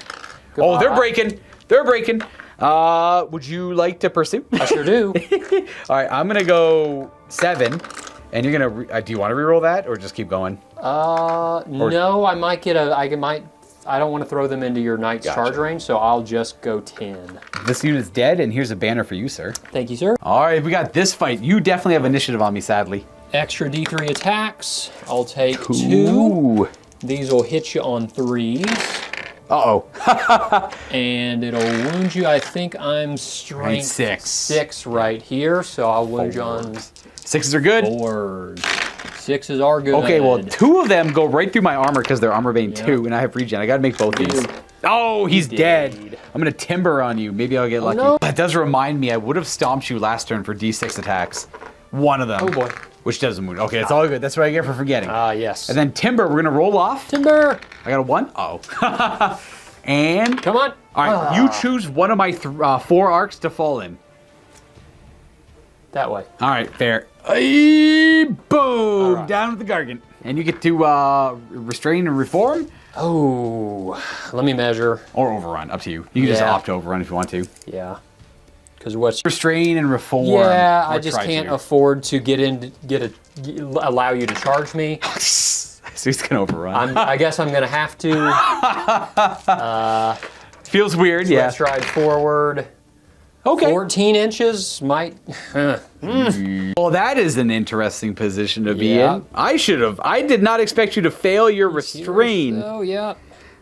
Oh, they're Goodbye. breaking. They're breaking. Would you like to pursue? I sure do. All right, I'm gonna go 7, and you're gonna. Do you want to reroll that, or just keep going? No, I might get a. I don't want to throw them into your knight's Gotcha. charge range, so I'll just go 10. This unit's dead, and here's a banner for you, sir. Thank you, sir. All right, we got this fight. You definitely have initiative on me, sadly. Extra D3 attacks. I'll take 2. Ooh. These will hit you on 3s, Uh-oh. and it'll wound you. I think I'm strength 6 right here, so I'll wound you on 6s are good. 4s. 6s are good. Okay, well, 2 of them go right through my armor because they're armor bane Yeah. 2, and I have regen. I gotta make both You these. do. Oh, he's dead. Indeed. I'm gonna timber on you. Maybe I'll get lucky. no. That does remind me, I would have stomped you last turn for D6 attacks. One of them. Oh, boy. Which doesn't wound. Okay, it's all good. That's what I get for forgetting. Yes. And then timber, we're gonna roll off. Timber! I got a 1. Oh. And Come on. all right, you choose one of my 4 arcs to fall in. That way. All right, fair. Boom! right. Down with the gargant. And you get to restrain and reform Oh, let me measure. or overrun. Up to you. You can just Yeah. opt to overrun if you want to. Yeah. Because what's... Restrain and reform. Yeah, or I just try can't to. afford to allow you to charge me. So he's gonna overrun. I guess I'm going to have to Feels weird, yeah. stride forward. Okay. 14 inches might... Well, that is an interesting position to be Yeah. in. I did not expect you to fail your restrain. Oh, yeah.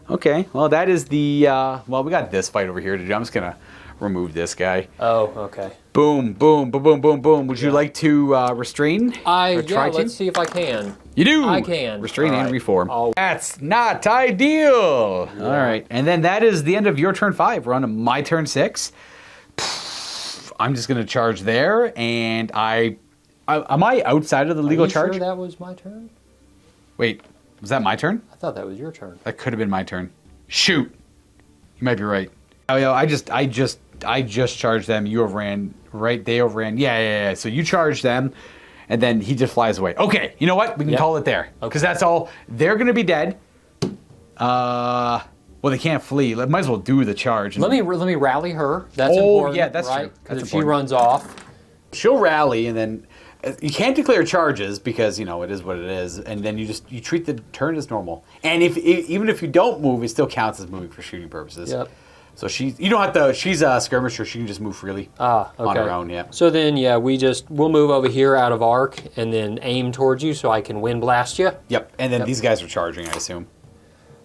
Okay, well, that is the, well, we got this fight over here to do. I'm just gonna remove this guy. Oh, okay. Boom, boom, boom, boom, boom, boom. Would you like to restrain? Let's see if I can. You do. I can. Restrain and reform. Oh. That's not ideal. Yeah. All right, and then that is the end of your turn 5. We're on to my turn 6. I'm just gonna charge there, and am I outside of the legal charge? Sure that was my turn? Wait, was that my turn? I thought that was your turn. That could have been my turn. Shoot, you might be right. Oh yeah, I just charged them. You overran, right? They overran. Yeah. So you charged them, and then he just flies away. Okay, you know what? We can call it there because that's all. They're gonna be dead. Well, they can't flee. Might as well do the charge. Let me rally her. That's important. Yeah, that's right? true. Because if she runs off, she'll rally, and then you can't declare charges because it is what it is. And then you treat the turn as normal. And even if you don't move, it still counts as moving for shooting purposes. Yep. So you don't have to. She's a skirmisher. She can just move freely. Okay. On her own. Yeah. So then, we'll move over here out of arc and then aim towards you so I can wind blast you. Yep. And then these guys are charging, I assume.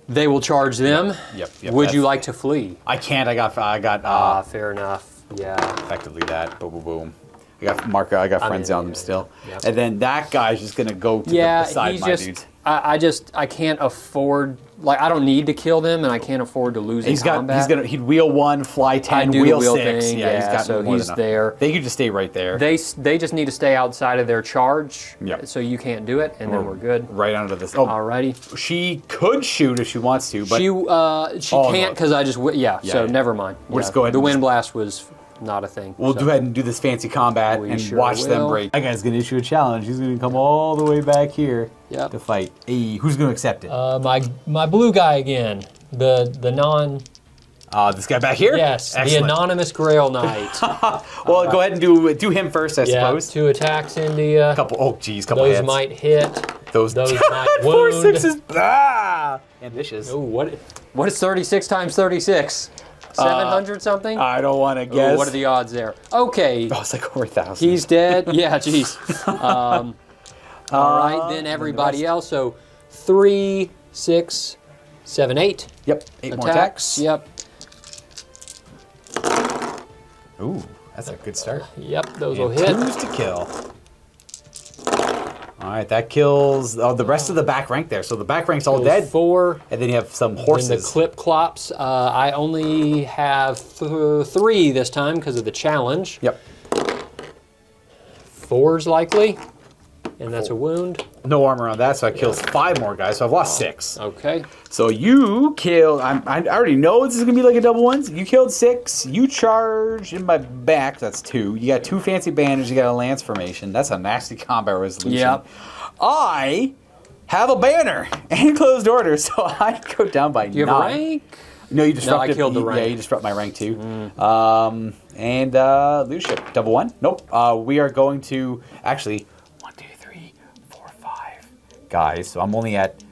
They will charge them. Yep. Would you like to flee? I can't. I got. Fair enough. Yeah. Effectively that. Boom, boom, boom. I got frenzy on them still. Yep. And then that guy's just gonna go to beside my dudes. I can't afford. I don't need to kill them, and I can't afford to lose in combat. He'd wheel 1, fly 10, do wheel the wheel 6. thing, He's got so more he's than enough. there. They could just stay right there. They just need to stay outside of their charge. Yep. So you can't do it, and then we're good. Right under this. Oh, alrighty. She could shoot if she wants to, but she can't because I just So never mind. We'll just go ahead. The wind blast was not a thing. We'll go ahead and do this fancy combat and watch them break. That guy's gonna issue a challenge. He's gonna come all the way back here to fight. Hey, who's gonna accept it? My blue guy again. The non. This guy back here? Yes, excellent. the anonymous Grail Knight. Well, go ahead and do him first, I suppose. 2 attacks into you. Couple hits. Those might hit. Those might four wound. sixes. Ambitious. Oh, what is 36 times 36? 700 something? I don't want to guess. What are the odds there? Okay. Oh, it's like over 1,000. He's dead. Yeah, jeez. All right, then everybody else. So 3, 6, 7, 8. Yep, 8 more attacks. Yep. Ooh, that's a good start. Yep, those will hit. 2s to kill. All right, that kills the rest of the back rank there. So the back rank's all dead. 4. And then you have some horses. And the clip clops. I only have 3 this time because of the challenge. Yep. 4's likely. And that's a wound. No armor on that, so that kills 5 more guys. So I've lost 6. Okay. So you killed. I already know this is gonna be like a double ones. You killed 6. You charged in my back. That's 2. You got 2 fancy bandages. You got a lance formation. That's a nasty combat resolution. Yep. I have a banner and closed order, so I go down by 9. Do you have a rank? No, you disrupted. No, I killed the rank. Yeah, you disrupt my rank too. And leadership, double 1. Nope. We are going to actually 1, 2, 3, 4, 5 guys. So I'm only at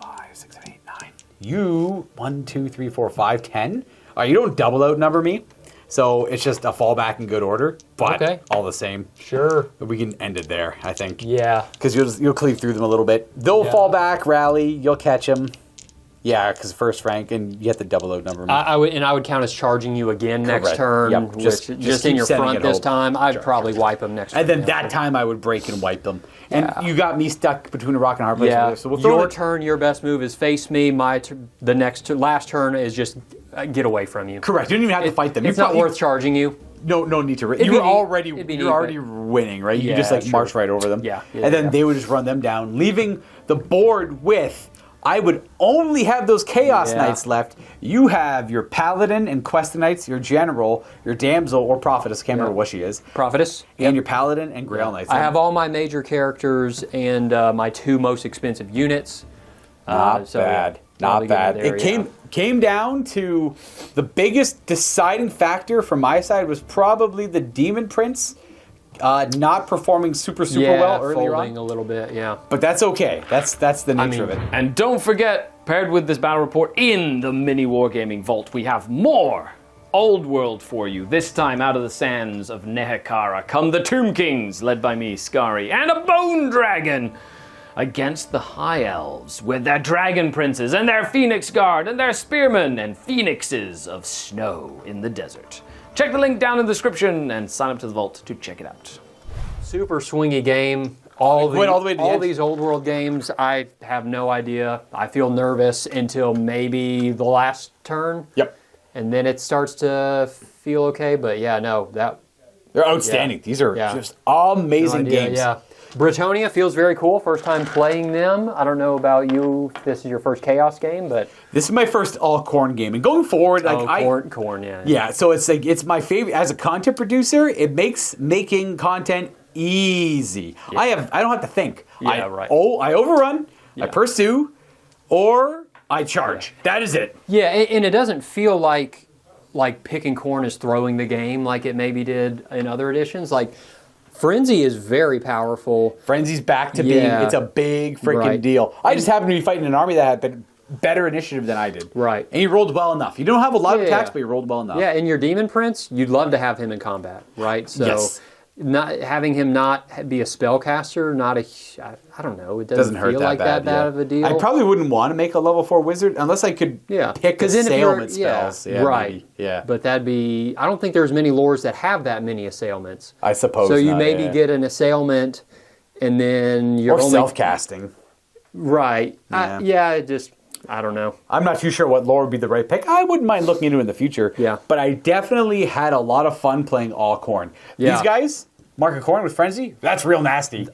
5, 6, 7, 8, 9. You 1, 2, 3, 4, 5, 10. You don't double outnumber me, so it's just a fallback in good order. But all the same, sure, we can end it there. I think. Yeah. Because you'll cleave through them a little bit. They'll fall back, rally. You'll catch them. Yeah, because first rank, and you have to double outnumber me. I would count as charging you again next turn. Yep. Just in your front this time. I'd probably wipe them next turn. And then that time I would break and wipe them. And you got me stuck between a rock and a hard place. Yeah. So we'll throw your turn, your best move is face me. Last turn is just get away from you. Correct. You don't even have to fight them. It's not worth charging you. No need to. You're already winning, right? You just march right over them. Yeah. And then they would just run them down, leaving the board with. I would only have those Chaos Knights left. You have your Paladin and Quest Knights, your General, your Damsel or Prophetess, can't remember what she is. Prophetess. And your Paladin and Grail Knights. I have all my major characters and my 2 most expensive units. Not bad. Not bad. There, it came down to the biggest deciding factor from my side was probably the Demon Prince. Not performing super well earlier on. Folding a little bit, But that's okay. That's the nature of it. And don't forget, paired with this battle report in the MiniWarGaming Vault, we have more Old World for you. This time out of the sands of Nehekara come the Tomb Kings, led by me, Skari, and a Bone Dragon against the High Elves with their Dragon Princes and their Phoenix Guard and their Spearmen and Phoenixes of Snow in the desert. check the link down in the description and sign up to the vault to check it out. Super swingy game. All Went all the way to the edge. these old world games, I have no idea. I feel nervous until maybe the last turn. Yep. And then it starts to feel okay. But yeah, no, They're outstanding. Yeah. These are Yeah. just amazing no idea, games. Yeah. Bretonia feels very cool. First time playing them. I don't know about you if this is your first Chaos game, but This is my first all corn game, and going forward, like corn, yeah. yeah. So it's like it's my favorite as a content producer. It makes making content easy. Yeah. I don't have to think. Yeah, right. I overrun, I Yeah. pursue, or I charge. That is it. Yeah, and it doesn't feel like picking corn is throwing the game like it maybe did in other editions. Like Frenzy is very powerful. Frenzy's back to Yeah. being. It's a big freaking Right. deal. I just happened to be fighting an army that had been better initiative than I did. Right. And he rolled well enough. You don't have a lot of Yeah, attacks, yeah. but you rolled well enough. Yeah, and your Demon Prince, you'd love to have him in combat, right? So Yes. not having him not be a spellcaster, I don't know, it doesn't hurt feel that like bad, that bad of a deal. I probably wouldn't want to make a level 4 wizard unless I could pick 'Cause then if assailment you're- spells. Yeah, right. maybe. Yeah. But that'd be, I don't think there's many lores that have that many assailments. I suppose So you not, maybe yeah. get an assailment and then you're Or only... self-casting. Right. Yeah. It just, I don't know. I'm not too sure what lore would be the right pick. I wouldn't mind looking into it in the future. Yeah. But I definitely had a lot of fun playing all corn. Yeah. These guys, Mark of Corn with Frenzy, that's real nasty.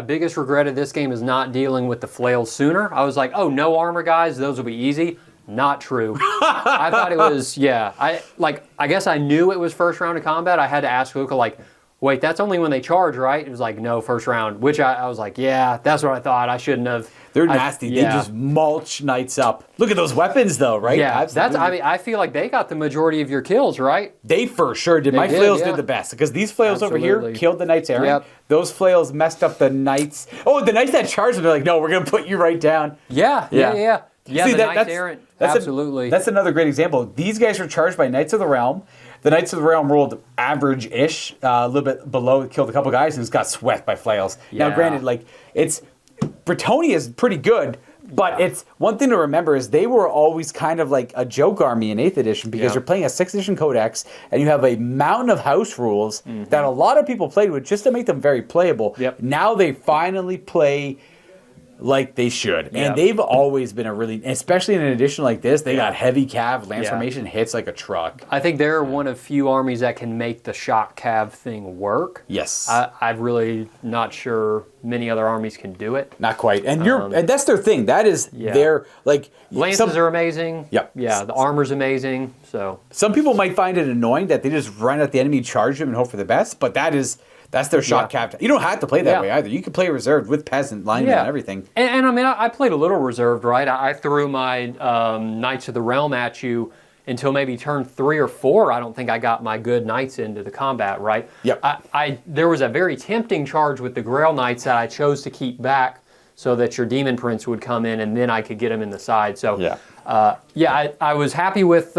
Biggest regret of this game is not dealing with the flails sooner. I was like, oh, no armor guys, those will be easy. Not true. I thought it was, I guess I knew it was first round of combat. I had to ask Luka, like, wait, that's only when they charge, right? It was like, no, first round, which I was like, yeah, that's what I thought. I shouldn't have. They're nasty. They just mulch knights up. Look at those weapons, though, right? Yeah, Absolutely. I feel like they got the majority of your kills, right? They for sure did. My did, flails yeah. did the best because these flails over here Absolutely. killed the knights errant. Yep. Those flails messed up the knights. Oh, the knights that charged them, they're like, no, we're going to put you right down. Yeah. See, the Knights Errant, absolutely. That's another great example. These guys were charged by Knights of the Realm. The Knights of the Realm rolled average-ish, a little bit below, killed a couple guys, and just got swept by flails. Yeah. Now, granted, Bretonia is pretty good, but it's one thing to remember is they were always kind of like a joke army in 8th edition because you're playing a 6th edition codex and you have a mountain of house rules that a lot of people played with just to make them very playable. Yep. Now they finally play like they should. Yeah. And they've always been a really, especially in an edition like this, they got heavy cav, lance Yeah. formation hits like a truck. I think they're one of few armies that can make the shock cav thing work. Yes. I'm really not sure many other armies can do it. Not quite. And and that's their thing. That is their, like... Lances are amazing. Yep. Yeah, the armor's amazing. So Some people might find it annoying that they just run at the enemy, charge them, and hope for the best, but that's their shock cap. You don't have to play that way either. You can play reserved with peasant, lineman, and everything. And I mean, I played a little reserved, right? I threw my Knights of the Realm at you until maybe turn 3 or 4. I don't think I got my good knights into the combat, right? Yep. There was a very tempting charge with the Grail Knights that I chose to keep back so that your Demon Prince would come in and then I could get him in the side. So, I was happy with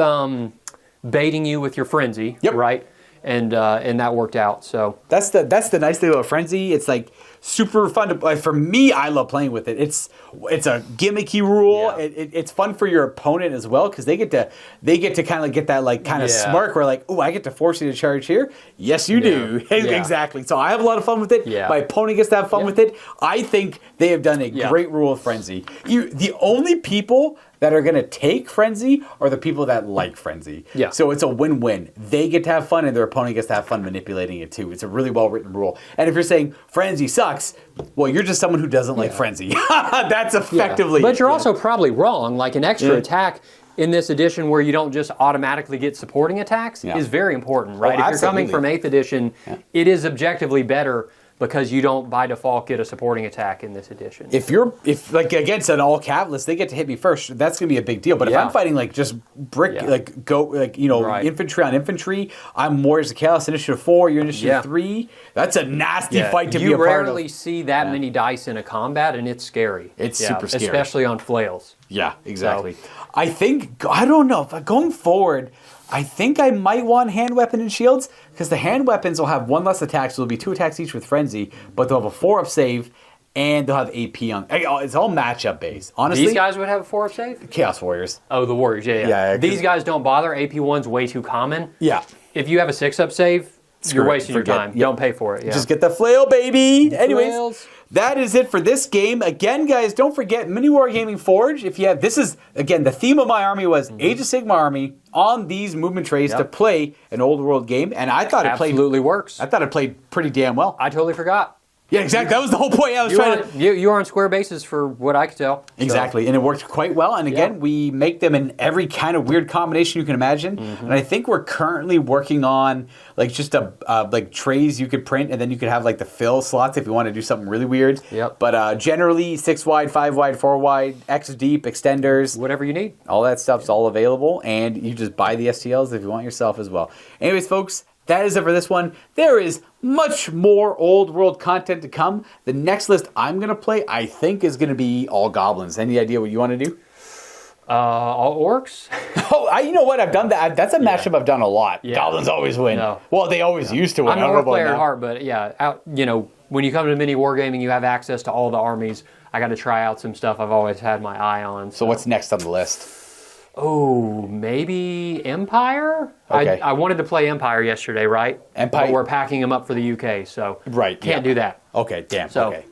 baiting you with your Frenzy, right? And that worked out. So that's the nice thing about Frenzy. It's like super fun to play. For me, I love playing with it. It's a gimmicky rule. Yeah. It's fun for your opponent as well because they get to kind of get that like kind of smirk where like, oh, I get to force you to charge here. Yes, you do. Exactly. So I have a lot of fun with it. Yeah. My opponent gets to have fun with it. I think they have done a great rule of Frenzy. The only people that are going to take Frenzy are the people that like Frenzy. Yeah. So it's a win-win. They get to have fun, and their opponent gets to have fun manipulating it too. It's a really well-written rule. And if you're saying Frenzy sucks, well, you're just someone who doesn't like Frenzy. That's effectively. But you're also probably wrong. Like an extra attack in this edition where you don't just automatically get supporting attacks is very important, right? If you're coming from 8th edition, it is objectively better because you don't by default get a supporting attack in this edition. If like against an all cav list, they get to hit me first. That's gonna be a big deal. But if I'm fighting like just brick, infantry on infantry, I'm Warriors of Chaos Initiative 4, you're Initiative 3. That's a nasty fight to be a part of. You rarely see that many dice in a combat, and it's scary. It's super scary, especially on flails. Yeah, exactly. So, I don't know. Going forward, I think I might want hand weapon and shields because the hand weapons will have 1 less attack, so there'll be 2 attacks each with Frenzy, but they'll have a 4-up save and they'll have AP on. It's all matchup based. Honestly, these guys would have a 4-up save? Chaos Warriors. Oh, the Warriors, yeah. Yeah, These guys don't bother. AP1's way too common. Yeah. if you have a 6-up save, Screw you're it, wasting your forget time. it. Don't pay for it. Yeah. Just get the flail, baby. Anyways, flails. that is it for this game. Again, guys, don't forget MiniWarGaming Forge. If you have, this is again the theme of my army was Age of Sigmar army on these movement trays to play an old world game, and I thought it absolutely works. I thought it played pretty damn well. I totally forgot. Yeah, exactly. That was the whole point. I was trying to. You are on square bases for what I could tell. Exactly, and it worked quite well. And again, we make them in every kind of weird combination you can imagine. And I think we're currently working on like just like trays you could print, and then you could have like the fill slots if you want to do something really weird. Yep. But generally, 6 wide, 5 wide, 4 wide, X deep, extenders, Whatever you need. all that stuff's all available, and you just buy the STLs if you want yourself as well. Anyways, folks. That is it for this one. There is much more old world content to come. The next list I'm going to play, I think, is going to be all goblins. Any idea what you want to do? All orcs? Oh, you know what? I've done that. That's a matchup I've done a lot. Yeah. Goblins always win. No. Well, they always used to win. I'm I an don't know orc about player at now. heart, but yeah, when you come to MiniWarGaming, you have access to all the armies. I got to try out some stuff I've always had my eye on. So what's next on the list? Oh, maybe Empire? Okay. I wanted to play Empire yesterday, right? Empire- But we're packing them up for the UK, so Right, can't yeah. do that. Okay, damn. So okay.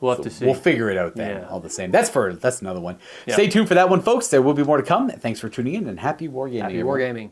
we'll have to see. We'll figure it out then. Yeah. All the same. That's another one. Yep. Stay tuned for that one, folks. There will be more to come. Thanks for tuning in, and happy wargaming. Happy everyone. wargaming.